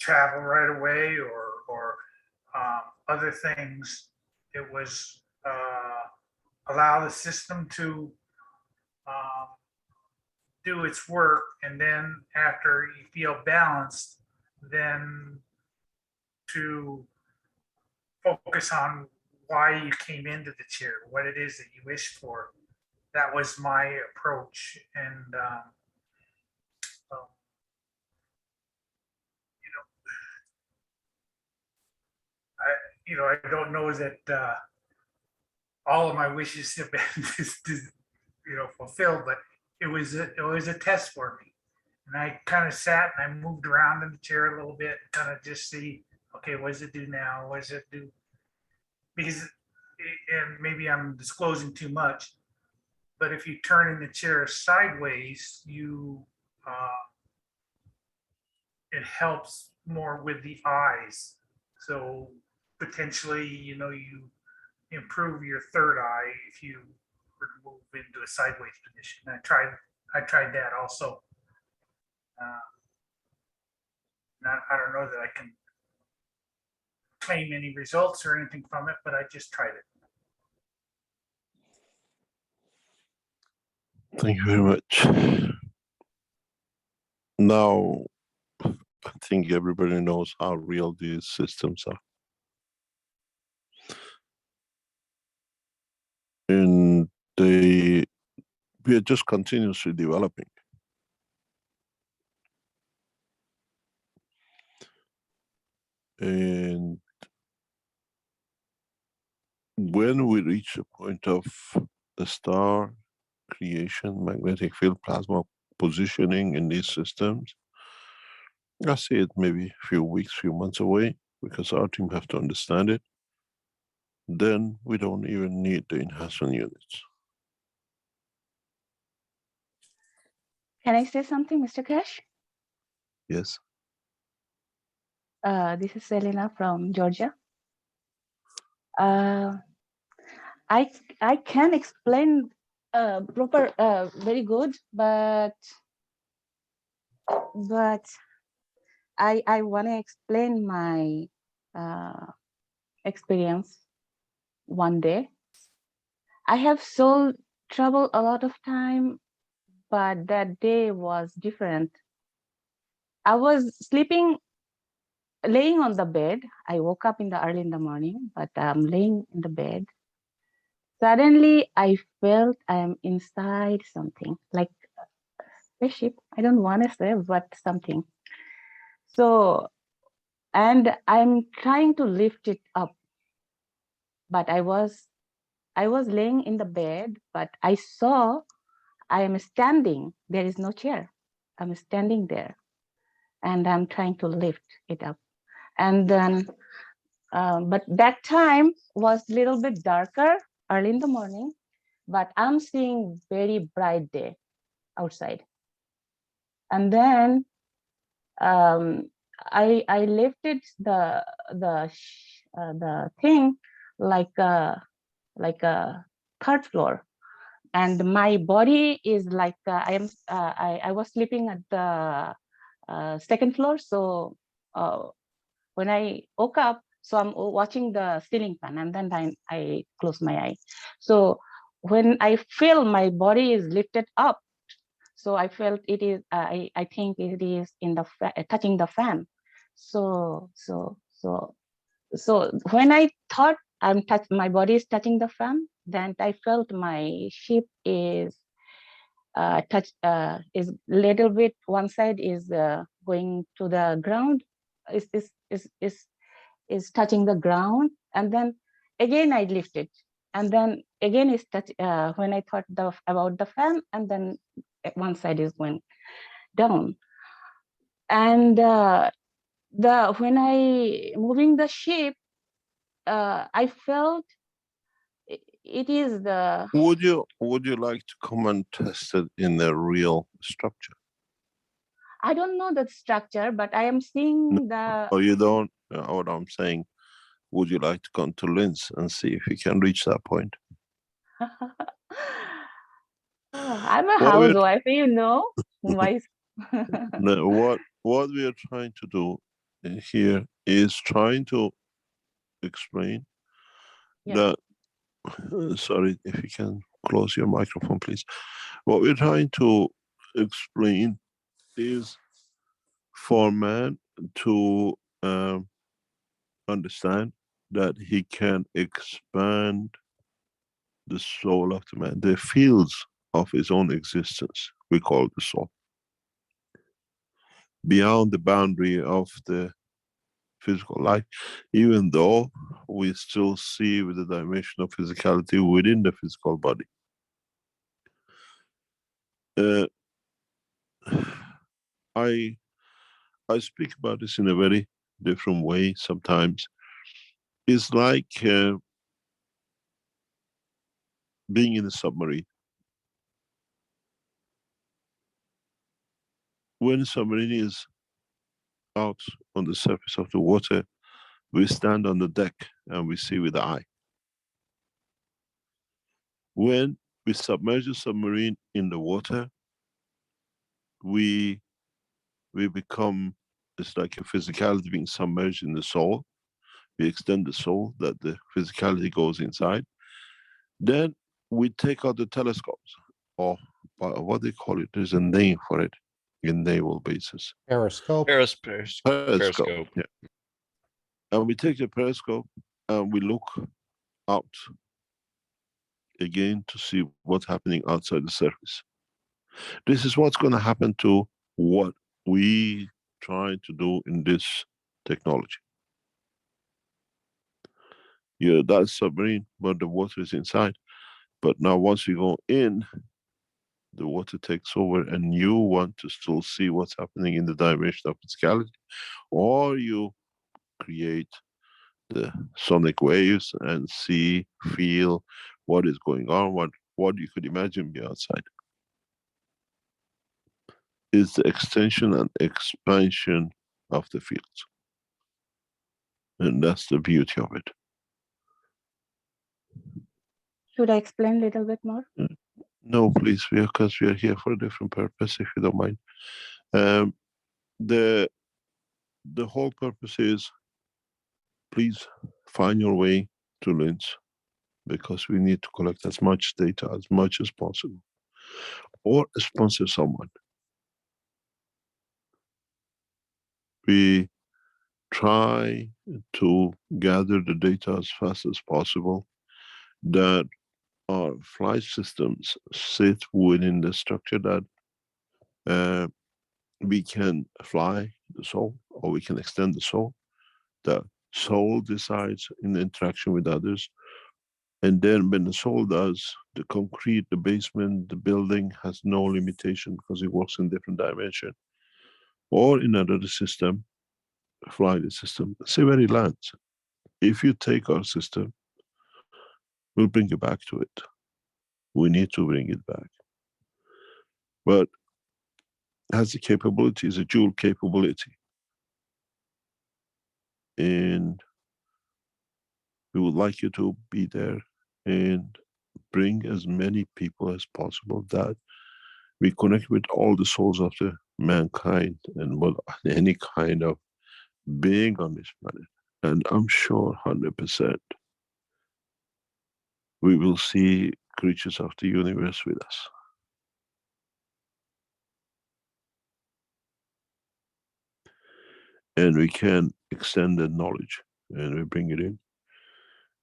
[SPEAKER 11] travel right away or other things, it was allow the system to do its work, and then after you feel balanced, then to focus on why you came into the chair, what it is that you wished for. That was my approach. And, I don't know that all of my wishes have been, fulfilled, but it was a test for me. And I kind of sat and I moved around in the chair a little bit, kind of just see, okay, what does it do now? What does it do? Because, and maybe I'm disclosing too much, but if you turn in the chair sideways, it helps more with the eyes. So potentially, you improve your third eye if you were to move into a sideways position. I tried that also. I don't know that I can claim any results or anything from it, but I just tried it.
[SPEAKER 5] Thank you very much. Now, I think everybody knows how real these systems are. And we are just continuously developing. And when we reach the point of the star creation, magnetic field, plasma positioning in these systems, I see it maybe a few weeks, few months away, because our team have to understand it. Then we don't even need the enhancement units.
[SPEAKER 12] Can I say something, Mr. Keshe?
[SPEAKER 5] Yes.
[SPEAKER 12] This is Selena from Georgia. I can explain very good, but I want to explain my experience one day. I have soul traveled a lot of time, but that day was different. I was sleeping, laying on the bed. I woke up early in the morning, but I'm laying in the bed. Suddenly, I felt I'm inside something, like a spaceship. I don't want to say, but something. So, and I'm trying to lift it up, but I was laying in the bed, but I saw I am standing. There is no chair. I'm standing there, and I'm trying to lift it up. And then, but that time was a little bit darker, early in the morning, but I'm seeing very bright day outside. And then I lifted the thing like a third floor, and my body is like I was sleeping at the second floor. So when I woke up, so I'm watching the ceiling fan, and then I close my eye. So when I feel my body is lifted up, so I felt it is. I think it is in the touching the fan. So when I thought my body is touching the fan, then I felt my ship is is little bit, one side is going to the ground, is touching the ground, and then again I lift it, and then again is touch when I thought about the fan, and then one side is going down. And when I moving the ship, I felt it is the.
[SPEAKER 5] Would you like to come and test it in the real structure?
[SPEAKER 12] I don't know the structure, but I am seeing the.
[SPEAKER 5] Oh, you don't? What I'm saying, would you like to come to Linz and see if you can reach that point?
[SPEAKER 12] I'm a housewife, you know. Why?
[SPEAKER 5] What we are trying to do here is trying to explain that. Sorry, if you can close your microphone, please. What we're trying to explain is for man to understand that he can expand the soul of the man, the fields of his own existence, we call the soul, beyond the boundary of the physical life, even though we still see with the dimension of physicality within the physical body. I speak about this in a very different way sometimes. It's like being in a submarine. When a submarine is out on the surface of the water, we stand on the deck and we see with the eye. When we submerge the submarine in the water, we become, it's like a physicality being submerged in the soul. We extend the soul, that the physicality goes inside. Then we take out the telescopes, or what they call it, there's a name for it in naval bases.
[SPEAKER 2] Periscope.
[SPEAKER 5] Periscope, yeah. And we take the periscope and we look out again to see what's happening outside the surface. This is what's going to happen to what we try to do in this technology. Yeah, that's submarine, but the water is inside. But now once you go in, the water takes over and you want to still see what's happening in the dimension of physicality, or you create the sonic waves and see, feel what is going on, what you could imagine be outside. Is the extension and expansion of the fields. And that's the beauty of it.
[SPEAKER 12] Should I explain a little bit more?
[SPEAKER 5] No, please, because we are here for a different purpose, if you don't mind. The whole purpose is, please find your way to Linz, because we need to collect as much data as much as possible, or sponsor someone. We try to gather the data as fast as possible, that our flight systems sit within the structure that we can fly the soul, or we can extend the soul. The soul decides in the interaction with others. And then when the soul does, the concrete, the basement, the building has no limitation because it works in different dimension. Or in another system, fly the system, say where it lands. If you take our system, we'll bring you back to it. We need to bring it back. But has the capability, is a dual capability. And we would like you to be there and bring as many people as possible, that we connect with all the souls of the mankind and with any kind of being on this planet. And I'm sure 100% we will see creatures of the universe with us. And we can extend the knowledge and we bring it in.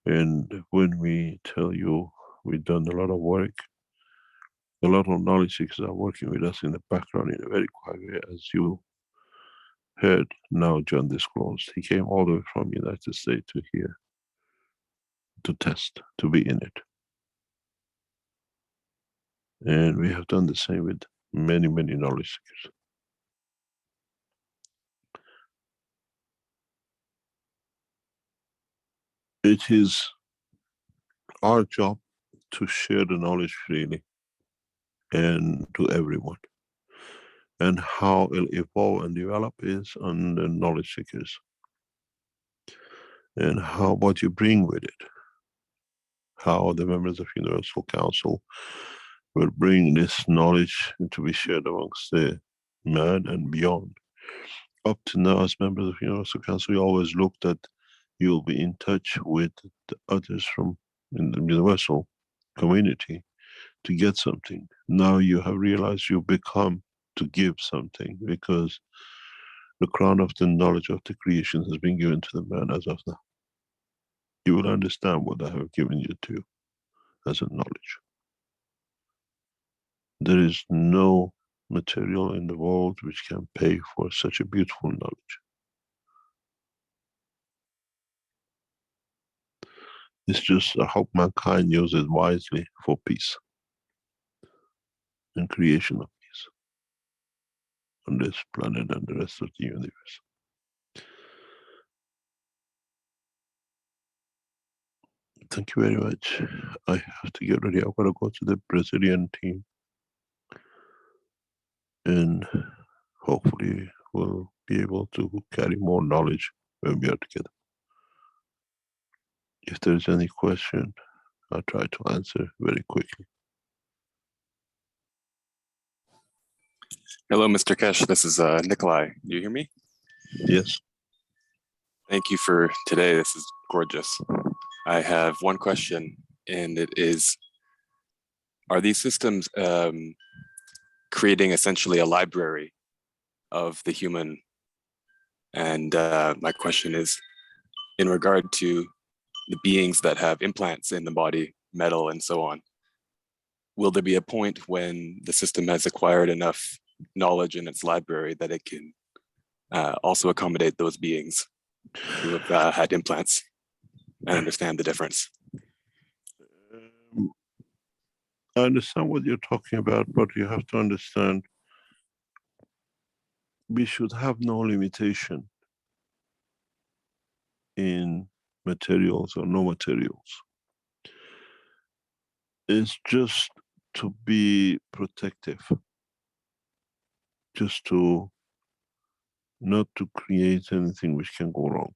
[SPEAKER 5] And when we tell you we've done a lot of work, a lot of knowledge seekers are working with us in the background in a very quiet way, as you heard now John disclosed. He came all the way from the United States to here to test, to be in it. And we have done the same with many, many knowledge seekers. It is our job to share the knowledge freely and to everyone. And how it'll evolve and develop is on the knowledge seekers. And how, what you bring with it. How the members of Universal Council will bring this knowledge to be shared amongst the man and beyond. Up to now, as members of Universal Council, we always looked that you'll be in touch with the others from in the universal community to get something. Now you have realized you become to give something, because the crown of the knowledge of the creation has been given to the man as of now. You will understand what I have given you to as a knowledge. There is no material in the world which can pay for such a beautiful knowledge. It's just, I hope mankind uses it wisely for peace and creation of peace on this planet and the rest of the universe. Thank you very much. I have to get ready. I've got to go to the Brazilian team. And hopefully we'll be able to carry more knowledge when we are together. If there's any question, I'll try to answer very quickly.
[SPEAKER 13] Hello, Mr. Keshe. This is Nikolai. Do you hear me?
[SPEAKER 5] Yes.
[SPEAKER 13] Thank you for today. This is gorgeous. I have one question, and it is, are these systems creating essentially a library of the human? And my question is, in regard to the beings that have implants in the body, metal and so on, will there be a point when the system has acquired enough knowledge in its library that it can also accommodate those beings who have had implants and understand the difference?
[SPEAKER 5] I understand what you're talking about, but you have to understand we should have no limitation in materials or no materials. It's just to be protective, just to not to create anything which can go wrong.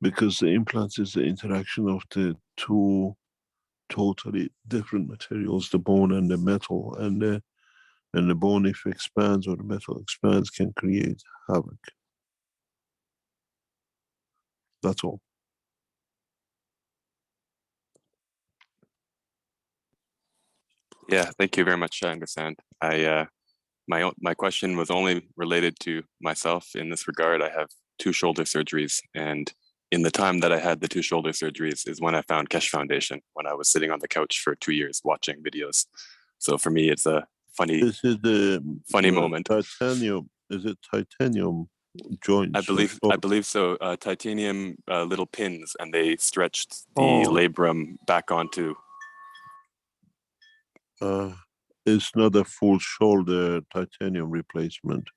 [SPEAKER 5] Because the implants is the interaction of the two totally different materials, the bone and the metal, and the bone, if it expands or the metal expands, can create havoc. That's all.
[SPEAKER 13] Yeah, thank you very much. I understand. My question was only related to myself in this regard. I have 2 shoulder surgeries, and in the time that I had the 2 shoulder surgeries is when I found Keshe Foundation, when I was sitting on the couch for 2 years watching videos. So for me, it's a funny, funny moment.
[SPEAKER 5] Titanium, is it titanium joints?
[SPEAKER 13] I believe so. Titanium little pins, and they stretched the labrum back onto.
[SPEAKER 5] It's not a full shoulder titanium replacement.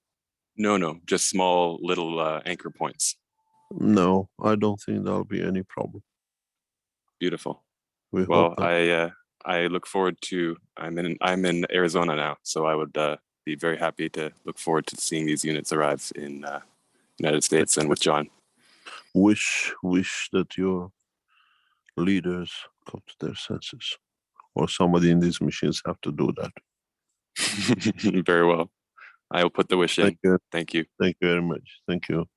[SPEAKER 13] No, just small little anchor points.
[SPEAKER 5] No, I don't think there'll be any problem.
[SPEAKER 13] Beautiful.
[SPEAKER 5] We
[SPEAKER 13] Well,
[SPEAKER 5] hope not.
[SPEAKER 13] I look forward to. I'm in Arizona now, so I would be very happy to look forward to seeing these units arrive in United States and with John.
[SPEAKER 5] Wish that your leaders come to their senses, or somebody in these machines have to do that.
[SPEAKER 13] Very well. I will put the wish in.
[SPEAKER 5] Thank you.
[SPEAKER 13] Thank you.
[SPEAKER 5] Thank you very much. Thank you.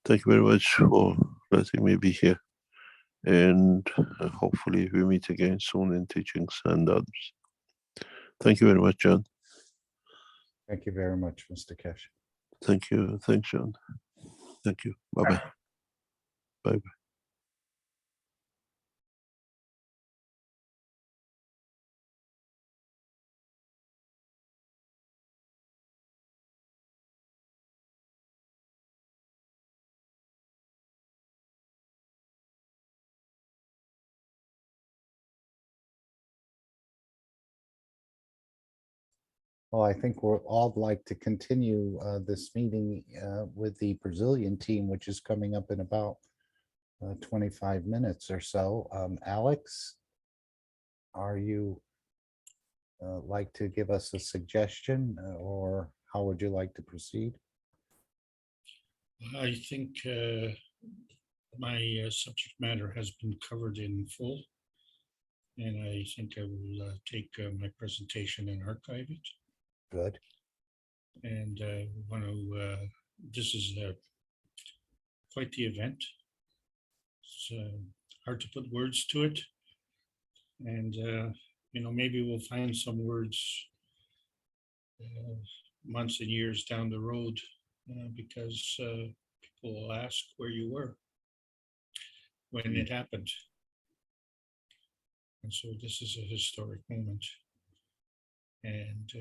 [SPEAKER 5] Thank you very much for letting me be here. And hopefully we meet again soon in teachings and others. Thank you very much, John.
[SPEAKER 2] Thank you very much, Mr. Keshe.
[SPEAKER 5] Thank you. Thanks, John. Thank you. Bye-bye. Bye-bye.
[SPEAKER 2] Well, I think we're all like to continue this meeting with the Brazilian team, which is coming up in about 25 minutes or so. Alex, are you like to give us a suggestion, or how would you like to proceed?
[SPEAKER 14] I think my subject matter has been covered in full, and I think I will take my presentation and archive it.
[SPEAKER 2] Good.
[SPEAKER 14] And want to. This is quite the event. It's hard to put words to it, and maybe we'll find some words months and years down the road, because people will ask where you were when it happened. And so this is a historic moment. And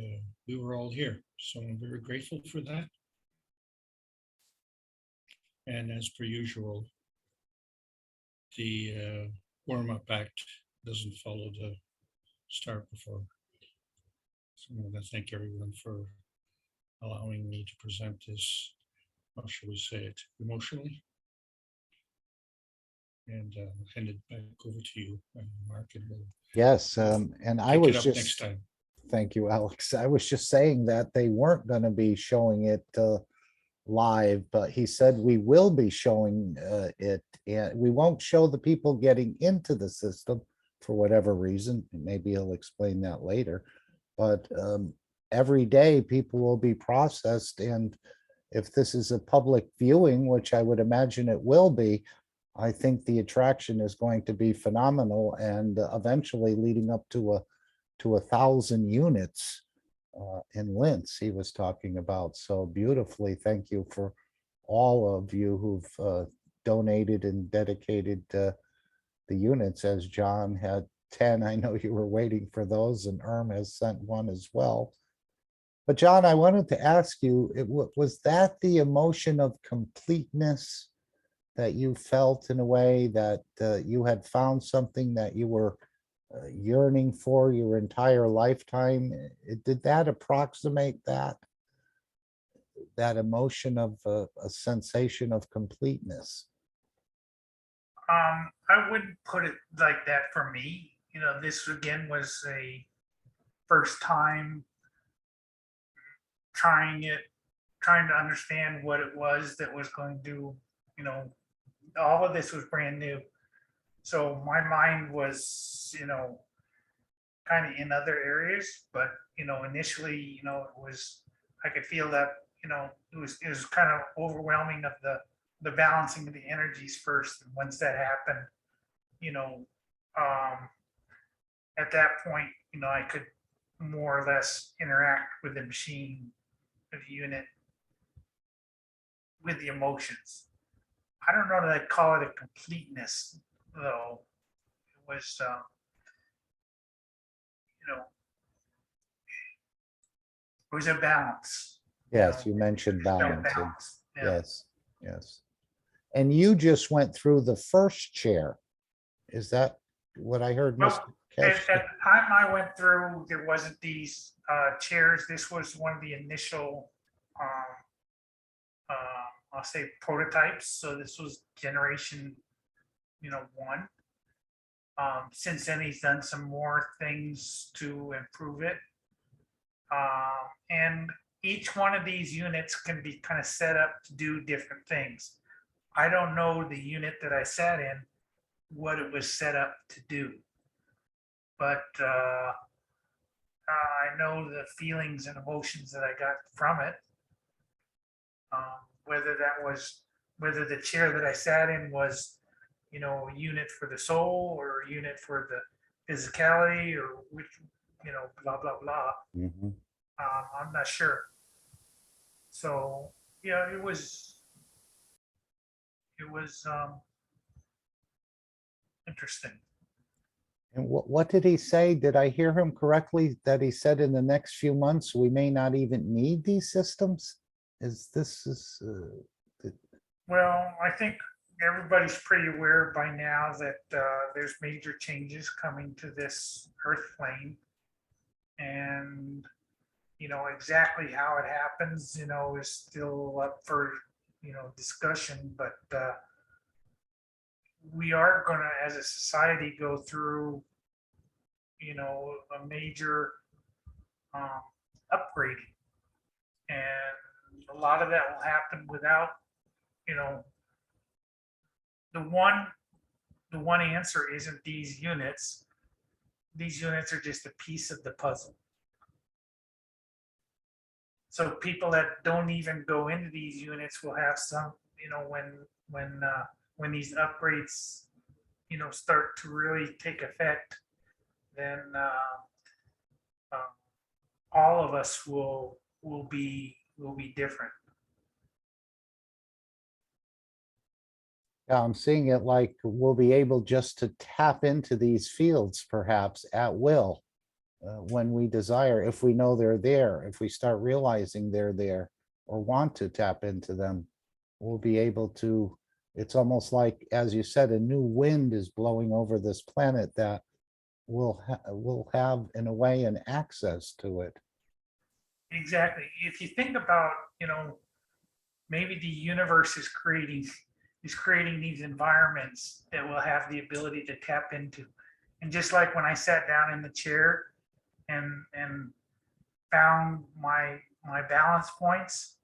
[SPEAKER 14] we were all here. So I'm very grateful for that. And as per usual, the warm-up act doesn't follow the start before. So I want to thank everyone for allowing me to present this, how shall we say it, emotionally. And hand it back over to you, Mark, and we'll
[SPEAKER 2] Yes, and I
[SPEAKER 14] pick
[SPEAKER 2] was
[SPEAKER 14] it up
[SPEAKER 2] just,
[SPEAKER 14] next time.
[SPEAKER 2] thank you, Alex. I was just saying that they weren't going to be showing it live, but he said we will be showing it, and we won't show the people getting into the system for whatever reason. Maybe he'll explain that later. But every day people will be processed. And if this is a public viewing, which I would imagine it will be, I think the attraction is going to be phenomenal, and eventually leading up to 1,000 units in Linz he was talking about. So beautifully, thank you for all of you who've donated and dedicated the units. As John had 10, I know you were waiting for those, and has sent one as well. But John, I wanted to ask you, was that the emotion of completeness that you felt, in a way that you had found something that you were yearning for your entire lifetime? Did that approximate that emotion of a sensation of completeness?
[SPEAKER 11] I wouldn't put it like that for me. You know, this again was a first time trying to understand what it was that was going to, you know, all of this was brand new. So my mind was, you know, kind of in other areas, but, you know, initially, you know, I could feel that, you know, it was kind of overwhelming of the balancing of the energies first. And once that happened, you know, at that point, you know, I could more or less interact with the machine, with the unit, with the emotions. I don't know that I'd call it a completeness, though. It was, you know, it was a balance.
[SPEAKER 2] Yes, you mentioned balance.
[SPEAKER 11] Balance. Yeah.
[SPEAKER 2] Yes, yes. And you just went through the first chair. Is that what I heard, Mr.
[SPEAKER 11] At
[SPEAKER 2] Keshe?
[SPEAKER 11] the time I went through, there wasn't these chairs. This was one of the initial, I'll say, prototypes. So this was generation, you know, 1. Since then, he's done some more things to improve it. And each one of these units can be kind of set up to do different things. I don't know the unit that I sat in, what it was set up to do. But I know the feelings and emotions that I got from it. Whether the chair that I sat in was, you know, a unit for the soul or a unit for the physicality, or which, you know, blah, blah, blah.
[SPEAKER 2] Mhm.
[SPEAKER 11] I'm not sure. So, yeah, it was interesting.
[SPEAKER 2] And what did he say? Did I hear him correctly, that he said in the next few months we may not even need these systems?
[SPEAKER 11] Well, I think everybody's pretty aware by now that there's major changes coming to this Earth plane. And, you know, exactly how it happens, you know, is still up for, you know, discussion. But we are going to, as a society, go through, you know, a major upgrading. And a lot of that will happen without, you know, the one answer isn't these units. These units are just a piece of the puzzle. So people that don't even go into these units will have some, you know, when these upgrades, you know, start to really take effect, then all of us will be different.
[SPEAKER 2] Yeah, I'm seeing it like we'll be able just to tap into these fields perhaps at will when we desire, if we know they're there, if we start realizing they're there or want to tap into them, we'll be able to. It's almost like, as you said, a new wind is blowing over this planet that we'll have, in a way, an access to it.
[SPEAKER 11] Exactly. If you think about, you know, maybe the universe is creating these environments that will have the ability to tap into. And just like when I sat down in the chair and found my balance points,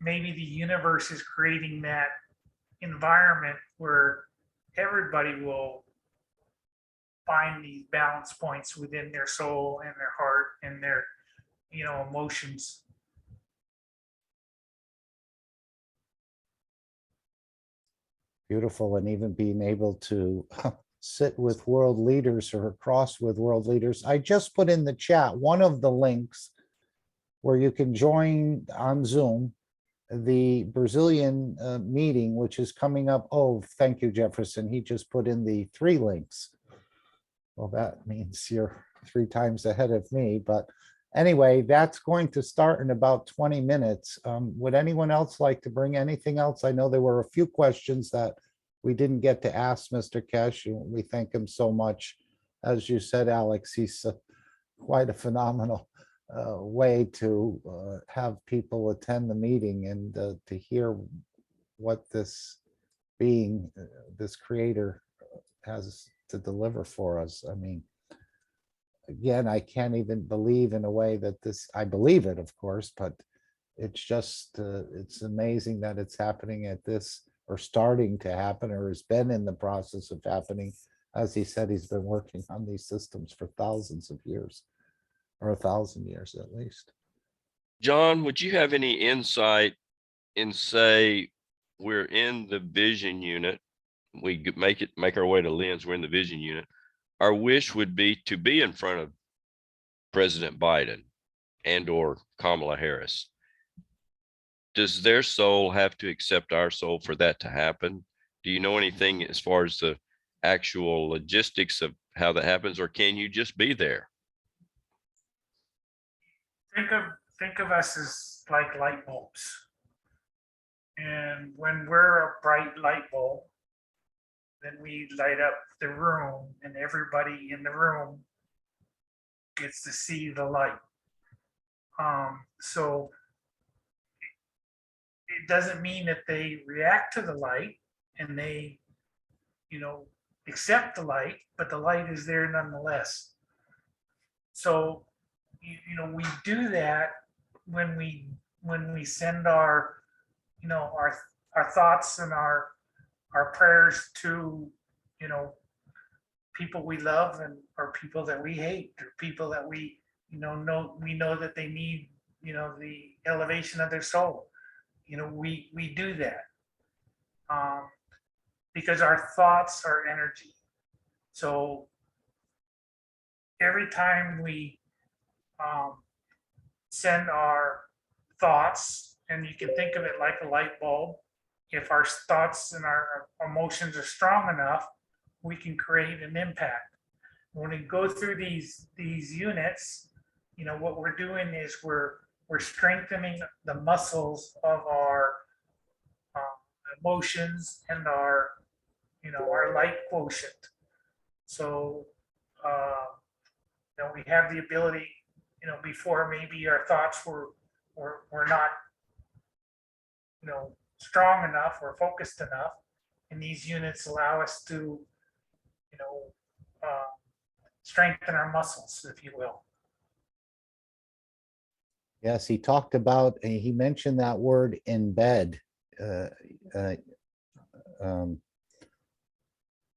[SPEAKER 11] maybe the universe is creating that environment where everybody will find these balance points within their soul and their heart and their, emotions.
[SPEAKER 2] Beautiful. And even being able to sit with world leaders or cross with world leaders. I just put in the chat one of the links where you can join on Zoom the Brazilian meeting, which is coming up. Oh, thank you, Jefferson. He just put in the 3 links. Well, that means you're 3 times ahead of me. But anyway, that's going to start in about 20 minutes. Would anyone else like to bring anything else? I know there were a few questions that we didn't get to ask Mr. Keshe. We thank him so much. As you said, Alex, he's quite a phenomenal way to have people attend the meeting and to hear what this being, this creator has to deliver for us. I mean, again, I can't even believe in a way that this, I believe it, of course, but it's just, it's amazing that it's happening at this, or starting to happen, or has been in the process of happening. As he said, he's been working on these systems for thousands of years, or 1,000 years at least.
[SPEAKER 6] John, would you have any insight in, say, we're in the vision unit, we make our way to Lens, we're in the vision unit. Our wish would be to be in front of President Biden and or Kamala Harris. Does their soul have to accept our soul for that to happen? Do you know anything as far as the actual logistics of how that happens, or can you just be there?
[SPEAKER 11] Think of us as like light bulbs. And when we're a bright light bulb, then we light up the room, and everybody in the room gets to see the light. So it doesn't mean that they react to the light and they, accept the light, but the light is there nonetheless. So, we do that when we send our, our thoughts and our prayers to, people we love, and or people that we hate, or people that we, know that they need, the elevation of their soul. We do that because our thoughts are energy. So every time we send our thoughts, and you can think of it like a light bulb, if our thoughts and our emotions are strong enough, we can create an impact. When we go through these units, what we're doing is we're strengthening the muscles of our emotions and our light quotient. So we have the ability, before maybe our thoughts were not strong enough or focused enough, and these units allow us to strengthen our muscles, if you will.
[SPEAKER 2] Yes, he talked about, he mentioned that word embed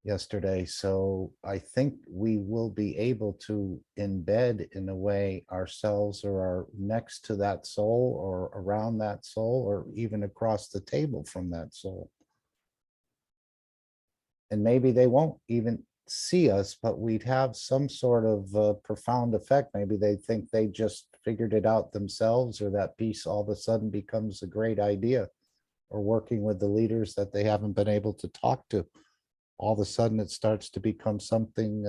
[SPEAKER 2] yesterday. So I think we will be able to embed in a way ourselves, or are next to that soul, or around that soul, or even across the table from that soul. And maybe they won't even see us, but we'd have some sort of profound effect. Maybe they think they just figured it out themselves, or that piece all of a sudden becomes a great idea, or working with the leaders that they haven't been able to talk to. All of a sudden it starts to become something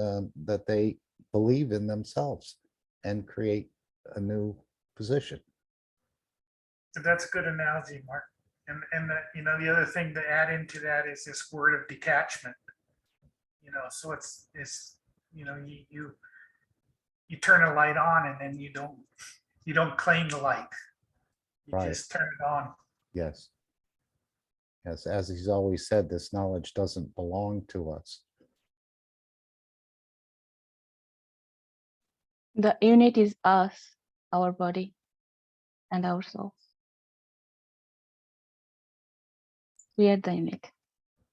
[SPEAKER 2] that they believe in themselves and create a new position.
[SPEAKER 11] So that's a good analogy, Mark. And the other thing to add into that is this word of detachment. So it's you turn a light on, and then you don't claim the light. You
[SPEAKER 2] Right.
[SPEAKER 11] just turn it on.
[SPEAKER 2] Yes. Yes, as he's always said, this knowledge doesn't belong to us.
[SPEAKER 12] The unit is us, our body, and our soul. We are the unit.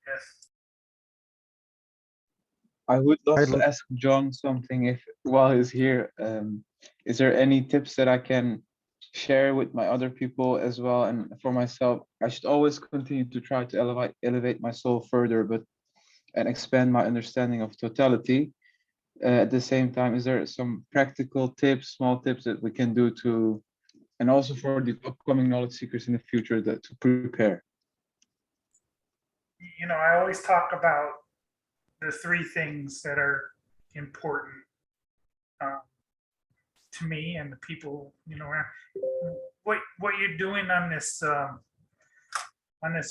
[SPEAKER 11] Yes.
[SPEAKER 7] I would love
[SPEAKER 15] I'd
[SPEAKER 7] to
[SPEAKER 15] l-
[SPEAKER 7] ask John something if while he's here. Is there any tips that I can share with my other people as well? And for myself, I should always continue to try to elevate my soul further, but and expand my understanding of totality. At the same time, is there some practical tips, small tips that we can do to, and also for the upcoming knowledge seekers in the future that to prepare?
[SPEAKER 11] You know, I always talk about the three things that are important uh, to me and the people, you know, what you're doing on this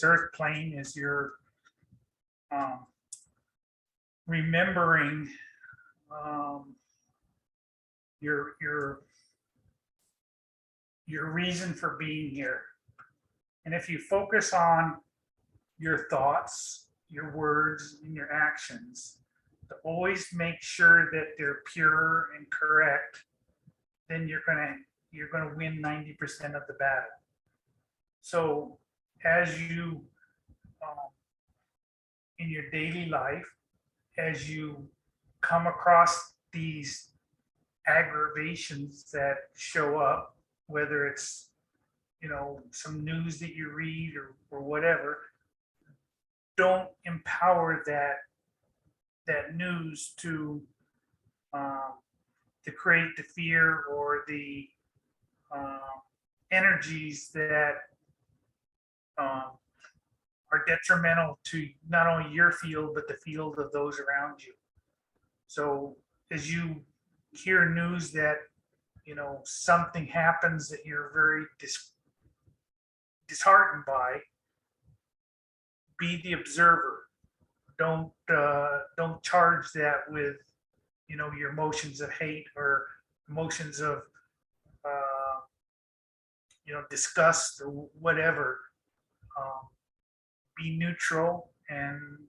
[SPEAKER 11] earth plane is you're remembering your reason for being here. And if you focus on your thoughts, your words, and your actions, to always make sure that they're pure and correct, then you're gonna win 90% of the battle. So as you in your daily life, as you come across these aggravations that show up, whether it's, you know, some news that you read or whatever, don't empower that news to create the fear or the energies that are detrimental to not only your field but the field of those around you. So as you hear news that, you know, something happens that you're very disheartened by, be the observer. Don't charge that with, you know, your emotions of hate or emotions of you know, disgust or whatever. Be neutral and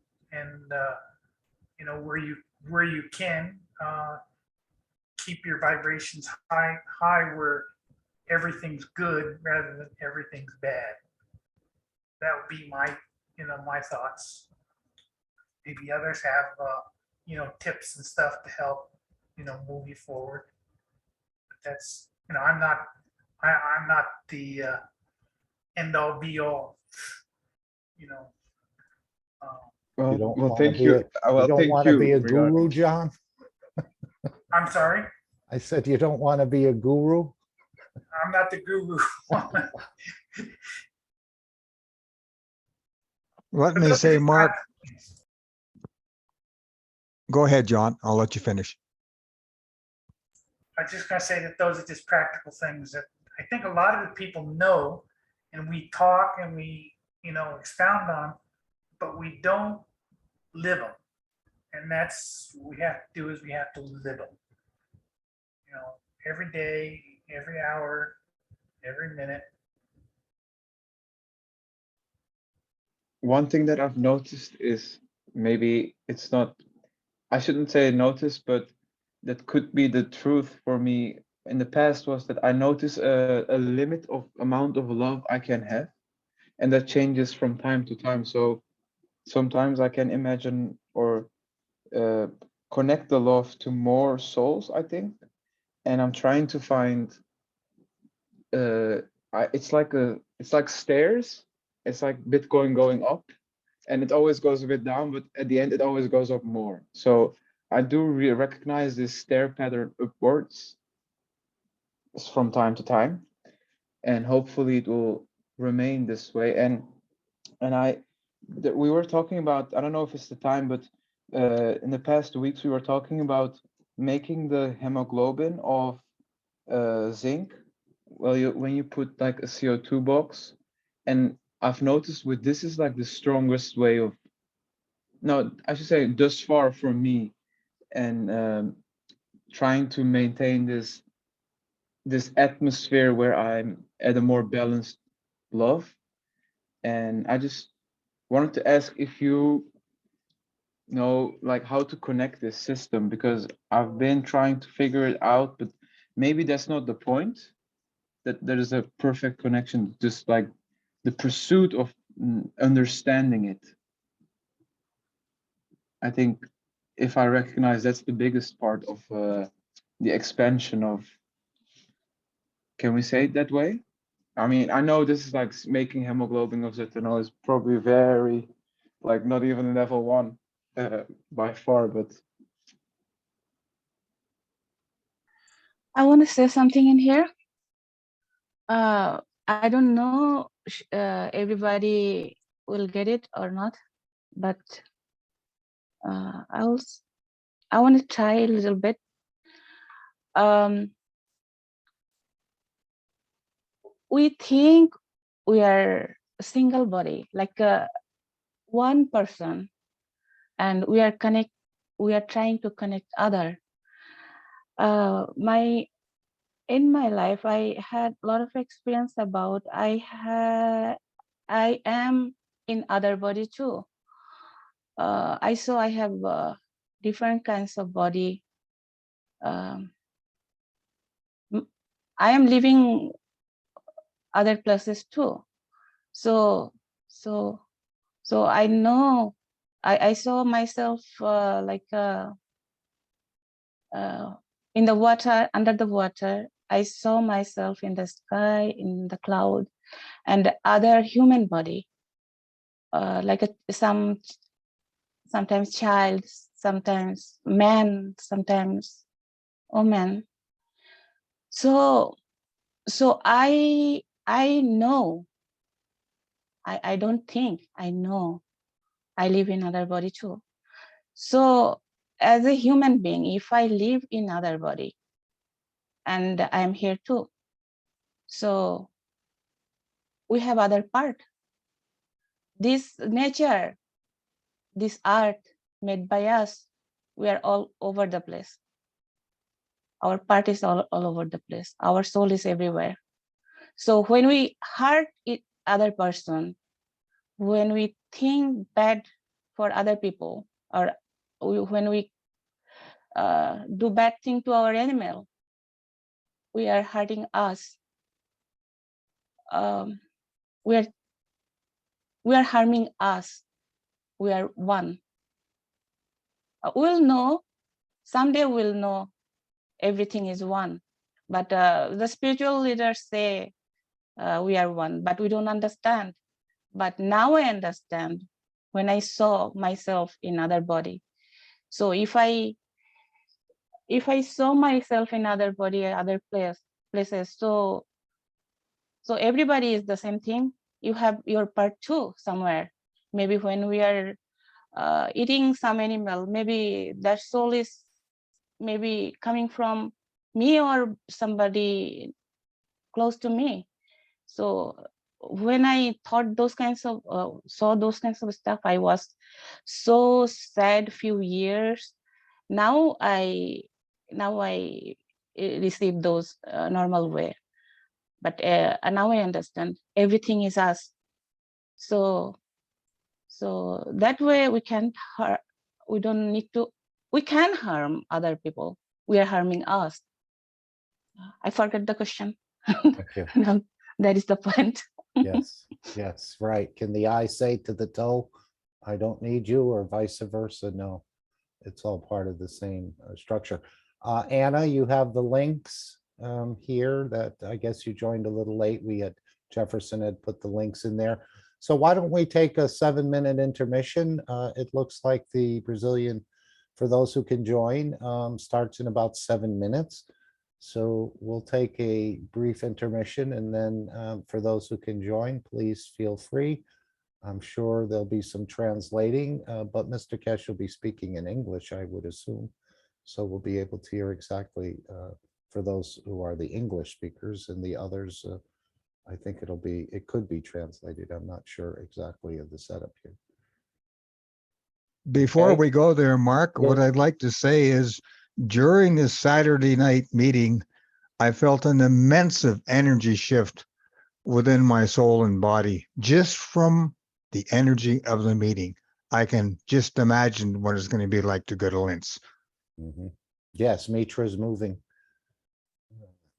[SPEAKER 11] you know, where you can keep your vibrations high where everything's good rather than everything's bad. That would be my, you know, my thoughts. Maybe others have you know, tips and stuff to help, you know, move you forward. But that's, you know, I'm not the end all be all, you know.
[SPEAKER 2] You don't
[SPEAKER 7] Well,
[SPEAKER 2] want to
[SPEAKER 7] thank
[SPEAKER 2] be
[SPEAKER 7] you.
[SPEAKER 2] you don't
[SPEAKER 7] Thank
[SPEAKER 2] want to be
[SPEAKER 7] you
[SPEAKER 2] a guru, John?
[SPEAKER 11] I'm sorry,
[SPEAKER 2] I said you don't want to be a guru?
[SPEAKER 11] I'm not the guru.
[SPEAKER 15] Let me say, Mark, go ahead, John. I'll let you finish.
[SPEAKER 11] I'm just gonna say that those are just practical things that I think a lot of the people know, and we talk and we, you know, expound on, but we don't live them. And that's what we have to do, is we have to live them. You know, every day, every hour, every minute.
[SPEAKER 7] One thing that I've noticed is, maybe it's not, I shouldn't say notice, but that could be the truth for me in the past, was that I notice a limit of amount of love I can have, and that changes from time to time. So sometimes I can imagine or connect the love to more souls, I think, and I'm trying to find it's like stairs. It's like Bitcoin going up, and it always goes a bit down, but at the end it always goes up more. So I do recognize this stair pattern upwards from time to time, and hopefully it will remain this way. And we were talking about, I don't know if it's the time, but in the past weeks we were talking about making the hemoglobin of zinc. Well, when you put like a CO2 box, and I've noticed with this is like the strongest way of, no, I should say thus far for me, and trying to maintain this atmosphere where I'm at a more balanced love. And I just wanted to ask if you know like how to connect this system, because I've been trying to figure it out, but maybe that's not the point, that there is a perfect connection, just like the pursuit of understanding it. I think if I recognize that's the biggest part of the expansion of, can we say it that way? I mean, I know this is like making hemoglobin of ZNO is probably very, like not even level 1 by far, but.
[SPEAKER 12] I want to say something in here. I don't know everybody will get it or not, but I want to try a little bit. We think we are a single body, like one person, and we are trying to connect other. In my life, I had a lot of experience about I am in other body too. I have different kinds of body. I am living other places too. So I know I saw myself in the water, under the water. I saw myself in the sky, in the cloud, and other human body, sometimes child, sometimes man, sometimes woman. So I know, I don't think, I know I live in other body too. So as a human being, if I live in other body and I'm here too, so we have other part. This nature, this art made by us, we are all over the place. Our part is all over the place. Our soul is everywhere. So when we hurt other person, when we think bad for other people, or when we do bad thing to our animal, we are hurting us. We are harming us. We are one. We'll know, someday we'll know everything is one. But the spiritual leaders say we are one, but we don't understand. But now I understand when I saw myself in other body. So if I saw myself in other body, other places, so everybody is the same thing. You have your part too somewhere. Maybe when we are eating some animal, maybe that soul is maybe coming from me or somebody close to me. So when I thought those kinds of saw those kinds of stuff, I was so sad few years. Now I receive those normal way, but now I understand everything is us. So that way we can't hurt. We don't need to. We can harm other people. We are harming us. I forgot the question.
[SPEAKER 2] Thank you.
[SPEAKER 12] No, that is the point.
[SPEAKER 2] Yes, yes, right. Can the eye say to the toe, I don't need you, or vice versa? No, it's all part of the same structure. Anna, you have the links here that I guess you joined a little late. Jefferson had put the links in there. So why don't we take a 7-minute intermission? It looks like the Brazilian, for those who can join, starts in about 7 minutes. So we'll take a brief intermission, and then for those who can join, please feel free. I'm sure there'll be some translating, but Mr. Keshe will be speaking in English, I would assume. So we'll be able to hear exactly for those who are the English speakers, and the others, I think it could be translated. I'm not sure exactly of the setup here.
[SPEAKER 15] Before
[SPEAKER 2] Okay.
[SPEAKER 15] we go there, Mark, what
[SPEAKER 2] Yeah.
[SPEAKER 15] I'd like to say is during this Saturday night meeting, I felt an immense energy shift within my soul and body just from the energy of the meeting. I can just imagine what it's going to be like to go to Linz.
[SPEAKER 2] Yes, Mitra is moving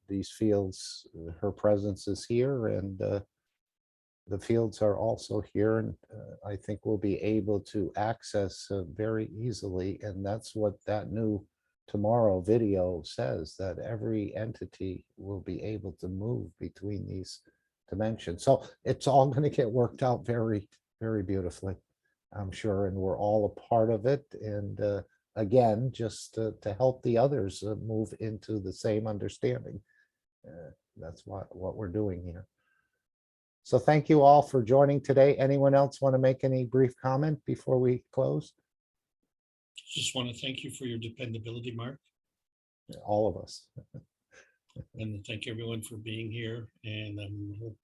[SPEAKER 2] these fields. Her presence is here, and The fields are also here, and I think we'll be able to access very easily. And that's what that new tomorrow video says, that every entity will be able to move between these dimensions. So it's all going to get worked out very, very beautifully, I'm sure. And we're all a part of it. And again, just to help the others move into the same understanding. That's what we're doing here. So thank you all for joining today. Anyone else want to make any brief comment before we close?
[SPEAKER 14] Just want to thank you for your dependability, Mark.
[SPEAKER 2] All of us.
[SPEAKER 14] And thank everyone for being here. And I hope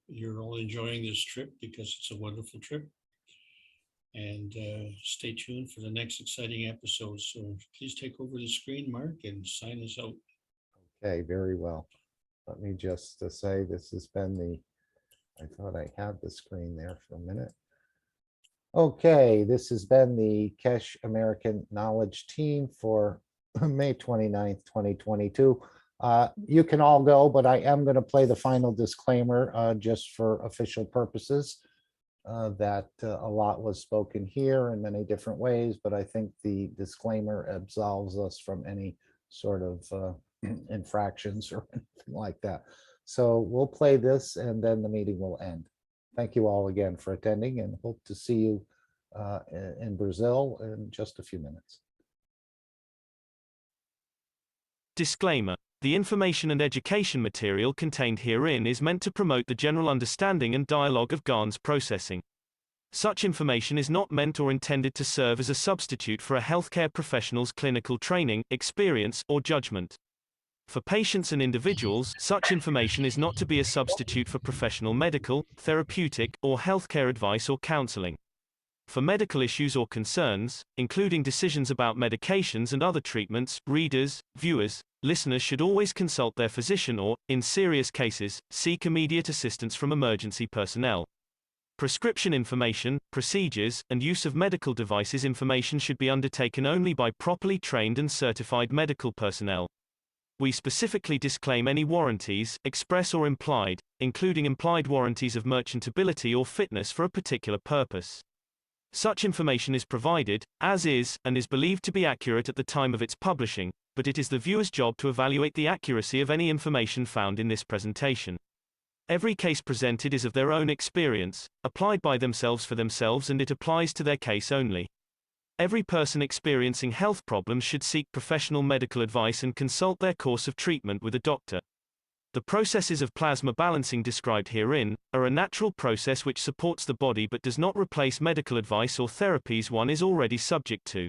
[SPEAKER 14] you're all enjoying this trip, because it's a wonderful trip. And stay tuned for the next exciting episode. So please take over the screen, Mark, and sign us out.
[SPEAKER 2] Okay, very well. Let me just say this has been the, I thought I had the screen there for a minute. Okay, this has been the Keshe American Knowledge Team for May 29th, 2022. You can all go, but I am going to play the final disclaimer just for official purposes. That a lot was spoken here in many different ways, but I think the disclaimer absolves us from any sort of infractions or anything like that. So we'll play this and then the meeting will end. Thank you all again for attending, and hope to see you in Brazil in just a few minutes.
[SPEAKER 1] Disclaimer. The information and education material contained herein is meant to promote the general understanding and dialogue of GANs processing. Such information is not meant or intended to serve as a substitute for a healthcare professional's clinical training, experience, or judgment. For patients and individuals, such information is not to be a substitute for professional medical, therapeutic, or healthcare advice or counseling. For medical issues or concerns, including decisions about medications and other treatments, readers, viewers, listeners should always consult their physician or, in serious cases, seek immediate assistance from emergency personnel. Prescription information, procedures, and use of medical devices information should be undertaken only by properly trained and certified medical personnel. We specifically disclaim any warranties, express or implied, including implied warranties of merchantability or fitness for a particular purpose. Such information is provided, as is, and is believed to be accurate at the time of its publishing, but it is the viewer's job to evaluate the accuracy of any information found in this presentation. Every case presented is of their own experience, applied by themselves for themselves, and it applies to their case only. Every person experiencing health problems should seek professional medical advice and consult their course of treatment with a doctor. The processes of plasma balancing described herein are a natural process which supports the body but does not replace medical advice or therapies one is already subject to.